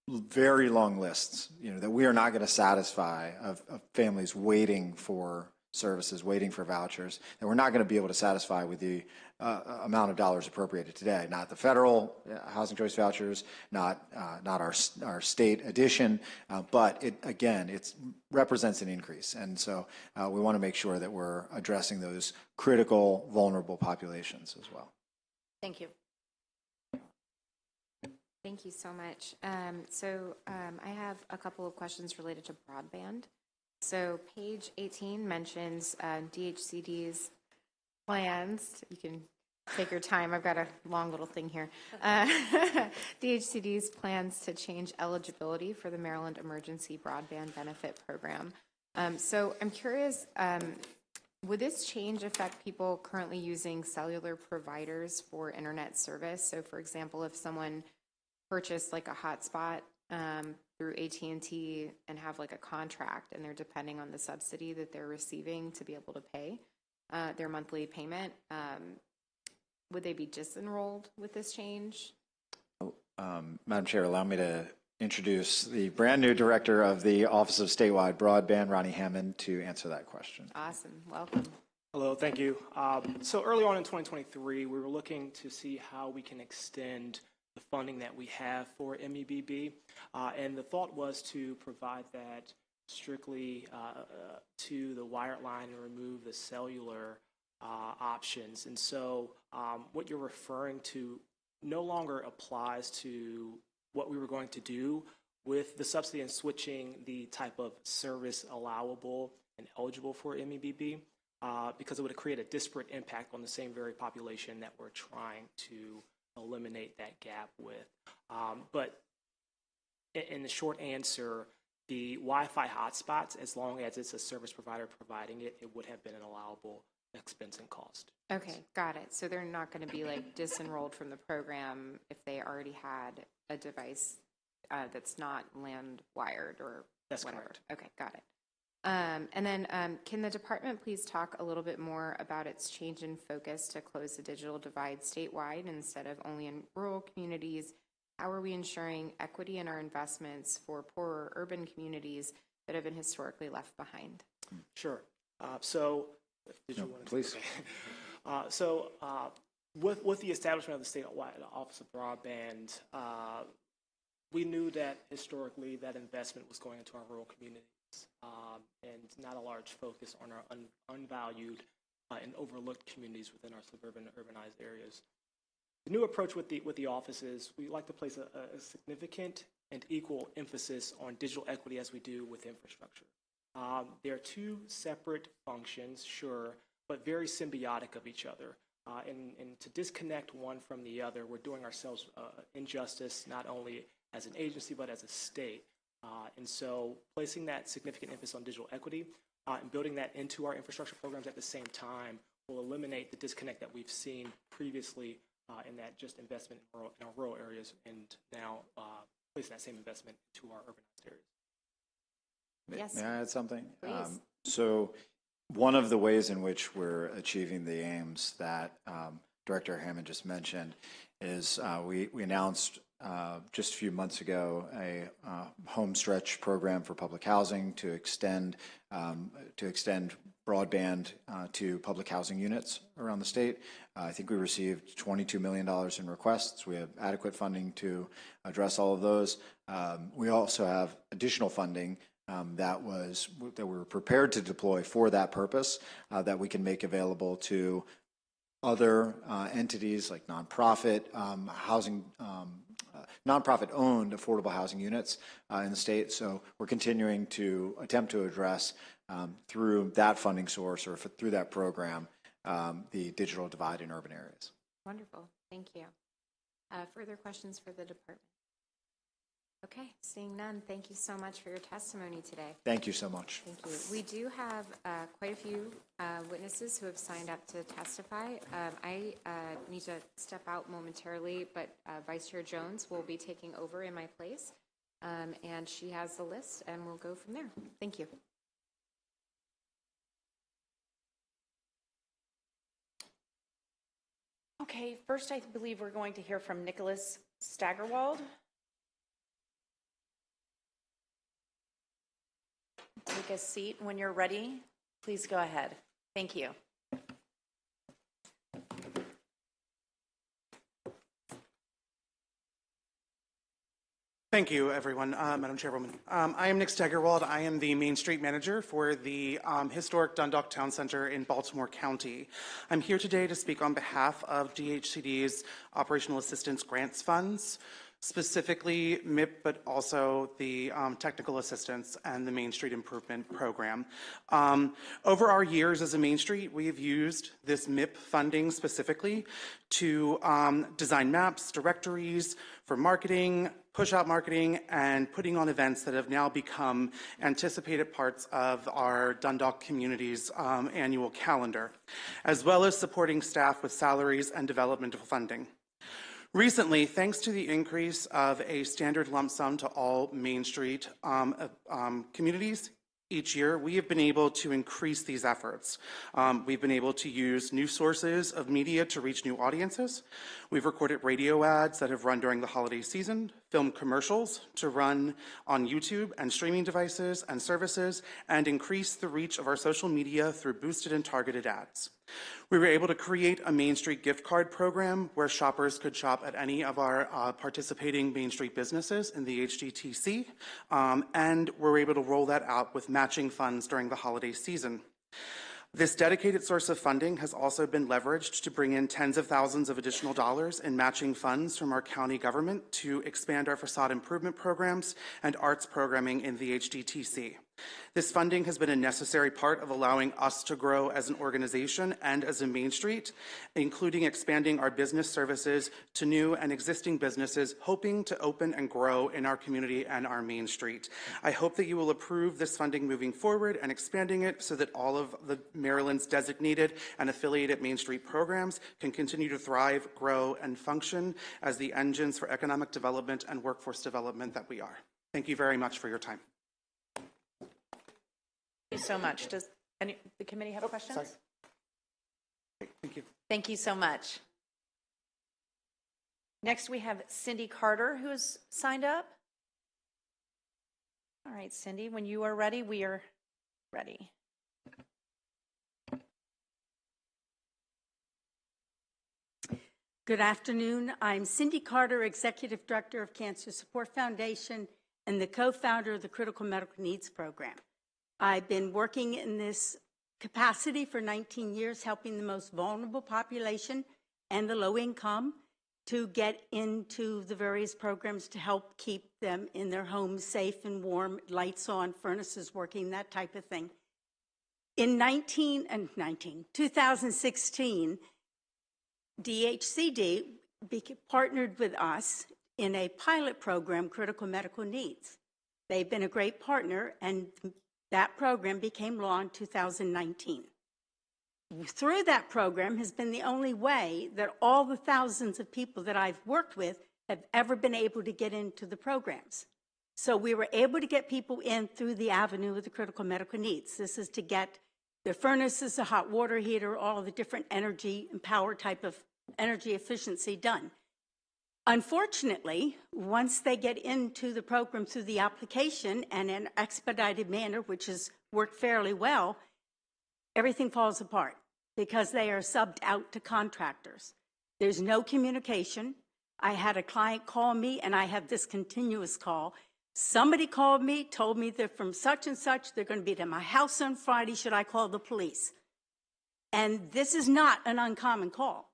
very long lists, that we are not going to satisfy of families waiting for services, waiting for vouchers, that we're not going to be able to satisfy with the amount of dollars appropriated today. Not the federal housing choice vouchers, not our state addition, but it represents an increase. And so we want to make sure that we're addressing those critical, vulnerable populations as well. Thank you. Thank you so much. I have a couple of questions related to broadband. So page 18 mentions DHCD's plans. You can take your time. I've got a long little thing here. DHCD's plans to change eligibility for the Maryland Emergency Broadband Benefit Program. So I'm curious, would this change affect people currently using cellular providers for internet service? So for example, if someone purchased like a hotspot through AT&T and have like a contract and they're depending on the subsidy that they're receiving to be able to pay their monthly payment, would they be disenrolled with this change? Madam Chair, allow me to introduce the brand new director of the Office of Statewide Broadband, Ronnie Hammond, to answer that question. Awesome. Welcome. Hello, thank you. So early on in 2023, we were looking to see how we can extend the funding that we have for MEBB, and the thought was to provide that strictly to the wired line and remove the cellular options. And so what you're referring to no longer applies to what we were going to do with the subsidy and switching the type of service allowable and eligible for MEBB, because it would create a disparate impact on the same very population that we're trying to eliminate that gap with. But in the short answer, the Wi-Fi hotspots, as long as it's a service provider providing it, it would have been an allowable expense and cost. Okay, got it. So they're not going to be like disenrolled from the program if they already had a device that's not land wired or That's whatever. correct. Okay, got it. And then can the department please talk a little bit more about its change in focus to close the digital divide statewide instead of only in rural communities? How are we ensuring equity in our investments for poorer urban communities that have been historically left behind? Sure. So, did you want to? Please. Okay. With the establishment of the statewide Office of Broadband, we knew that historically that investment was going into our rural communities, and not a large focus on our unvalued and overlooked communities within our suburban and urbanized areas. The new approach with the office is we like to place a significant and equal emphasis on digital equity as we do with infrastructure. There are two separate functions, sure, but very symbiotic of each other. And to disconnect one from the other, we're doing ourselves injustice, not only as an agency, but as a state. And so placing that significant emphasis on digital equity and building that into our infrastructure programs at the same time will eliminate the disconnect that we've seen previously in that just investment in our rural areas, and now placing that same investment to our urbanized areas. Yes. May I add something? Please. So one of the ways in which we're achieving the aims that Director Hammond just mentioned is we announced just a few months ago a home stretch program for public housing to extend broadband to public housing units around the state. I think we received $22 million in requests. We have adequate funding to address all of those. We also have additional funding that we were prepared to deploy for that purpose that we can make available to other entities like nonprofit housing, nonprofit-owned affordable housing units in the state. So we're continuing to attempt to address through that funding source or through that program the digital divide in urban areas. Wonderful. Thank you. Further questions for the department? Okay, seeing none, thank you so much for your testimony today. Thank you so much. Thank you. We do have quite a few witnesses who have signed up to testify. I need to step out momentarily, but Vice Chair Jones will be taking over in my place, and she has the list, and we'll go from there. Thank you. Okay, first I believe we're going to hear from Nicholas Staggerwald. Take a seat. When you're ready, please go ahead. Thank you. Thank you, everyone, Madam Chairwoman. I am Nick Steigerwald. I am the Main Street Manager for the historic Dundalk Town Center in Baltimore County. I'm here today to speak on behalf of DHCD's Operational Assistance Grants Funds, specifically MIP, but also the technical assistance and the Main Street Improvement Program. Over our years as a Main Street, we have used this MIP funding specifically to design maps, directories for marketing, push-out marketing, and putting on events that have now become anticipated parts of our Dundalk community's annual calendar, as well as supporting staff with salaries and developmental funding. Recently, thanks to the increase of a standard lump sum to all Main Street communities each year, we have been able to increase these efforts. We've been able to use new sources of media to reach new audiences. We've recorded radio ads that have run during the holiday season, filmed commercials to run on YouTube and streaming devices and services, and increased the reach of our social media through boosted and targeted ads. We were able to create a Main Street gift card program where shoppers could shop at any of our participating Main Street businesses in the HDTC, and we're able to roll that out with matching funds during the holiday season. This dedicated source of funding has also been leveraged to bring in tens of thousands of additional dollars in matching funds from our county government to expand our facade improvement programs and arts programming in the HDTC. This funding has been a necessary part of allowing us to grow as an organization and as a Main Street, including expanding our business services to new and existing businesses hoping to open and grow in our community and our Main Street. I hope that you will approve this funding moving forward and expanding it so that all of the Maryland's designated and affiliated Main Street programs can continue to thrive, grow, and function as the engines for economic development and workforce development that we are. Thank you very much for your time. Thank you so much. Does the committee have questions? Sorry. Thank you. Thank you so much. Next, we have Cindy Carter, who has signed up. All right, Cindy, when you are ready, we are ready. Good afternoon. I'm Cindy Carter, Executive Director of Cancer Support Foundation and the co-founder of the Critical Medical Needs Program. I've been working in this capacity for 19 years, helping the most vulnerable population and the low income to get into the various programs to help keep them in their homes safe and warm, lights on, furnaces working, that type of thing. In 2016, DHCD partnered with us in a pilot program, Critical Medical Needs. They've been a great partner, and that program became law in 2019. Through that program has been the only way that all the thousands of people that I've worked with have ever been able to get into the programs. So we were able to get people in through the avenue of the critical medical needs. This is to get their furnaces, a hot water heater, all the different energy and power type of energy efficiency done. Unfortunately, once they get into the program through the application and in an expedited manner, which has worked fairly well, everything falls apart because they are subbed out to contractors. There's no communication. I had a client call me, and I have this continuous call. Somebody called me, told me they're from such and such, they're going to be at my house on Friday, should I call the police? And this is not an uncommon call.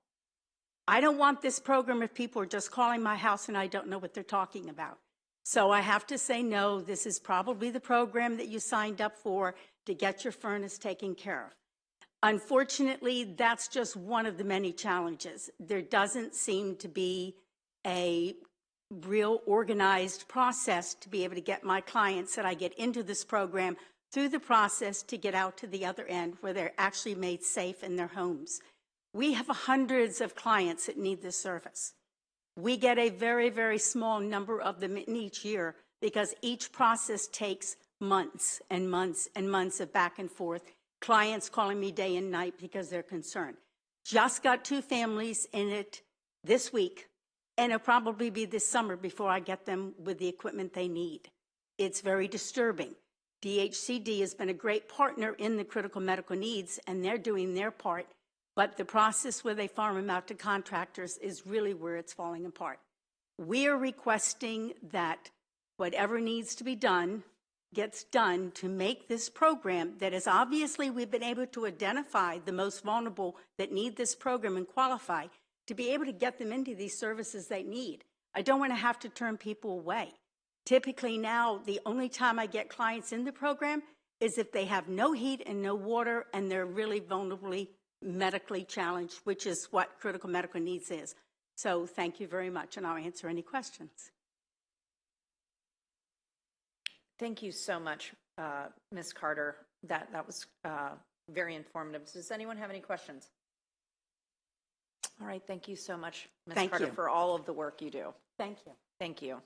I don't want this program if people are just calling my house and I don't know what they're talking about. So I have to say, no, this is probably the program that you signed up for to get your furnace taken care of. Unfortunately, that's just one of the many challenges. There doesn't seem to be a real organized process to be able to get my clients that I get into this program through the process to get out to the other end where they're actually made safe in their homes. We have hundreds of clients that need this service. We get a very, very small number of them in each year because each process takes months and months and months of back and forth. Clients calling me day and night because they're concerned. Just got 2 families in it this week, and it'll probably be this summer before I get them with the equipment they need. It's very disturbing. DHCD has been a great partner in the critical medical needs, and they're doing their part. But the process where they farm them out to contractors is really where it's falling apart. We are requesting that whatever needs to be done gets done to make this program that is obviously we've been able to identify the most vulnerable that need this program and qualify to be able to get them into these services they need. I don't want to have to turn people away. Typically now, the only time I get clients in the program is if they have no heat and no water and they're really vulnerably medically challenged, which is what critical medical needs is. So thank you very much, and I'll answer any questions. Thank you so much, Ms. Carter. That was very informative. Does anyone have any questions? All right, thank you so much, Ms. Carter, for all of the work you do. Thank you. Thank you.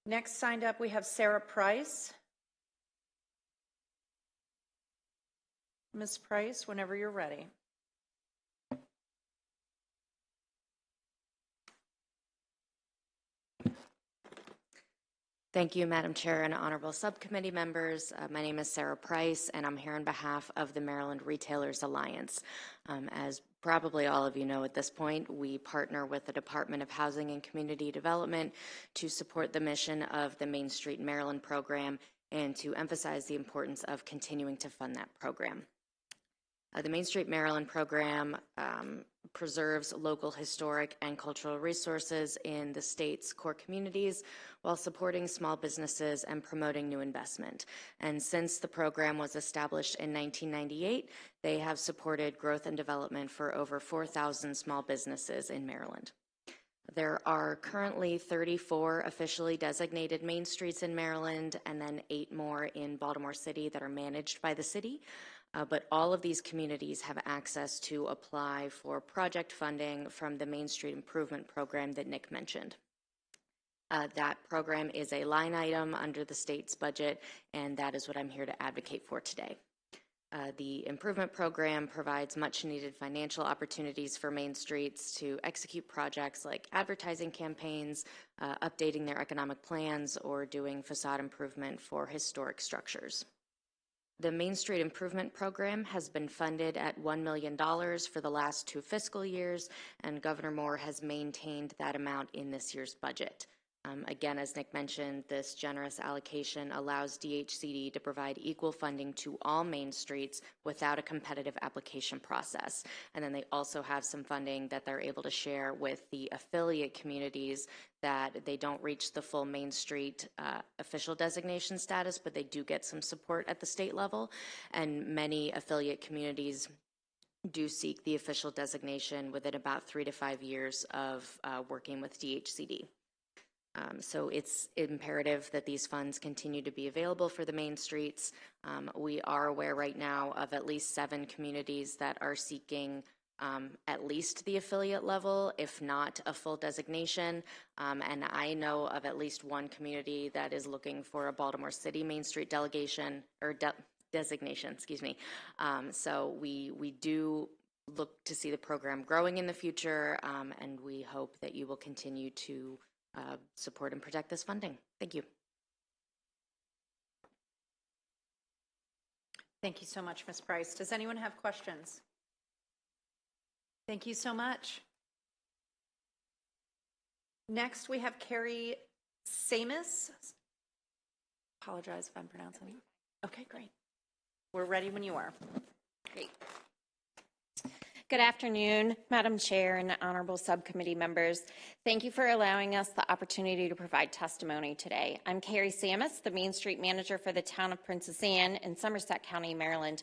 Next signed up, we have Sarah Price. Ms. Price, whenever you're ready. Thank you, Madam Chair and honorable subcommittee members. My name is Sarah Price, and I'm here on behalf of the Maryland Retailers Alliance. As probably all of you know at this point, we partner with the Department of Housing and Community Development to support the mission of the Main Street Maryland program and to emphasize the importance of continuing to fund that program. The Main Street Maryland program preserves local historic and cultural resources in the state's core communities while supporting small businesses and promoting new investment. And since the program was established in 1998, they have supported growth and development for over 4,000 small businesses in Maryland. There are currently 34 officially designated main streets in Maryland and then 8 more in Baltimore City that are managed by the city. But all of these communities have access to apply for project funding from the Main Street Improvement Program that Nick mentioned. That program is a line item under the state's budget, and that is what I'm here to advocate for today. The improvement program provides much needed financial opportunities for Main Streets to execute projects like advertising campaigns, updating their economic plans, or doing facade improvement for historic structures. The Main Street Improvement Program has been funded at $1 million for the last 2 fiscal years, and Governor Moore has maintained that amount in this year's budget. Again, as Nick mentioned, this generous allocation allows DHCD to provide equal funding to all main streets without a competitive application process. And then they also have some funding that they're able to share with the affiliate communities that they don't reach the full Main Street official designation status, but they do get some support at the state level. And many affiliate communities do seek the official designation within about 3 to 5 years of working with DHCD. So it's imperative that these funds continue to be available for the main streets. We are aware right now of at least 7 communities that are seeking at least the affiliate level, if not a full designation. And I know of at least 1 community that is looking for a Baltimore City Main Street delegation or designation, excuse me. So we do look to see the program growing in the future, and we hope that you will continue to support and protect this funding. Thank you. Thank you so much, Ms. Price. Does anyone have questions? Thank you so much. Next, we have Carrie Samus. Apologize if I'm pronouncing it. Okay, great. We're ready when you are. Great. Good afternoon, Madam Chair and honorable subcommittee members. Thank you for allowing us the opportunity to provide testimony today. I'm Carrie Samus, the Main Street Manager for the town of Princess Anne in Somerset County, Maryland.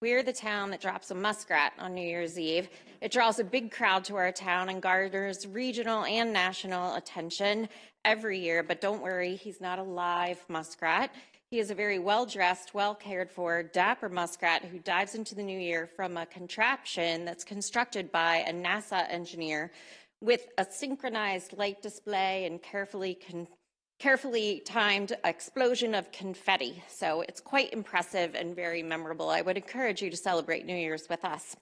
We're the town that drops a muskrat on New Year's Eve. It draws a big crowd to our town and garners regional and national attention every year, but don't worry, he's not a live muskrat. He is a very well-dressed, well-cared-for, dapper muskrat who dives into the new year from a contraption that's constructed by a NASA engineer with a synchronized light display and carefully timed explosion of confetti. So it's quite impressive and very memorable. I would encourage you to celebrate New Year's with us.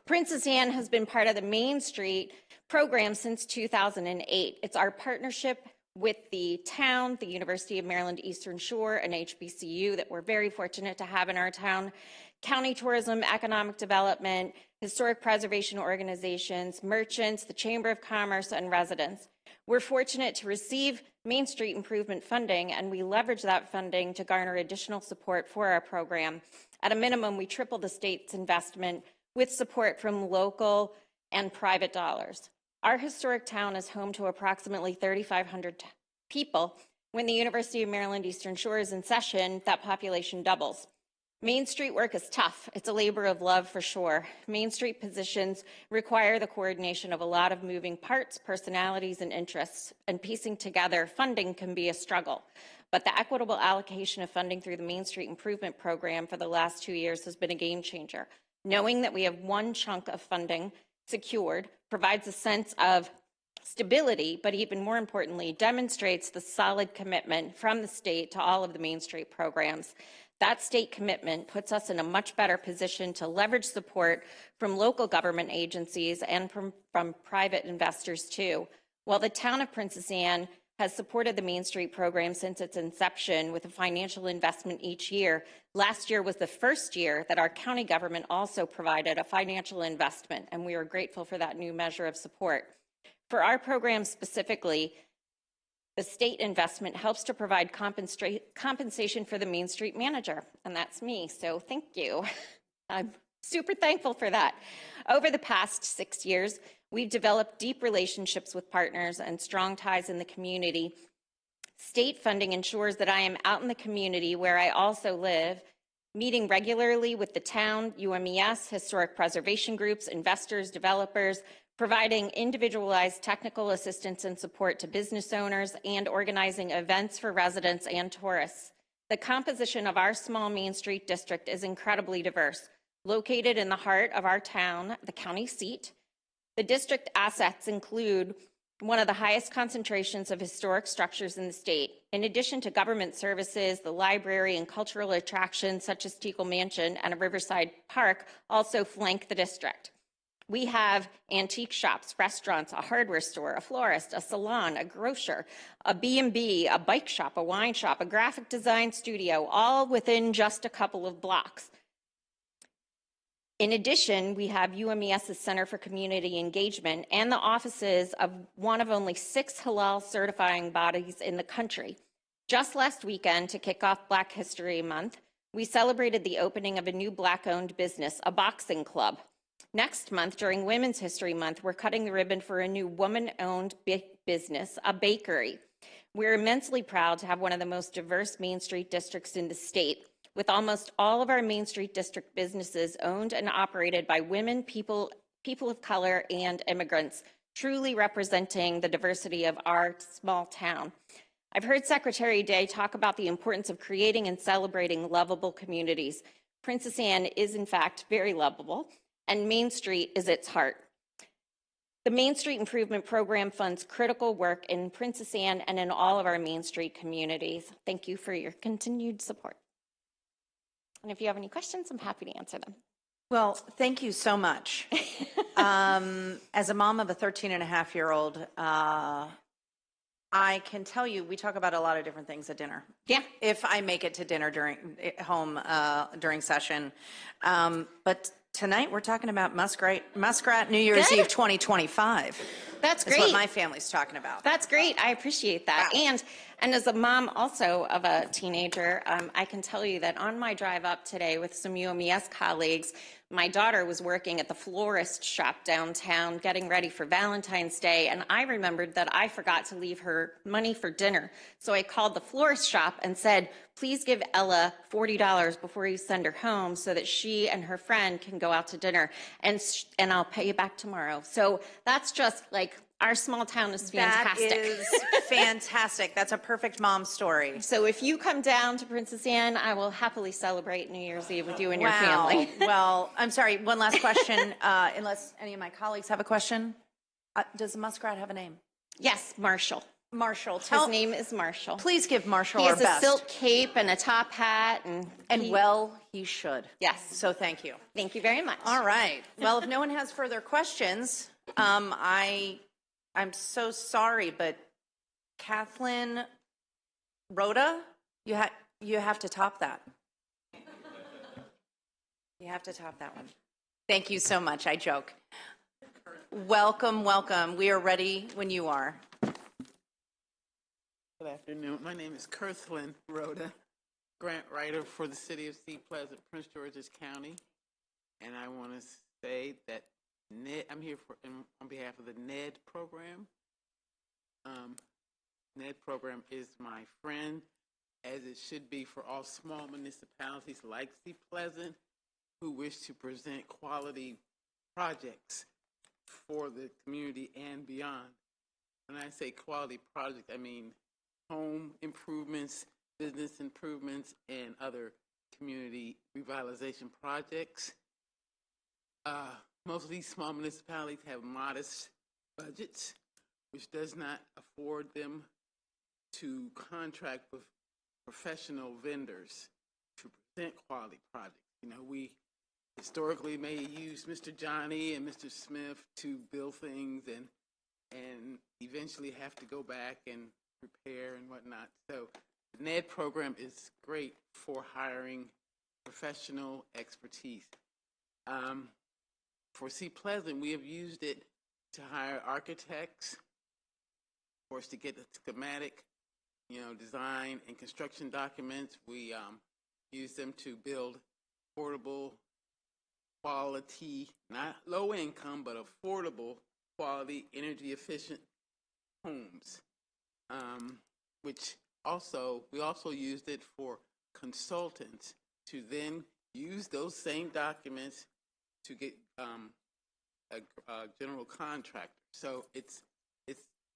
Princess Anne has been part of the Main Street program since 2008. It's our partnership with the town, the University of Maryland Eastern Shore, and HBCU that we're very fortunate to have in our town, county tourism, economic development, historic preservation organizations, merchants, the Chamber of Commerce, and residents. We're fortunate to receive Main Street improvement funding, and we leverage that funding to garner additional support for our program. At a minimum, we triple the state's investment with support from local and private dollars. Our historic town is home to approximately 3,500 people. When the University of Maryland Eastern Shore is in session, that population doubles. Main Street work is tough. It's a labor of love for sure. Main Street positions require the coordination of a lot of moving parts, personalities, and interests, and piecing together funding can be a struggle. But the equitable allocation of funding through the Main Street Improvement Program for the last 2 years has been a game changer. Knowing that we have one chunk of funding secured provides a sense of stability, but even more importantly, demonstrates the solid commitment from the state to all of the Main Street programs. That state commitment puts us in a much better position to leverage support from local government agencies and from private investors too. While the town of Princess Anne has supported the Main Street program since its inception with a financial investment each year, last year was the first year that our county government also provided a financial investment, and we are grateful for that new measure of support. For our program specifically, the state investment helps to provide compensation for the Main Street manager, and that's me, so thank you. I'm Super thankful for that. Over the past 6 years, we've developed deep relationships with partners and strong ties in the community. State funding ensures that I am out in the community where I also live, meeting regularly with the town, UMES, historic preservation groups, investors, developers, providing individualized technical assistance and support to business owners, and organizing events for residents and tourists. The composition of our small Main Street district is incredibly diverse. Located in the heart of our town, the county seat, the district assets include one of the highest concentrations of historic structures in the state. In addition to government services, the library and cultural attractions such as Teagle Mansion and a Riverside Park also flank the district. We have antique shops, restaurants, a hardware store, a florist, a salon, a grocer, a B&B, a bike shop, a wine shop, a graphic design studio, all within just a couple of blocks. In addition, we have UMES's Center for Community Engagement and the offices of one of only 6 halal certifying bodies in the country. Just last weekend, to kick off Black History Month, we celebrated the opening of a new Black-owned business, a boxing club. Next month, during Women's History Month, we're cutting the ribbon for a new woman-owned business, a bakery. We're immensely proud to have one of the most diverse Main Street districts in the state, with almost all of our Main Street District businesses owned and operated by women, people of color, and immigrants, truly representing the diversity of our small town. I've heard Secretary Day talk about the importance of creating and celebrating lovable communities. Princess Anne is, in fact, very lovable, and Main Street is its heart. The Main Street Improvement Program funds critical work in Princess Anne and in all of our Main Street communities. Thank you for your continued support. And if you have any questions, I'm happy to answer them. Well, thank you so much. As a mom of a 13-and-a-half-year-old, I can tell you we talk about a lot of different things at dinner. Yeah. If I make it to dinner during session. But tonight we're talking about Muskrat New Year's Eve 2025. That's great. That's what my family's talking about. That's great. I appreciate that. Wow. And as a mom also of a teenager, I can tell you that on my drive up today with some UMES colleagues, my daughter was working at the florist shop downtown getting ready for Valentine's Day, and I remembered that I forgot to leave her money for dinner. So I called the florist shop and said, please give Ella $40 before you send her home so that she and her friend can go out to dinner, and I'll pay you back tomorrow. So that's just like, our small town is fantastic. That is fantastic. That's a perfect mom story. So if you come down to Princess Anne, I will happily celebrate New Year's Eve with you and your family. Well, I'm sorry, one last question, unless any of my colleagues have a question. Does the muskrat have a name? Yes, Marshall. Marshall. His name is Marshall. Please give Marshall our best. He has a silk cape and a top hat. And well, he should. Yes. So thank you. Thank you very much. All right. Well, if no one has further questions, I'm so sorry, but Kathleen Rhoda, you have to top that. You have to top that one. Thank you so much. I joke. Welcome, welcome. We are ready when you are. Good afternoon. My name is Kirthlyn Rhoda, grant writer for the City of Sea Pleasant, Prince George's County. And I want to say that I'm here on behalf of the NED program. NED program is my friend, as it should be for all small municipalities like Sea Pleasant who wish to present quality projects for the community and beyond. When I say quality project, I mean home improvements, business improvements, and other community revitalization projects. Most of these small municipalities have modest budgets, which does not afford them to contract with professional vendors to present quality projects. You know, we historically may use Mr. Johnny and Mr. Smith to build things and eventually have to go back and repair and whatnot. So the NED program is great for hiring professional expertise. For Sea Pleasant, we have used it to hire architects, of course, to get the schematic, design and construction documents. We use them to build affordable quality, not low income, but affordable quality, energy efficient homes. Which also, we also used it for consultants to then use those same documents to get a general contractor. So it's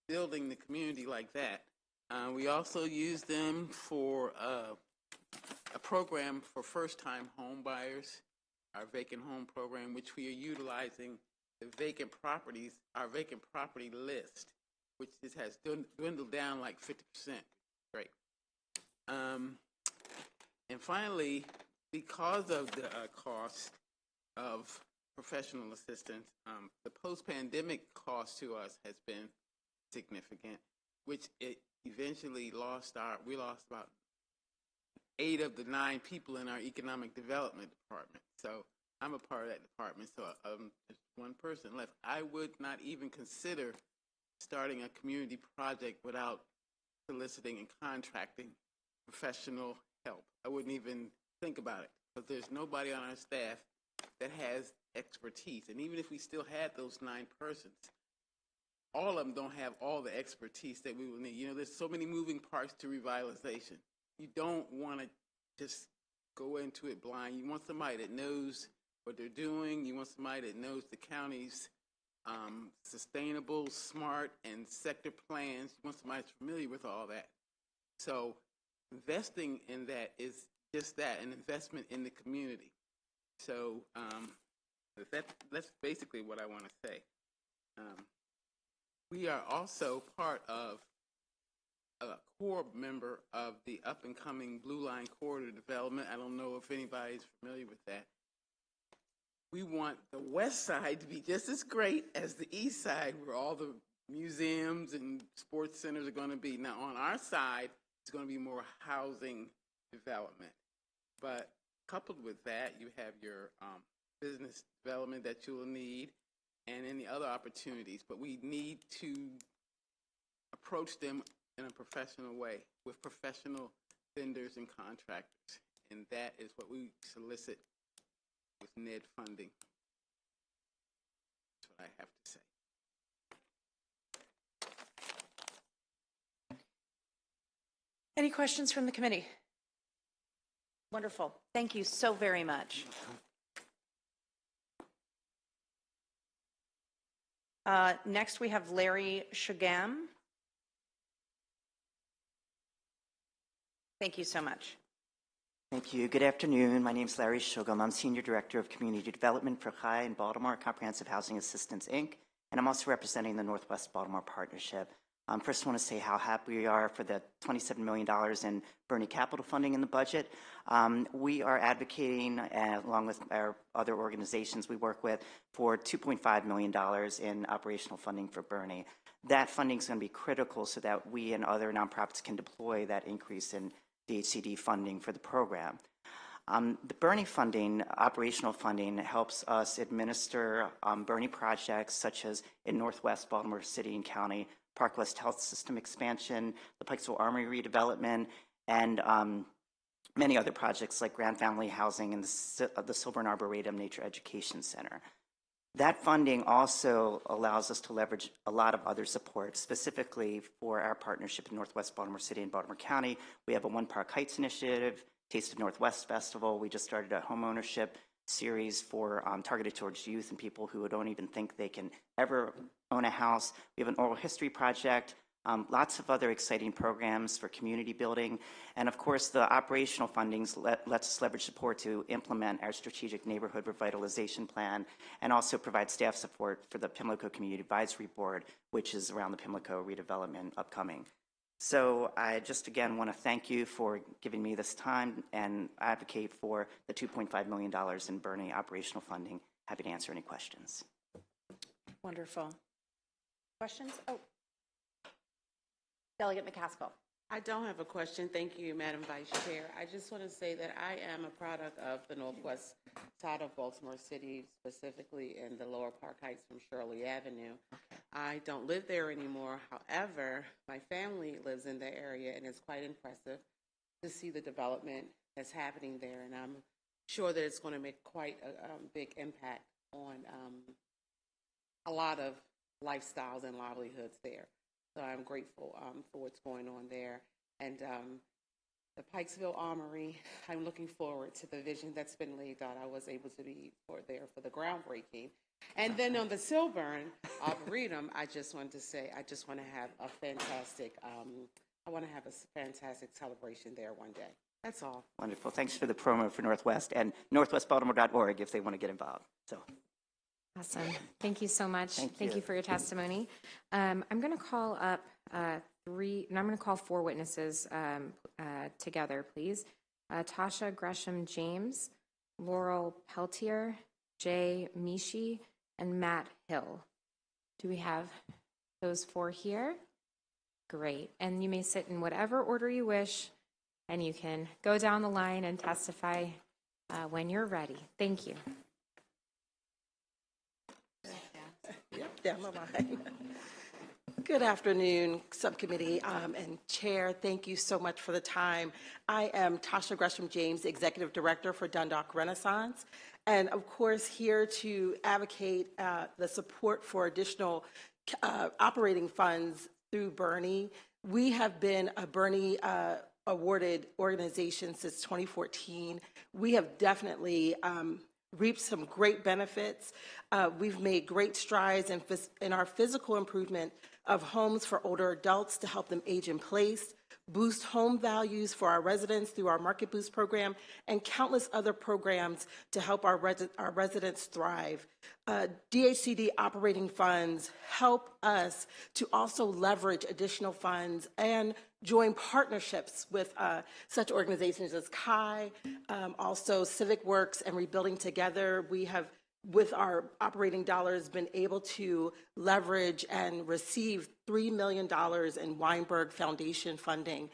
building the community like that. We also use them for a program for first-time home buyers, our vacant home program, which we are utilizing the vacant properties, our vacant property list, which has dwindled down like 50%. Great. And finally, because of the cost of professional assistance, the post-pandemic cost to us has been significant, which it eventually we lost about 8 of the 9 people in our economic development department. So I'm a part of that department, so just one person left. I would not even consider starting a community project without soliciting and contracting professional help. I wouldn't even think about it, because there's nobody on our staff that has expertise. And even if we still had those 9 persons, all of them don't have all the expertise that we will need. You know, there's so many moving parts to revitalization. You don't want to just go into it blind. You want somebody that knows what they're doing. You want somebody that knows the county's sustainable, smart, and sector plans. You want somebody that's familiar with all that. So investing in that is just that, an investment in the community. So that's basically what I want to say. We are also part of a core member of the up-and-coming Blue Line Corridor development. I don't know if anybody's familiar with that. We want the west side to be just as great as the east side, where all the museums and sports centers are going to be. Now, on our side, it's going to be more housing development. But coupled with that, you have your business development that you will need and any other opportunities. But we need to approach them in a professional way with professional vendors and contractors. And that is what we solicit with NED funding. That's what I have to say. Any questions from the committee? Wonderful. Thank you so very much. Next, we have Larry Shagam. Thank you so much. Thank you. Good afternoon. My name is Larry Shogum. I'm Senior Director of Community Development for High and Baltimore Comprehensive Housing Assistance, Inc., and I'm also representing the Northwest Baltimore Partnership. First, I want to say how happy we are for the $27 million in Bernie capital funding in the budget. We are advocating, along with our other organizations we work with, for $2.5 million in operational funding for Bernie. That funding is going to be critical so that we and other nonprofits can deploy that increase in DHCD funding for the program. The Bernie funding, operational funding, helps us administer Bernie projects such as in Northwest Baltimore City and County, Park West Health System expansion, the Pikesville Armory redevelopment, and many other projects like Grand Family Housing and the Silver and Arboretum Nature Education Center. That funding also allows us to leverage a lot of other support, specifically for our partnership in Northwest Baltimore City and Baltimore County. We have a One Park Heights initiative, Taste of Northwest Festival. We just started a homeownership series for targeted towards youth and people who don't even think they can ever own a house. We have an oral history project, lots of other exciting programs for community building. And of course, the operational fundings lets us leverage support to implement our strategic neighborhood revitalization plan and also provide staff support for the Pimlico Community Advisory Board, which is around the Pimlico redevelopment upcoming. So I just again want to thank you for giving me this time and advocate for the $2.5 million in Bernie operational funding. Happy to answer any questions. Wonderful. Questions? Oh, Delegate McCaskill. I don't have a question. Thank you, Madam Vice Chair. I just want to say that I am a product of the northwest side of Baltimore City, specifically in the Lower Park Heights from Shirley Avenue. I don't live there anymore. However, my family lives in the area, and it's quite impressive to see the development that's happening there. And I'm sure that it's going to make quite a big impact on a lot of lifestyles and livelihoods there. So I'm grateful for what's going on there. And the Pikesville Armory, I'm looking forward to the vision that's been laid out. I was able to be there for the groundbreaking. And then on the Silburn Arboretum, I just wanted to say, I just want to have a fantastic, fantastic celebration there one day. That's all. Wonderful. Thanks for the promo for Northwest and northwestbaltimore.org if they want to get involved. So. Awesome. Thank you so much. Thank you for your testimony. I'm going to call up I'm going to call 4 witnesses together, please. Tasha Gresham James, Laurel Peltier, Jay Mishi, and Matt Hill. Do we have those 4 here? Great. And you may sit in whatever order you wish, and you can go down the line and testify when you're ready. Thank you. Yep, down the line. Good afternoon, subcommittee and chair. Thank you so much for the time. I am Tasha Gresham James, Executive Director for Dundalk Renaissance, and of course here to advocate the support for additional operating funds through Bernie. We have been a Bernie awarded organization since 2014. We have definitely reaped some great benefits. We've made great strides in our physical improvement of homes for older adults to help them age in place, boost home values for our residents through our Market Boost program, and countless other programs to help our residents thrive. DHCD operating funds help us to also leverage additional funds and join partnerships with such organizations as CHI, also Civic Works and Rebuilding Together. We have, with our operating dollars, been able to leverage and receive $3 million in Weinberg Foundation funding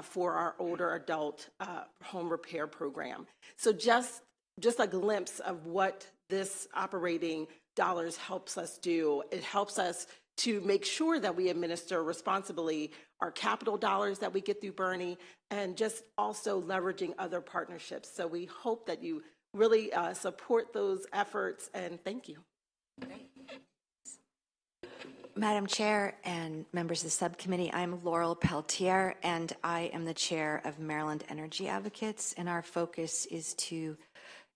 for our older adult home repair program. So just a glimpse of what this operating dollars helps us do. It helps us to make sure that we administer responsibly our capital dollars that we get through Bernie, and just also leveraging other partnerships. So we hope that you really support those efforts, and thank you. Madam Chair and members of the subcommittee, I'm Laurel Peltier, and I am the chair of Maryland Energy Advocates, and our focus is to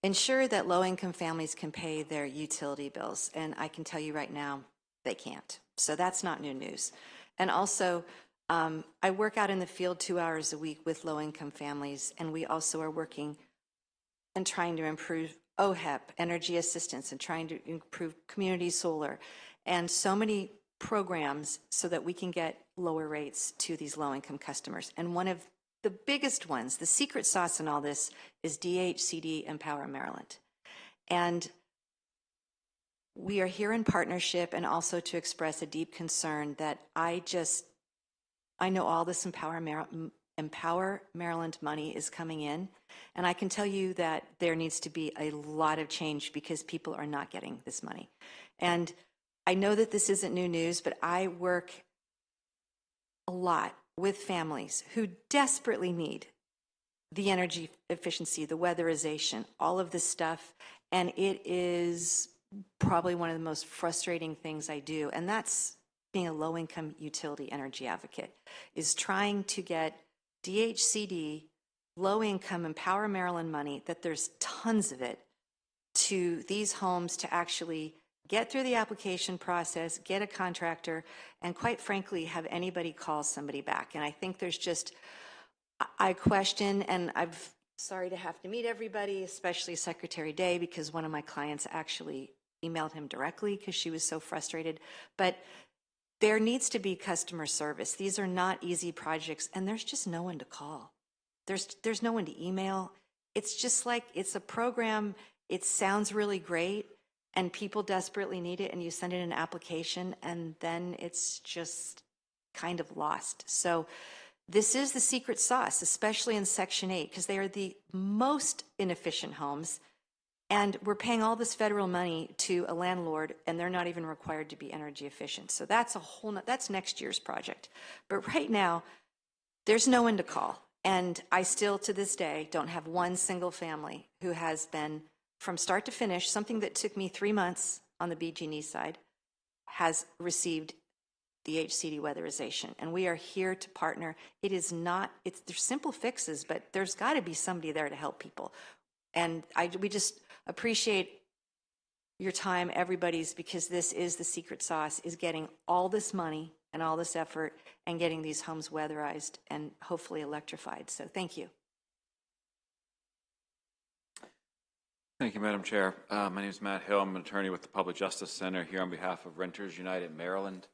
ensure that low-income families can pay their utility bills, and I can tell you right now, they can't. So that's not new news. And also, I work out in the field 2 hours a week with low-income families, and we also are working and trying to improve OHEP, energy assistance, and trying to improve community solar, and so many programs so that we can get lower rates to these low-income customers. And one of the biggest ones, the secret sauce in all this, is DHCD Empower Maryland. And we are here in partnership and also to express a deep concern that I know all this Empower Maryland money is coming in, and I can tell you that there needs to be a lot of change because people are not getting this money. And I know that this isn't new news, but I work a lot with families who desperately need the energy efficiency, the weatherization, all of this stuff, and it is probably one of the most frustrating things I do, and that's being a low-income utility energy advocate, is trying to get DHCD, low-income Empower Maryland money, that there's tons of it, to these homes to actually get through the application process, get a contractor, and quite frankly, have anybody call somebody back. And I think there's just, I question, and I'm sorry to have to meet everybody, especially Secretary Day, because one of my clients actually emailed him directly because she was so frustrated. But there needs to be customer service. These are not easy projects, and there's just no one to call. There's no one to email. It's just like, it's a program, it sounds really great, and people desperately need it, and you send in an application, and then it's just kind of lost. So this is the secret sauce, especially in Section 8, because they are the most inefficient homes, and we're paying all this federal money to a landlord, and they're not even required to be energy efficient. So that's that's next year's project. But right now, there's no one to call. And I still, to this day, don't have one single family who has been, from start to finish, something that took me 3 months on the BG&E side, has received the HCD weatherization. And we are here to partner. It is not, there's simple fixes, but there's got to be somebody there to help people. And we just appreciate your time, everybody's, because this is the secret sauce, is getting all this money and all this effort and getting these homes weatherized and hopefully electrified. So thank you. Thank you, Madam Chair. My name is Matt Hill. I'm an attorney with the Public Justice Center here on behalf of Renters United Maryland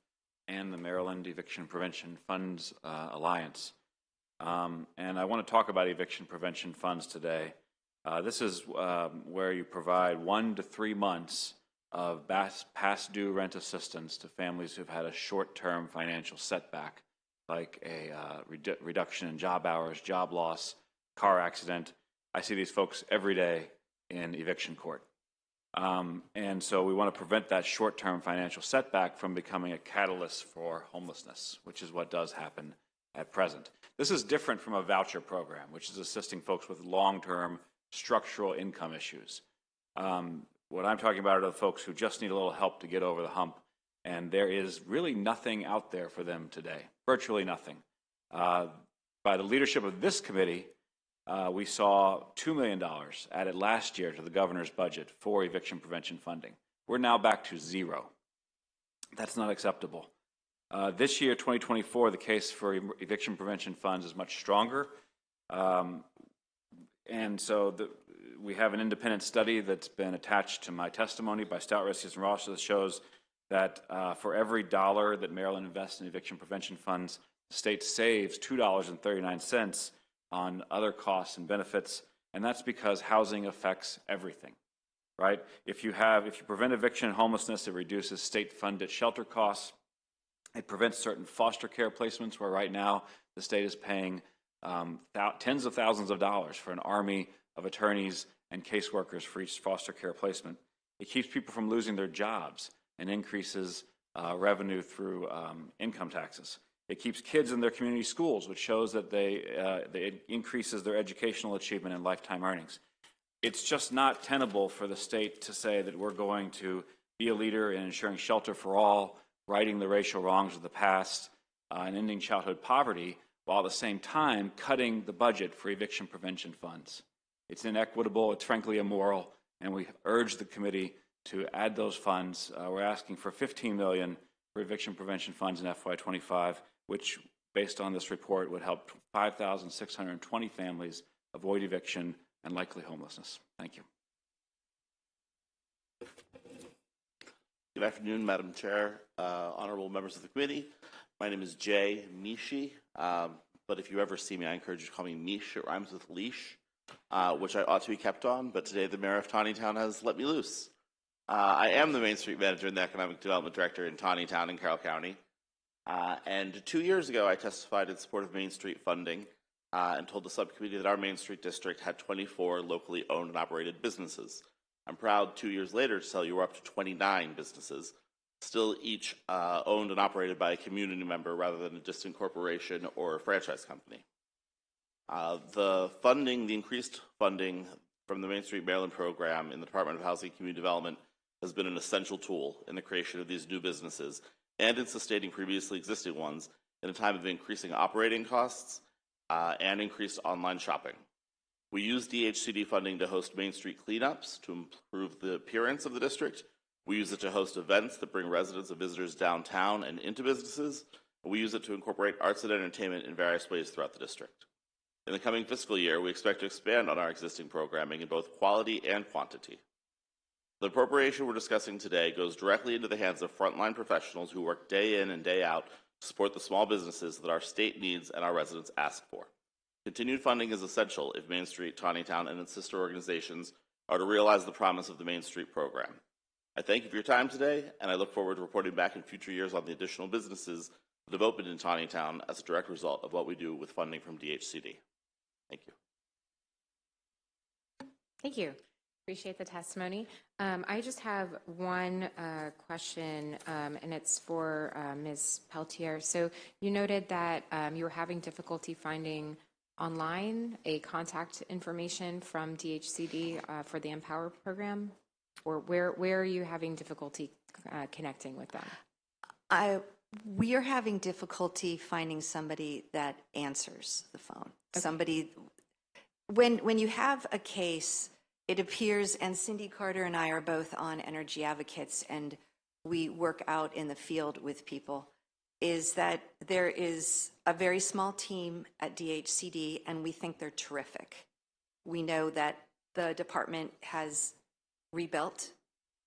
and the Maryland Eviction Prevention Funds Alliance. And I want to talk about eviction prevention funds today. This is where you provide 1 to 3 months of past due rent assistance to families who've had a short-term financial setback, like a reduction in job hours, job loss, car accident. I see these folks every day in eviction court. And so we want to prevent that short-term financial setback from becoming a catalyst for homelessness, which is what does happen at present. This is different from a voucher program, which is assisting folks with long-term structural income issues. What I'm talking about are the folks who just need a little help to get over the hump, and there is really nothing out there for them today, virtually nothing. By the leadership of this committee, we saw $2 million added last year to the governor's budget for eviction prevention funding. We're now back to zero. That's not acceptable. This year, 2024, the case for eviction prevention funds is much stronger. And so we have an independent study that's been attached to my testimony by Stout, Riskies, and Ross that shows that for every dollar that Maryland invests in eviction prevention funds, the state saves $2.39 on other costs and benefits, and that's because housing affects everything, right? If you prevent eviction and homelessness, it reduces state-funded shelter costs. It prevents certain foster care placements where right now the state is paying tens of thousands of dollars for an army of attorneys and caseworkers for each foster care placement. It keeps people from losing their jobs and increases revenue through income taxes. It keeps kids in their community schools, which shows that it increases their educational achievement and lifetime earnings. It's just not tenable for the state to say that we're going to be a leader in ensuring shelter for all, righting the racial wrongs of the past, and ending childhood poverty, while at the same time cutting the budget for eviction prevention funds. It's inequitable, it's frankly immoral, and we urge the committee to add those funds. We're asking for $15 million for eviction prevention funds in FY25, which, based on this report, would help 5,620 families avoid eviction and likely homelessness. Thank you. Good afternoon, Madam Chair, honorable members of the committee. My name is Jay Mishi, but if you ever see me, I encourage you to call me Mish. It rhymes with leash, which I ought to be kept on, but today the mayor of Taneytown has let me loose. I am the Main Street Manager and the Economic Development Director in Taneytown in Carroll County. And 2 years ago, I testified in support of Main Street funding and told the subcommittee that our Main Street district had 24 locally owned and operated businesses. I'm proud 2 years later to tell you we're up to 29 businesses, still each owned and operated by a community member rather than a distant corporation or a franchise company. The increased funding from the Main Street Maryland program in the Department of Housing and Community Development has been an essential tool in the creation of these new businesses and in sustaining previously existing ones in a time of increasing operating costs and increased online shopping. We use DHCD funding to host Main Street cleanups to improve the appearance of the district. We use it to host events that bring residents and visitors downtown and into businesses. And we use it to incorporate arts and entertainment in various ways throughout the district. In the coming fiscal year, we expect to expand on our existing programming in both quality and quantity. The appropriation we're discussing today goes directly into the hands of frontline professionals who work day in and day out to support the small businesses that our state needs and our residents ask for. Continued funding is essential if Main Street, Taneytown, and its sister organizations are to realize the promise of the Main Street program. I thank you for your time today, and I look forward to reporting back in future years on the additional businesses that have opened in Taneytown as a direct result of what we do with funding from DHCD. Thank you. Thank you. Appreciate the testimony. I just have one question, and it's for Ms. Peltier. So you noted that you were having difficulty finding online a contact information from DHCD for the Empower program? Or where are you having difficulty connecting with them? We are having difficulty finding somebody that answers the phone. Okay. Somebody, when you have a case, it appears, and Cindy Carter and I are both on Energy Advocates, and we work out in the field with people, is that there is a very small team at DHCD, and we think they're terrific. We know that the department has rebuilt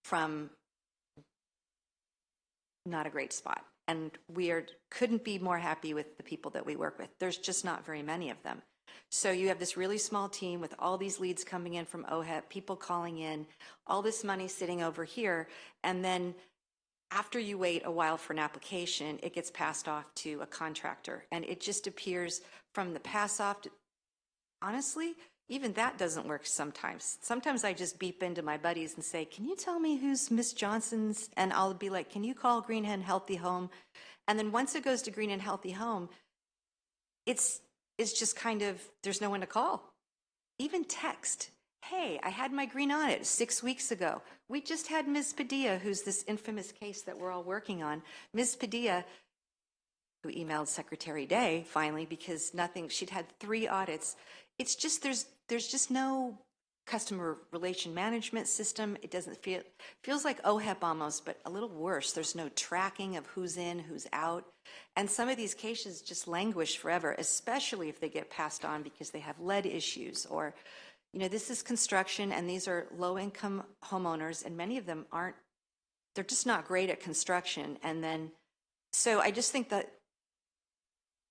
from not a great spot. And we couldn't be more happy with the people that we work with. There's just not very many of them. So you have this really small team with all these leads coming in from OHEP, people calling in, all this money sitting over here, and then after you wait a while for an application, it gets passed off to a contractor. And it just appears from the pass off, honestly, even that doesn't work sometimes. Sometimes I just beep into my buddies and say, can you tell me who's Miss Johnson's? And I'll be like, can you call Green and Healthy Home? And then once it goes to Green and Healthy Home, it's just kind of, there's no one to call. Even text. Hey, I had my green audit 6 weeks ago. We just had Ms. Padilla, who's this infamous case that we're all working on. Ms. Padilla, who emailed Secretary Day finally because she'd had 3 audits. It's just, there's just no customer relation management system. It feels like OHEP almost, but a little worse. There's no tracking of who's in, who's out. And some of these cases just languish forever, especially if they get passed on because they have lead issues or, this is construction and these are low-income homeowners and many of them they're just not great at construction. And then, so I just think that,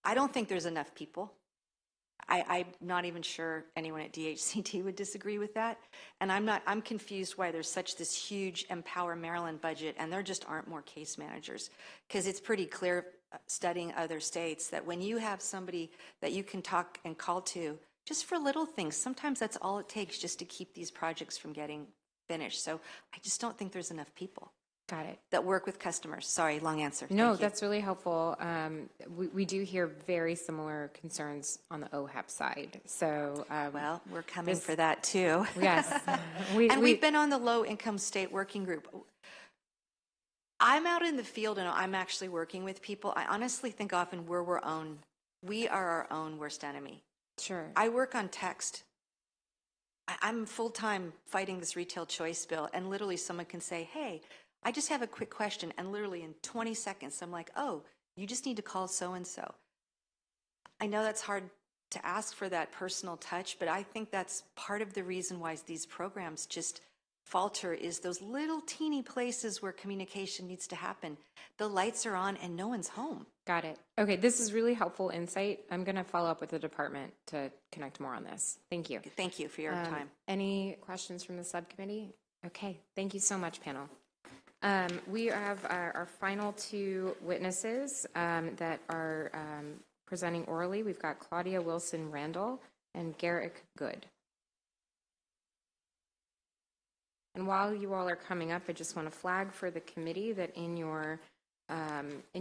I don't think there's enough people. I'm not even sure anyone at DHCD would disagree with that. And I'm confused why there's this huge Empower Maryland budget and there just aren't more case managers. Because it's pretty clear, studying other states, that when you have somebody that you can talk and call to, just for little things, sometimes that's all it takes just to keep these projects from getting finished. So I just don't think there's enough people. Got it. That work with customers. Sorry, long answer. No, that's really helpful. We do hear very similar concerns on the OHEP side. So, well, we're coming for that too. Yes. We've been on the low income state working group. I'm out in the field and I'm actually working with people. I honestly think often we are our own worst enemy. Sure. I work on text. I'm full-time fighting this retail choice bill, and literally someone can say, hey, I just have a quick question, and literally in 20 seconds, I'm like, oh, you just need to call so-and-so. I know that's hard to ask for that personal touch, but I think that's part of the reason why these programs just falter, is those little teeny places where communication needs to happen. The lights are on and no one's home. Got it. Okay, this is really helpful insight. I'm going to follow up with the department to connect more on this. Thank you. Thank you for your time. Any questions from the subcommittee? Okay, thank you so much, panel. We have our final 2 witnesses that are presenting orally. We've got Claudia Wilson-Randall and Garrick Good. And while you all are coming up, I just want to flag for the committee that in your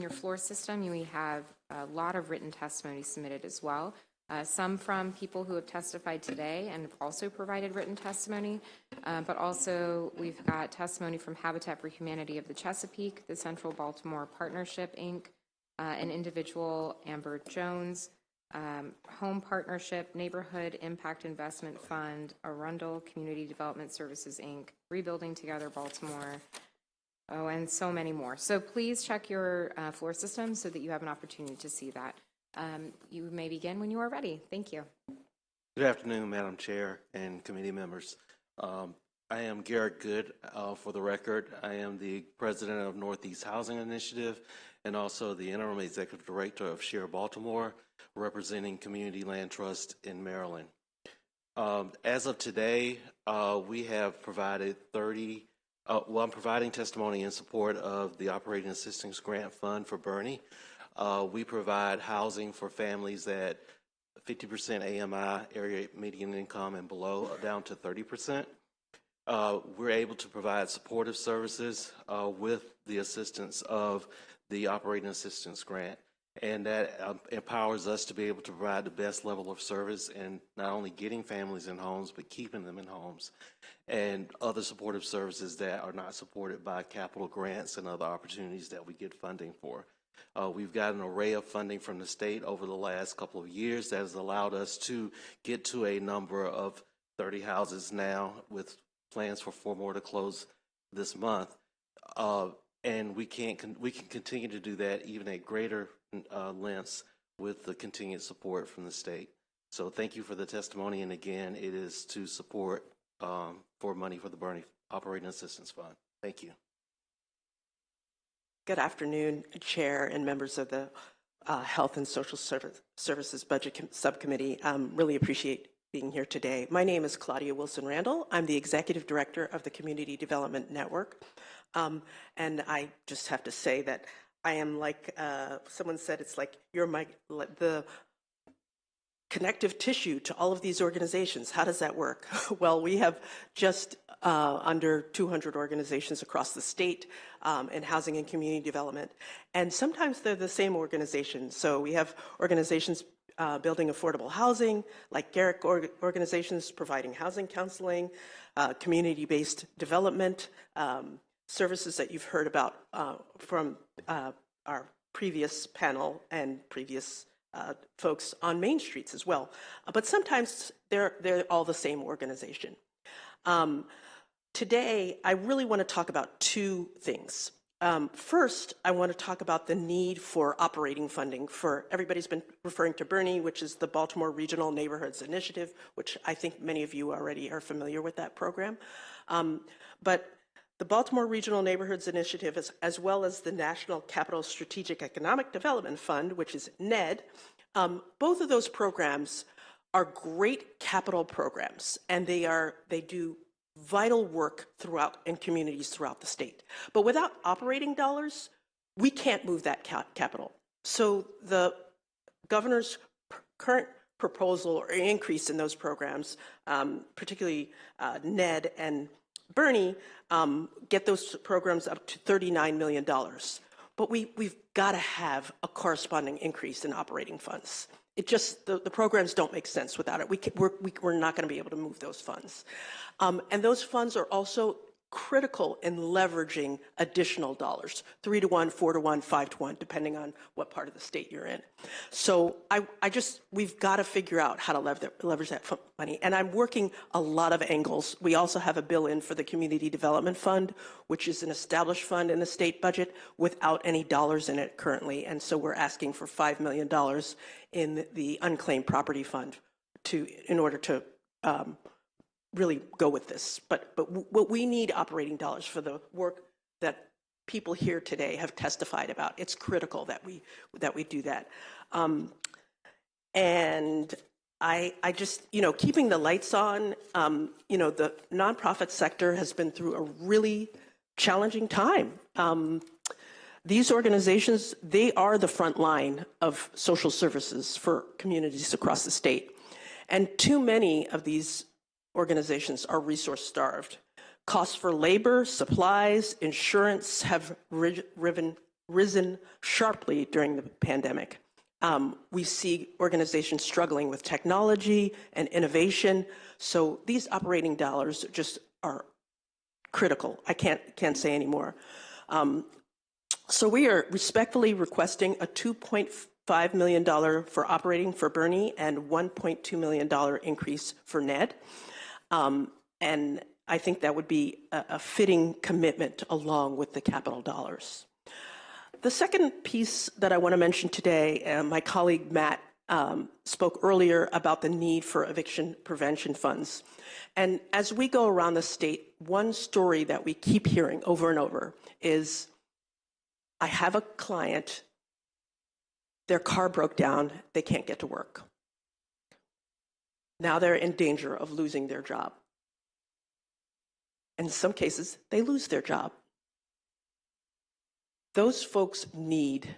floor system, we have a lot of written testimony submitted as well. Some from people who have testified today and have also provided written testimony, but also we've got testimony from Habitat for Humanity of the Chesapeake, the Central Baltimore Partnership, Inc., an individual, Amber Jones, Home Partnership, Neighborhood Impact Investment Fund, Arundel Community Development Services, Inc., Rebuilding Together Baltimore, and so many more. So please check your floor system so that you have an opportunity to see that. You may begin when you are ready. Thank you. Good afternoon, Madam Chair and committee members. I am Garrett Good. For the record, I am the president of Northeast Housing Initiative and also the interim executive director of Share Baltimore, representing Community Land Trust in Maryland. As of today, we have provided I'm providing testimony in support of the Operating Assistance Grant Fund for Bernie. We provide housing for families at 50% AMI, area median income, and below, down to 30%. We're able to provide supportive services with the assistance of the Operating Assistance Grant. And that empowers us to be able to provide the best level of service and not only getting families in homes, but keeping them in homes, and other supportive services that are not supported by capital grants and other opportunities that we get funding for. We've got an array of funding from the state over the last couple of years that has allowed us to get to a number of 30 houses now, with plans for 4 more to close this month. And we can continue to do that even at greater lengths with the continued support from the state. So thank you for the testimony. And again, it is to support for money for the Bernie Operating Assistance Fund. Thank you. Good afternoon, Chair and members of the Health and Social Services Budget Subcommittee. Really appreciate being here today. My name is Claudia Wilson-Randall. I'm the Executive Director of the Community Development Network. And I just have to say that I am like, someone said, it's like you're the connective tissue to all of these organizations. How does that work? Well, we have just under 200 organizations across the state in housing and community development. And sometimes they're the same organizations. So we have organizations building affordable housing, like Garrick organizations providing housing counseling, community-based development, services that you've heard about from our previous panel and previous folks on Main Streets as well. But sometimes they're all the same organization. Today, I really want to talk about 2 things. First, I want to talk about the need for operating funding for, everybody's been referring to Bernie, which is the Baltimore Regional Neighborhoods Initiative, which I think many of you already are familiar with that program. But the Baltimore Regional Neighborhoods Initiative, as well as the National Capital Strategic Economic Development Fund, which is NED, both of those programs are great capital programs, and they do vital work throughout in communities throughout the state. But without operating dollars, we can't move that capital. So the governor's current proposal or increase in those programs, particularly NED and Bernie, get those programs up to $39 million. But we've got to have a corresponding increase in operating funds. It just, the programs don't make sense without it. We're not going to be able to move those funds. And those funds are also critical in leveraging additional dollars, 3-to-1, 4-to-1, 5-to-1, depending on what part of the state you're in. So we've got to figure out how to leverage that money. And I'm working a lot of angles. We also have a bill in for the Community Development Fund, which is an established fund in the state budget without any dollars in it currently. And so we're asking for $5 million in the Unclaimed Property Fund in order to really go with this. But we need operating dollars for the work that people here today have testified about. It's critical that we do that. And I just, keeping the lights on, the nonprofit sector has been through a really challenging time. These organizations, they are the front line of social services for communities across the state. And too many of these organizations are resource starved. Costs for labor, supplies, insurance have risen sharply during the pandemic. We see organizations struggling with technology and innovation. So these operating dollars just are critical. I can't say any more. So we are respectfully requesting a $2.5 million for operating for Bernie and $1.2 million increase for NED. And I think that would be a fitting commitment along with the capital dollars. The second piece that I want to mention today, my colleague Matt spoke earlier about the need for eviction prevention funds. And as we go around the state, one story that we keep hearing over and over is, I have a client, their car broke down, they can't get to work. Now they're in danger of losing their job. In some cases, they lose their job. Those folks need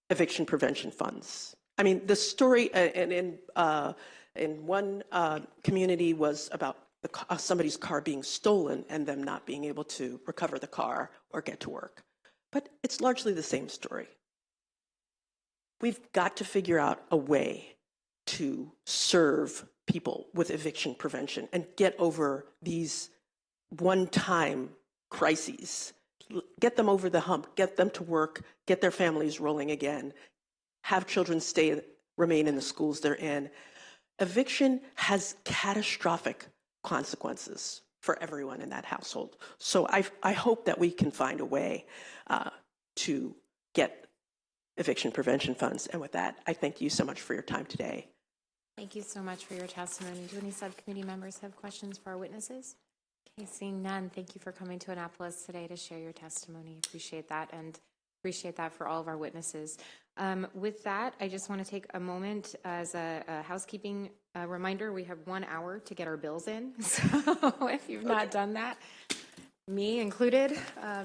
eviction prevention funds. I mean, the story in one community was about somebody's car being stolen and them not being able to recover the car or get to work. But it's largely the same story. we've got to figure out a way to serve people with eviction prevention and get over these one-time crises. Get them over the hump, get them to work, get their families rolling again, have children remain in the schools they're in. Eviction has catastrophic consequences for everyone in that household. So I hope that we can find a way to get eviction prevention funds. And with that, I thank you so much for your time today. Thank you so much for your testimony. Do any subcommittee members have questions for our witnesses? Okay, seeing none, thank you for coming to Annapolis today to share your testimony. Appreciate that, and appreciate that for all of our witnesses. With that, I just want to take a moment as a housekeeping reminder. We have 1 hour to get our bills in, so if you've not done that, me included,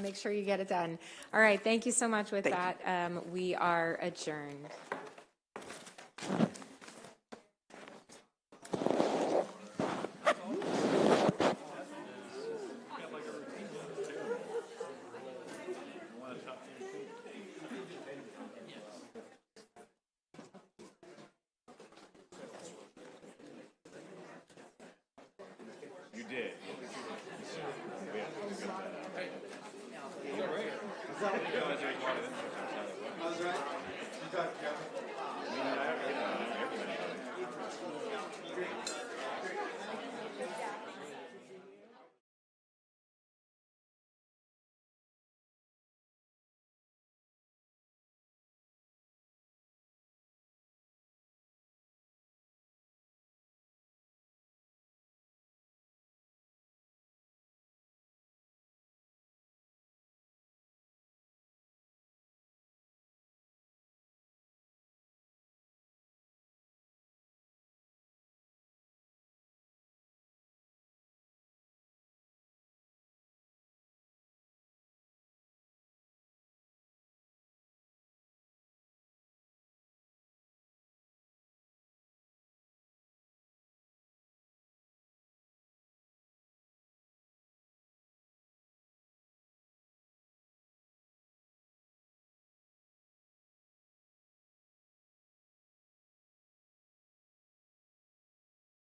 make sure you get it done. All right, thank you so much. With that, we are adjourned. You did. Yeah.